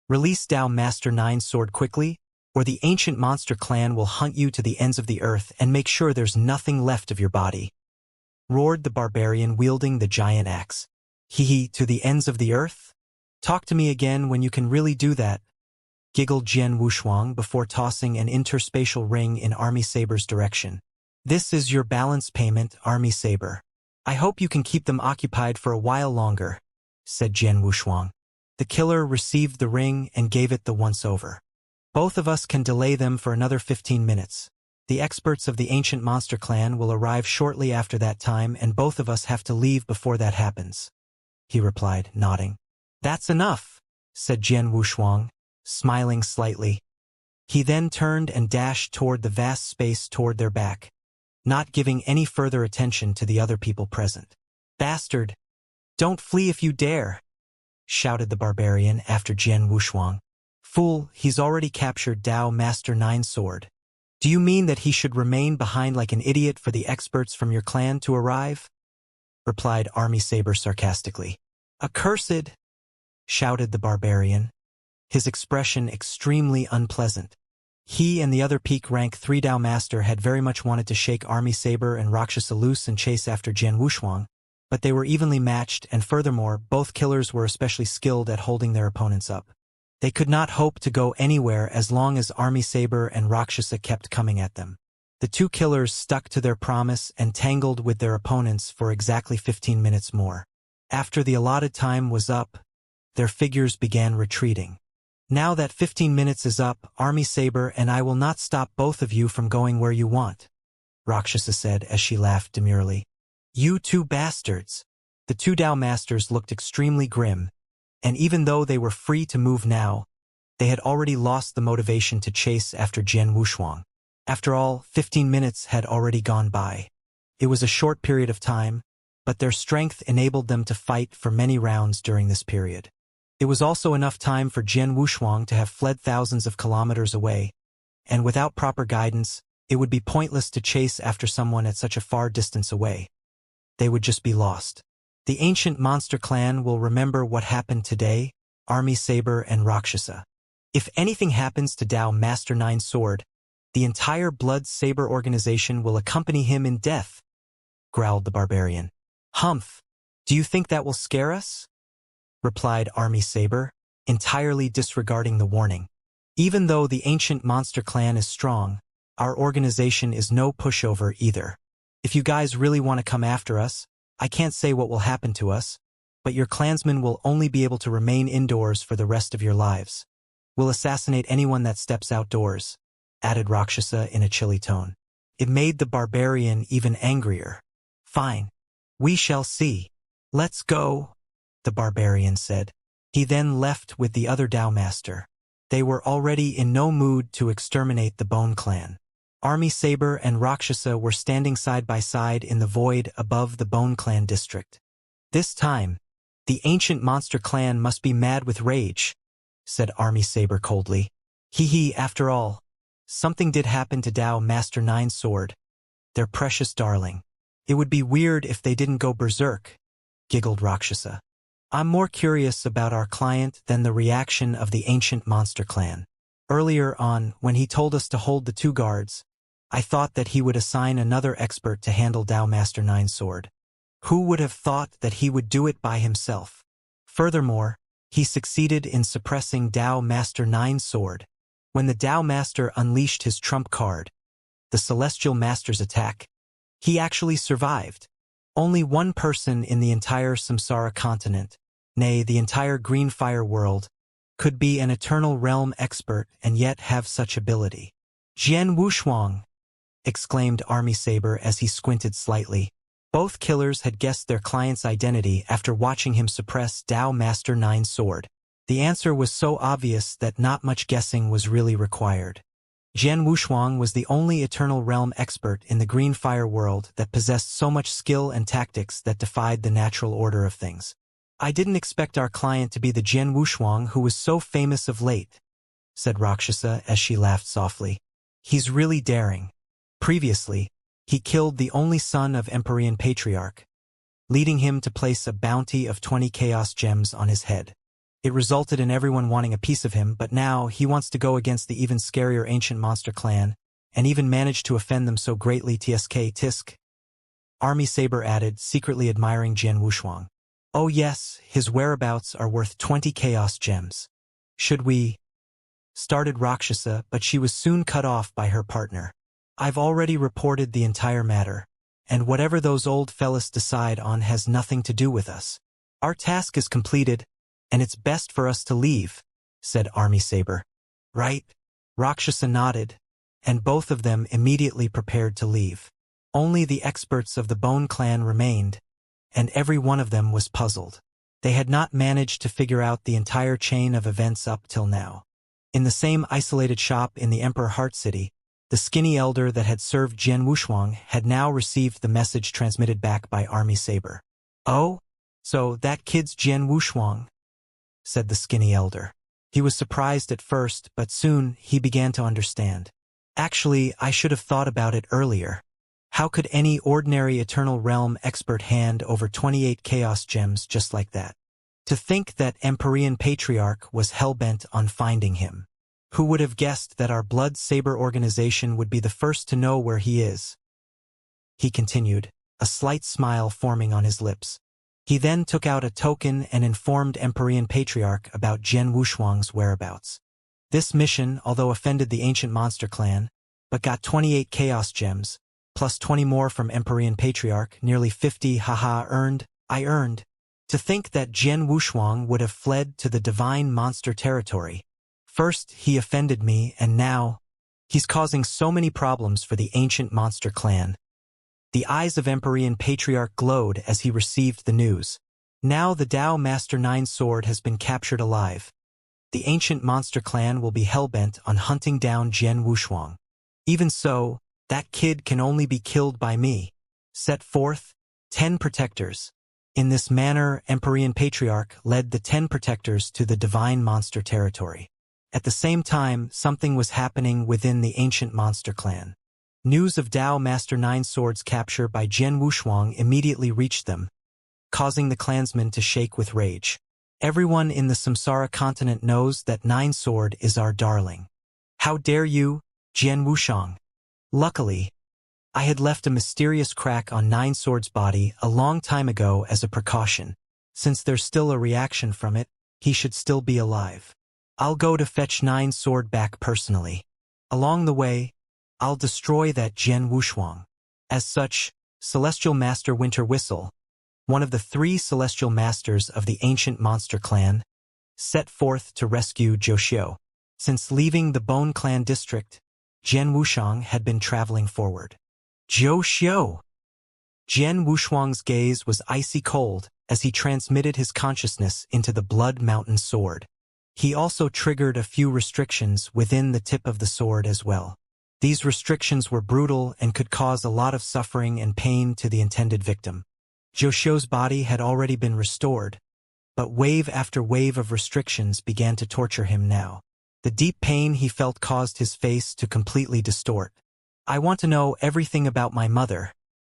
[SPEAKER 1] Release Dao Master 9 sword quickly, or the ancient monster clan will hunt you to the ends of the earth and make sure there's nothing left of your body. Roared the barbarian wielding the giant axe. Hee, to the ends of the earth? Talk to me again when you can really do that, giggled Jian Wushuang before tossing an interspatial ring in Army Saber's direction. This is your balance payment, Army Saber. I hope you can keep them occupied for a while longer, said Jian Wushuang. The killer received the ring and gave it the once-over. Both of us can delay them for another 15 minutes. The experts of the ancient monster clan will arrive shortly after that time and both of us have to leave before that happens, he replied, nodding. That's enough, said Jian Wushuang, smiling slightly. He then turned and dashed toward the vast space toward their back, not giving any further attention to the other people present. Bastard! Don't flee if you dare! Shouted the barbarian after Jian Wushuang. Fool, he's already captured Dao Master 9 sword. Do you mean that he should remain behind like an idiot for the experts from your clan to arrive? Replied Army Saber sarcastically. Accursed! Shouted the barbarian, his expression extremely unpleasant. He and the other peak rank 3 Dao Master had very much wanted to shake Army Saber and Rakshasa loose and chase after Jian Wushuang, but they were evenly matched and furthermore, both killers were especially skilled at holding their opponents up. They could not hope to go anywhere as long as Army Saber and Rakshasa kept coming at them. The two killers stuck to their promise and tangled with their opponents for exactly 15 minutes more. After the allotted time was up, their figures began retreating. Now that 15 minutes is up, Army Saber and I will not stop both of you from going where you want, Rakshasa said as she laughed demurely. You two bastards! The 2 Dao Masters looked extremely grim, and even though they were free to move now, they had already lost the motivation to chase after Jian Wushuang. After all, 15 minutes had already gone by. It was a short period of time, but their strength enabled them to fight for many rounds during this period. It was also enough time for Jian Wushuang to have fled thousands of kilometers away, and without proper guidance, it would be pointless to chase after someone at such a far distance away. They would just be lost. The ancient monster clan will remember what happened today, Army Saber and Rakshasa. If anything happens to Dao Master 9 sword, the entire Blood Saber organization will accompany him in death, growled the barbarian. Humph! Do you think that will scare us? Replied Army Saber. entirely disregarding the warning. Even though the ancient monster clan is strong, our organization is no pushover either. If you guys really want to come after us, I can't say what will happen to us, but your clansmen will only be able to remain indoors for the rest of your lives. We'll assassinate anyone that steps outdoors, added Rakshasa in a chilly tone. It made the barbarian even angrier. Fine. We shall see. Let's go, the barbarian said. He then left with the other Tao Master. They were already in no mood to exterminate the Bone Clan. Army Saber and Rakshasa were standing side by side in the void above the Bone Clan district. This time, the ancient monster clan must be mad with rage, said Army Saber coldly. Hee, after all, something did happen to Tao Master Nine's sword, their precious darling. It would be weird if they didn't go berserk, giggled Rakshasa. I'm more curious about our client than the reaction of the ancient monster clan. Earlier on, when he told us to hold the 2 guards, I thought that he would assign another expert to handle Tao Master Nine's sword. Who would have thought that he would do it by himself? Furthermore, he succeeded in suppressing Tao Master Nine's sword. When the Tao Master unleashed his trump card, the Celestial Master's attack, he actually survived. Only one person in the entire Samsara continent, nay, the entire Green Fire world, could be an Eternal Realm expert and yet have such ability. Jian Wushuang, exclaimed Army Saber as he squinted slightly. Both killers had guessed their client's identity after watching him suppress Tao Master Nine's sword. The answer was so obvious that not much guessing was really required. Jian Wushuang was the only Eternal Realm expert in the Green Fire world that possessed so much skill and tactics that defied the natural order of things. I didn't expect our client to be the Jian Wushuang who was so famous of late, said Rakshasa as she laughed softly. He's really daring. Previously, he killed the only son of Empyrean Patriarch, leading him to place a bounty of 20 Chaos Gems on his head. It resulted in everyone wanting a piece of him, but now he wants to go against the even scarier ancient monster clan, and even managed to offend them so greatly. Tisk. Army Saber added, secretly admiring Jian Wushuang. Oh yes, his whereabouts are worth 20 Chaos Gems. Should we? Started Rakshasa, but she was soon cut off by her partner. I've already reported the entire matter, and whatever those old fellas decide on has nothing to do with us. Our task is completed, and it's best for us to leave, said Army Saber. Right? Rakshasa nodded, and both of them immediately prepared to leave. Only the experts of the Bone Clan remained, and every one of them was puzzled. They had not managed to figure out the entire chain of events up till now. In the same isolated shop in the Emperor Heart City, the skinny elder that had served Jian Wushuang had now received the message transmitted back by Army Saber. Oh? So that kid's Jian Wushuang, said the skinny elder. He was surprised at first, but soon he began to understand. Actually, I should have thought about it earlier. How could any ordinary Eternal Realm expert hand over 28 Chaos Gems just like that? To think that Empyrean Patriarch was hell-bent on finding him. Who would have guessed that our Blood Saber organization would be the first to know where he is? He continued, a slight smile forming on his lips. He then took out a token and informed Empyrean Patriarch about Jian Wushuang's whereabouts. This mission, although offended the ancient monster clan, but got 28 Chaos Gems, plus 20 more from Empyrean Patriarch, nearly 50, I earned. To think that Jian Wushuang would have fled to the divine monster territory. First, he offended me, and now, he's causing so many problems for the ancient monster clan. The eyes of Empyrean Patriarch glowed as he received the news. Now the Tao Master Nine's sword has been captured alive. The ancient monster clan will be hell-bent on hunting down Jian Wushuang. Even so, that kid can only be killed by me. Set forth 10 protectors. In this manner, Empyrean Patriarch led the 10 protectors to the divine monster territory. At the same time, something was happening within the ancient monster clan. News of Tao Master Nine's sword's capture by Jian Wushuang immediately reached them, causing the clansmen to shake with rage. Everyone in the Samsara continent knows that Nine's sword is our darling. How dare you, Jian Wushuang? Luckily, I had left a mysterious crack on Nine's sword's body a long time ago as a precaution. Since there's still a reaction from it, he should still be alive. I'll go to fetch 9 sword back personally. Along the way, I'll destroy that Jian Wushuang. As such, Celestial Master Winter Whistle, one of the 3 celestial masters of the ancient monster clan, set forth to rescue Zhou. Since leaving the Bone Clan district, Jian Wushuang had been traveling forward. Zhou! Jian Wushuang's gaze was icy cold as he transmitted his consciousness into the Blood Mountain sword. He also triggered a few restrictions within the tip of the sword as well. These restrictions were brutal and could cause a lot of suffering and pain to the intended victim. Zhou's body had already been restored, but wave after wave of restrictions began to torture him now. The deep pain he felt caused his face to completely distort. I want to know everything about my mother,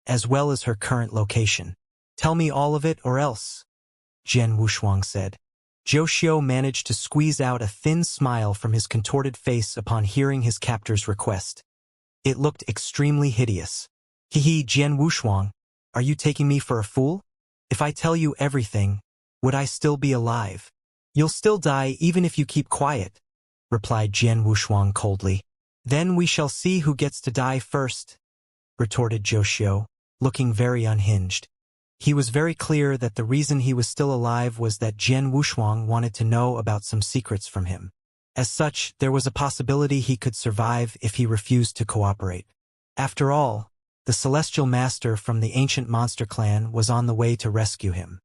[SPEAKER 1] as well as her current location. Tell me all of it or else, Jian Wushuang said. Zhou managed to squeeze out a thin smile from his contorted face upon hearing his captor's request. It looked extremely hideous. Hehe, Jian Wushuang, are you taking me for a fool? If I tell you everything, would I still be alive? You'll still die even if you keep quiet, replied Jian Wushuang coldly. Then we shall see who gets to die first, retorted Zhou, looking very unhinged. He was very clear that the reason he was still alive was that Jian Wushuang wanted to know about some secrets from him. As such, there was a possibility he could survive if he refused to cooperate. After all, the Celestial Master from the ancient monster clan was on the way to rescue him.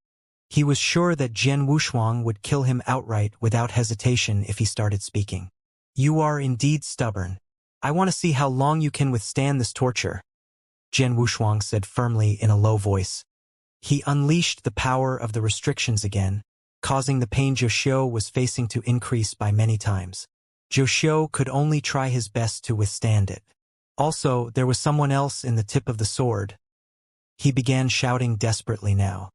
[SPEAKER 1] He was sure that Jian Wushuang would kill him outright without hesitation if he started speaking. You are indeed stubborn. I want to see how long you can withstand this torture, Jian Wushuang said firmly in a low voice. He unleashed the power of the restrictions again, causing the pain Zhou was facing to increase by many times. Zhou could only try his best to withstand it. Also, there was someone else in the tip of the sword. He began shouting desperately now.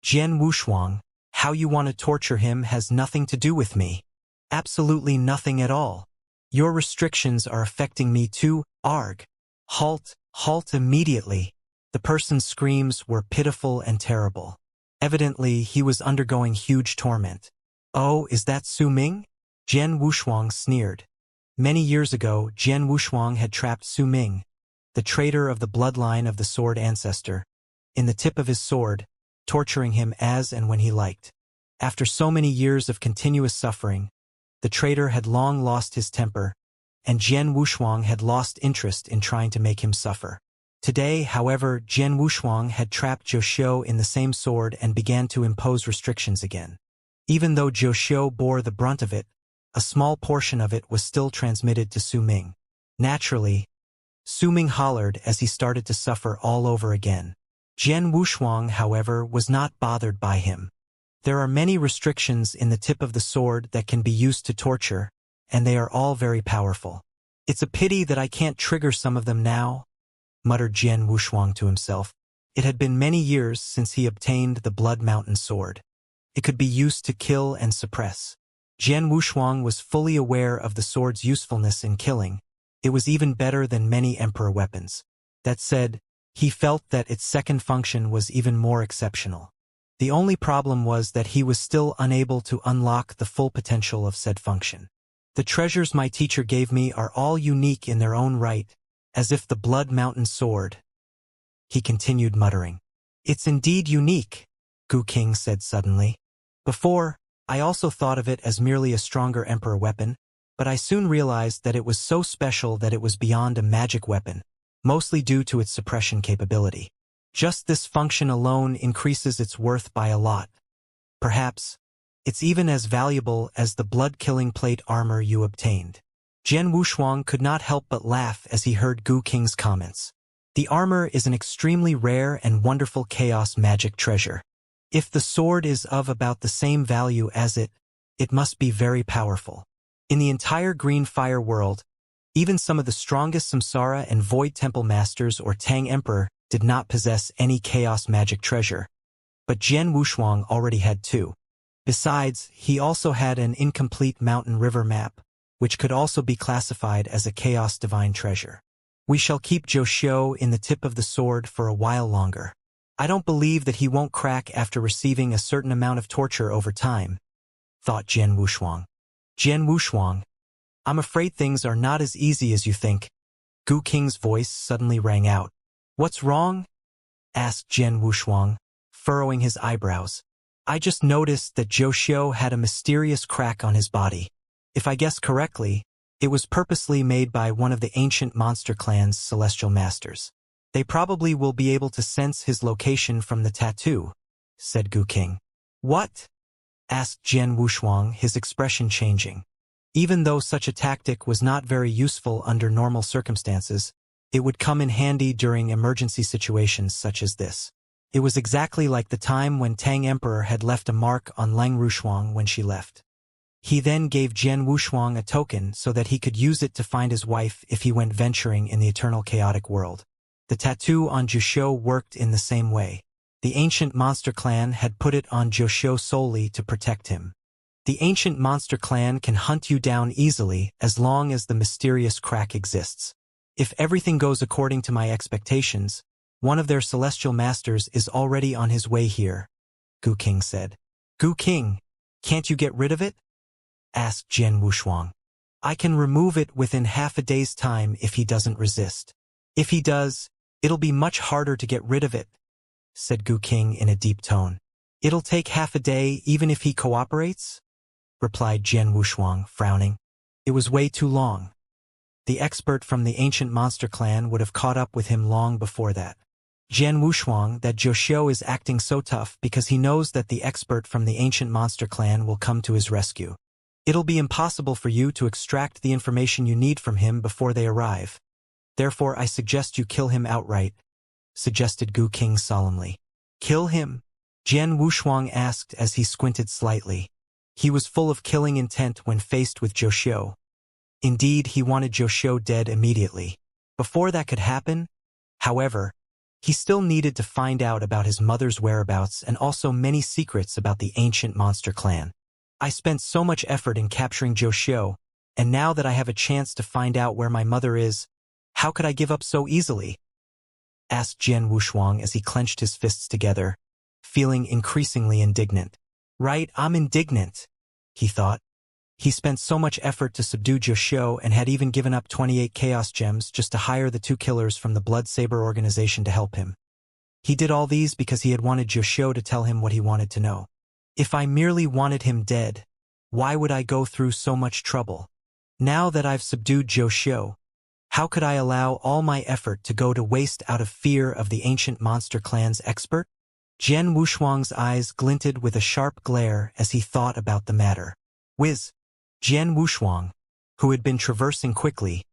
[SPEAKER 1] Jian Wushuang, how you want to torture him has nothing to do with me. Absolutely nothing at all. Your restrictions are affecting me too. Arg. Halt immediately. The person's screams were pitiful and terrible. Evidently, he was undergoing huge torment. Oh, is that Su Ming? Jian Wushuang sneered. Many years ago, Jian Wushuang had trapped Su Ming, the traitor of the bloodline of the sword ancestor, in the tip of his sword, torturing him as and when he liked. After so many years of continuous suffering, the traitor had long lost his temper, and Jian Wushuang had lost interest in trying to make him suffer. Today, however, Jian Wushuang had trapped Zhou in the same sword and began to impose restrictions again. Even though Zhou bore the brunt of it, a small portion of it was still transmitted to Su Ming. Naturally, Su Ming hollered as he started to suffer all over again. Jian Wushuang, however, was not bothered by him. There are many restrictions in the tip of the sword that can be used to torture, and they are all very powerful. It's a pity that I can't trigger some of them now, muttered Jian Wushuang to himself. It had been many years since he obtained the Blood Mountain sword. It could be used to kill and suppress. Jian Wushuang was fully aware of the sword's usefulness in killing. It was even better than many emperor weapons. That said, he felt that its second function was even more exceptional. The only problem was that he was still unable to unlock the full potential of said function. The treasures my teacher gave me are all unique in their own right, as if the Blood Mountain sword, he continued muttering. It's indeed unique, Gu King said suddenly. Before, I also thought of it as merely a stronger emperor weapon, but I soon realized that it was so special that it was beyond a magic weapon, mostly due to its suppression capability. Just this function alone increases its worth by a lot. Perhaps, it's even as valuable as the blood-killing plate armor you obtained. Jian Wushuang could not help but laugh as he heard Gu King's comments. The armor is an extremely rare and wonderful chaos magic treasure. If the sword is of about the same value as it must be very powerful. In the entire Green Fire world, even some of the strongest Samsara and Void Temple Masters or Tang Emperor did not possess any chaos magic treasure. But Jian Wushuang already had 2. Besides, he also had an incomplete mountain river map, which could also be classified as a chaos divine treasure. We shall keep Zhou in the tip of the sword for a while longer. I don't believe that he won't crack after receiving a certain amount of torture over time, thought Jian Wushuang. Jian Wushuang, I'm afraid things are not as easy as you think. Gu Qing's voice suddenly rang out. What's wrong? Asked Jian Wushuang, furrowing his eyebrows. I just noticed that Zhou Xiu had a mysterious crack on his body. If I guess correctly, it was purposely made by one of the ancient monster clan's celestial masters. They probably will be able to sense his location from the tattoo, said Gu Qing. What? Asked Jian Wushuang, his expression changing. Even though such a tactic was not very useful under normal circumstances, it would come in handy during emergency situations such as this. It was exactly like the time when Tang Emperor had left a mark on Leng Rushuang when she left. He then gave Jian Wushuang a token so that he could use it to find his wife if he went venturing in the eternal chaotic world. The tattoo on Zhou worked in the same way. The ancient monster clan had put it on Zhou solely to protect him. The ancient monster clan can hunt you down easily as long as the mysterious crack exists. If everything goes according to my expectations, one of their celestial masters is already on his way here, Gu Qing said. Gu Qing, can't you get rid of it? Asked Jian Wushuang. I can remove it within half a day's time if he doesn't resist. If he does, it'll be much harder to get rid of it, said Gu Qing in a deep tone. It'll take half a day even if he cooperates? Replied Jian Wushuang, frowning. It was way too long. The expert from the ancient monster clan would have caught up with him long before that. Jian Wushuang, that Zhou Xiu is acting so tough because he knows that the expert from the ancient monster clan will come to his rescue. It'll be impossible for you to extract the information you need from him before they arrive. Therefore, I suggest you kill him outright, suggested Gu Qing solemnly. Kill him? Jian Wushuang asked as he squinted slightly. He was full of killing intent when faced with Zhou Xiu. Indeed, he wanted Zhou Xiu dead immediately. Before that could happen, however, he still needed to find out about his mother's whereabouts and also many secrets about the ancient monster clan. I spent so much effort in capturing Zhou Xiu, and now that I have a chance to find out where my mother is, how could I give up so easily? Asked Jian Wushuang as he clenched his fists together, feeling increasingly indignant. Right, I'm indignant, he thought. He spent so much effort to subdue Zhou Xiu and had even given up 28 Chaos Gems just to hire the 2 killers from the Blood Saber organization to help him. He did all these because he had wanted Zhou Xiu to tell him what he wanted to know. If I merely wanted him dead, why would I go through so much trouble? Now that I've subdued Zhou Xiu, how could I allow all my effort to go to waste out of fear of the ancient monster clan's expert? Jian Wushuang's eyes glinted with a sharp glare as he thought about the matter. Whiz! Jian Wushuang, who had been traversing quickly,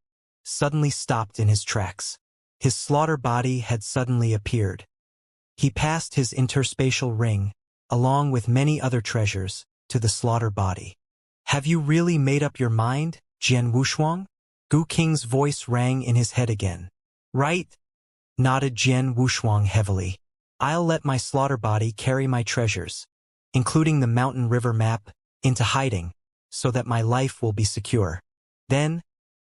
[SPEAKER 1] suddenly stopped in his tracks. His slaughter body had suddenly appeared. He passed his interspatial ring, along with many other treasures, to the slaughter body. Have you really made up your mind, Jian Wushuang? Gu Qing's voice rang in his head again. Right? Nodded Jian Wushuang heavily. I'll let my slaughter body carry my treasures, including the mountain river map, into hiding, so that my life will be secure. Then,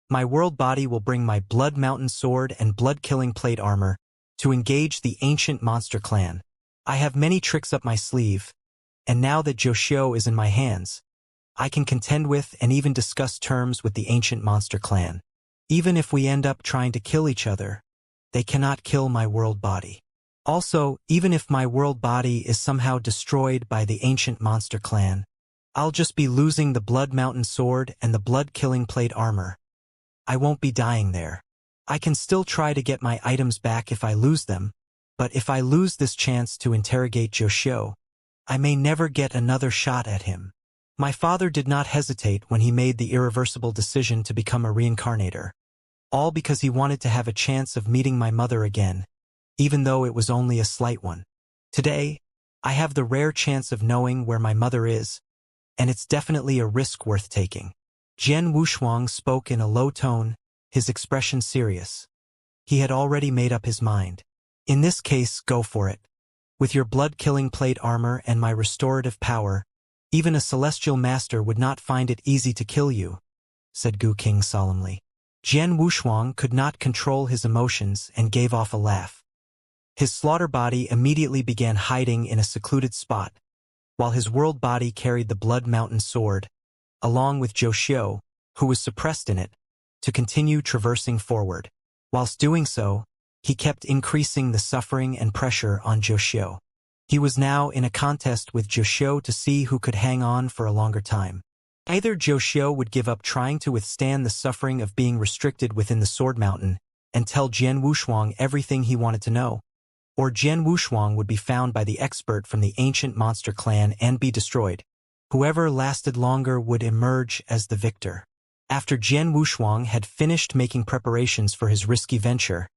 [SPEAKER 1] my world body will bring my blood mountain sword and blood-killing plate armor to engage the ancient monster clan. I have many tricks up my sleeve, and now that Zhou Xiu is in my hands, I can contend with and even discuss terms with the ancient monster clan. Even if we end up trying to kill each other, they cannot kill my world body. Also, even if my world body is somehow destroyed by the ancient monster clan, I'll just be losing the Blood Mountain Sword and the Blood-Killing Plate armor. I won't be dying there. I can still try to get my items back if I lose them, but if I lose this chance to interrogate Zhou Xiu, I may never get another shot at him. My father did not hesitate when he made the irreversible decision to become a reincarnator, all because he wanted to have a chance of meeting my mother again, even though it was only a slight one. Today, I have the rare chance of knowing where my mother is, and it's definitely a risk worth taking. Jian Wushuang spoke in a low tone, his expression serious. He had already made up his mind. In this case, go for it. With your blood-killing plate armor and my restorative power, even a celestial master would not find it easy to kill you, said Gu Qing solemnly. Jian Wushuang could not control his emotions and gave off a laugh. His slaughter body immediately began hiding in a secluded spot, while his world body carried the Blood Mountain sword, along with Zhou Xiu, who was suppressed in it, to continue traversing forward. Whilst doing so, he kept increasing the suffering and pressure on Zhou Xiu. He was now in a contest with Zhou Xiu to see who could hang on for a longer time. Either Zhou Xiu would give up trying to withstand the suffering of being restricted within the Sword Mountain and tell Jian Wushuang everything he wanted to know, or Jian Wushuang would be found by the expert from the ancient monster clan and be destroyed. Whoever lasted longer would emerge as the victor. After Jian Wushuang had finished making preparations for his risky venture,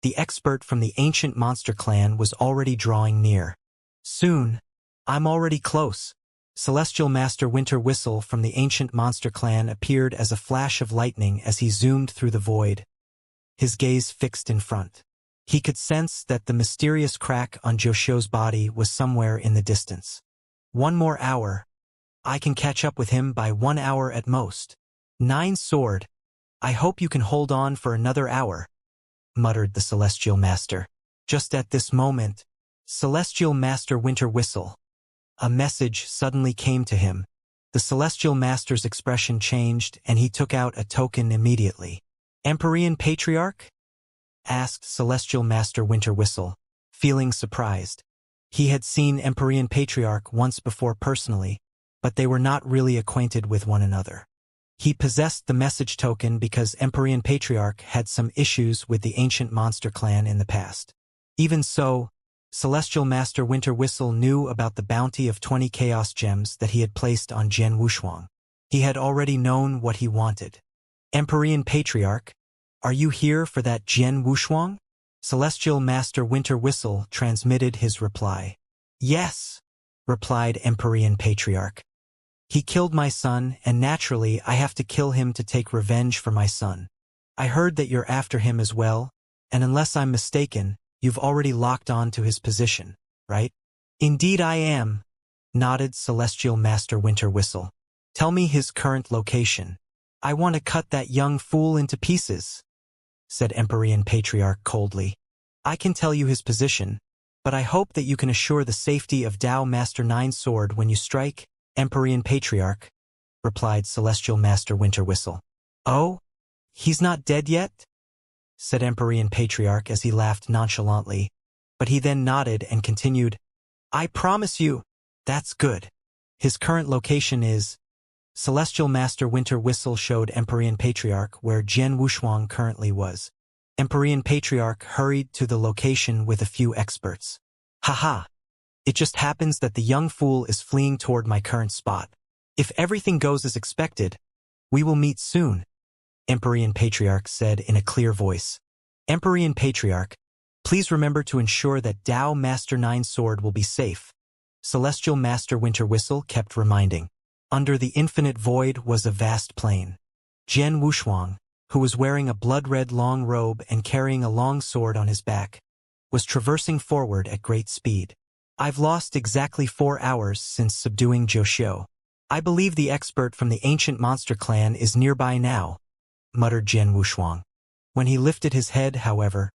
[SPEAKER 1] the expert from the ancient monster clan was already drawing near. Soon, I'm already close. Celestial Master Winter Whistle from the ancient monster clan appeared as a flash of lightning as he zoomed through the void, his gaze fixed in front. He could sense that the mysterious crack on Zhou Xiu's body was somewhere in the distance. 1 more hour. I can catch up with him by 1 hour at most. 9 sword. I hope you can hold on for another hour, muttered the Celestial Master. Just at this moment, Celestial Master Winter Whistle. A message suddenly came to him. The Celestial Master's expression changed and he took out a token immediately. Empyrean Patriarch? Asked Celestial Master Winter Whistle, feeling surprised. He had seen Empyrean Patriarch once before personally, but they were not really acquainted with one another. He possessed the message token because Empyrean Patriarch had some issues with the ancient monster clan in the past. Even so, Celestial Master Winter Whistle knew about the bounty of 20 Chaos Gems that he had placed on Jian Wushuang. He had already known what he wanted. Empyrean Patriarch, are you here for that Jian Wushuang? Celestial Master Winter Whistle transmitted his reply. Yes, replied Empyrean Patriarch. He killed my son, and naturally I have to kill him to take revenge for my son. I heard that you're after him as well, and unless I'm mistaken, you've already locked on to his position, right? Indeed I am, nodded Celestial Master Winter Whistle. Tell me his current location. I want to cut that young fool into pieces, said Empyrean Patriarch coldly. I can tell you his position, but I hope that you can assure the safety of Tao Master Nine Sword when you strike, Empyrean Patriarch, replied Celestial Master Winter Whistle. Oh? He's not dead yet? Said Empyrean Patriarch as he laughed nonchalantly, but he then nodded and continued, I promise you, that's good. His current location is... Celestial Master Winter Whistle showed Empyrean Patriarch where Jian Wushuang currently was. Empyrean Patriarch hurried to the location with a few experts. Haha! It just happens that the young fool is fleeing toward my current spot. If everything goes as expected, we will meet soon, Empyrean Patriarch said in a clear voice. Empyrean Patriarch, please remember to ensure that Tao Master Nine Sword will be safe, Celestial Master Winter Whistle kept reminding. Under the infinite void was a vast plain. Jian Wushuang, who was wearing a blood-red long robe and carrying a long sword on his back, was traversing forward at great speed. I've lost exactly 4 hours since subduing Zhou Xiu. I believe the expert from the ancient monster clan is nearby now, muttered Jian Wushuang. When he lifted his head, however,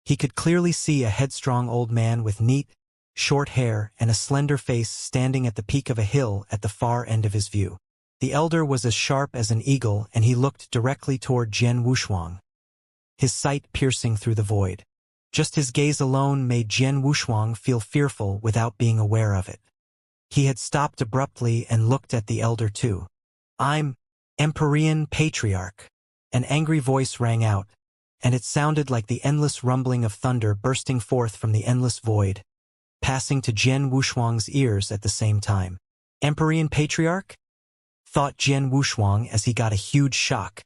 [SPEAKER 1] he could clearly see a headstrong old man with neat, short hair and a slender face standing at the peak of a hill at the far end of his view. The elder was as sharp as an eagle and he looked directly toward Jian Wushuang, his sight piercing through the void. Just his gaze alone made Jian Wushuang feel fearful without being aware of it. He had stopped abruptly and looked at the elder too. I'm Empyrean Patriarch. An angry voice rang out, and it sounded like the endless rumbling of thunder bursting forth from the endless void, passing to Jian Wushuang's ears at the same time. Empyrean Patriarch? Thought Jian Wushuang as he got a huge shock.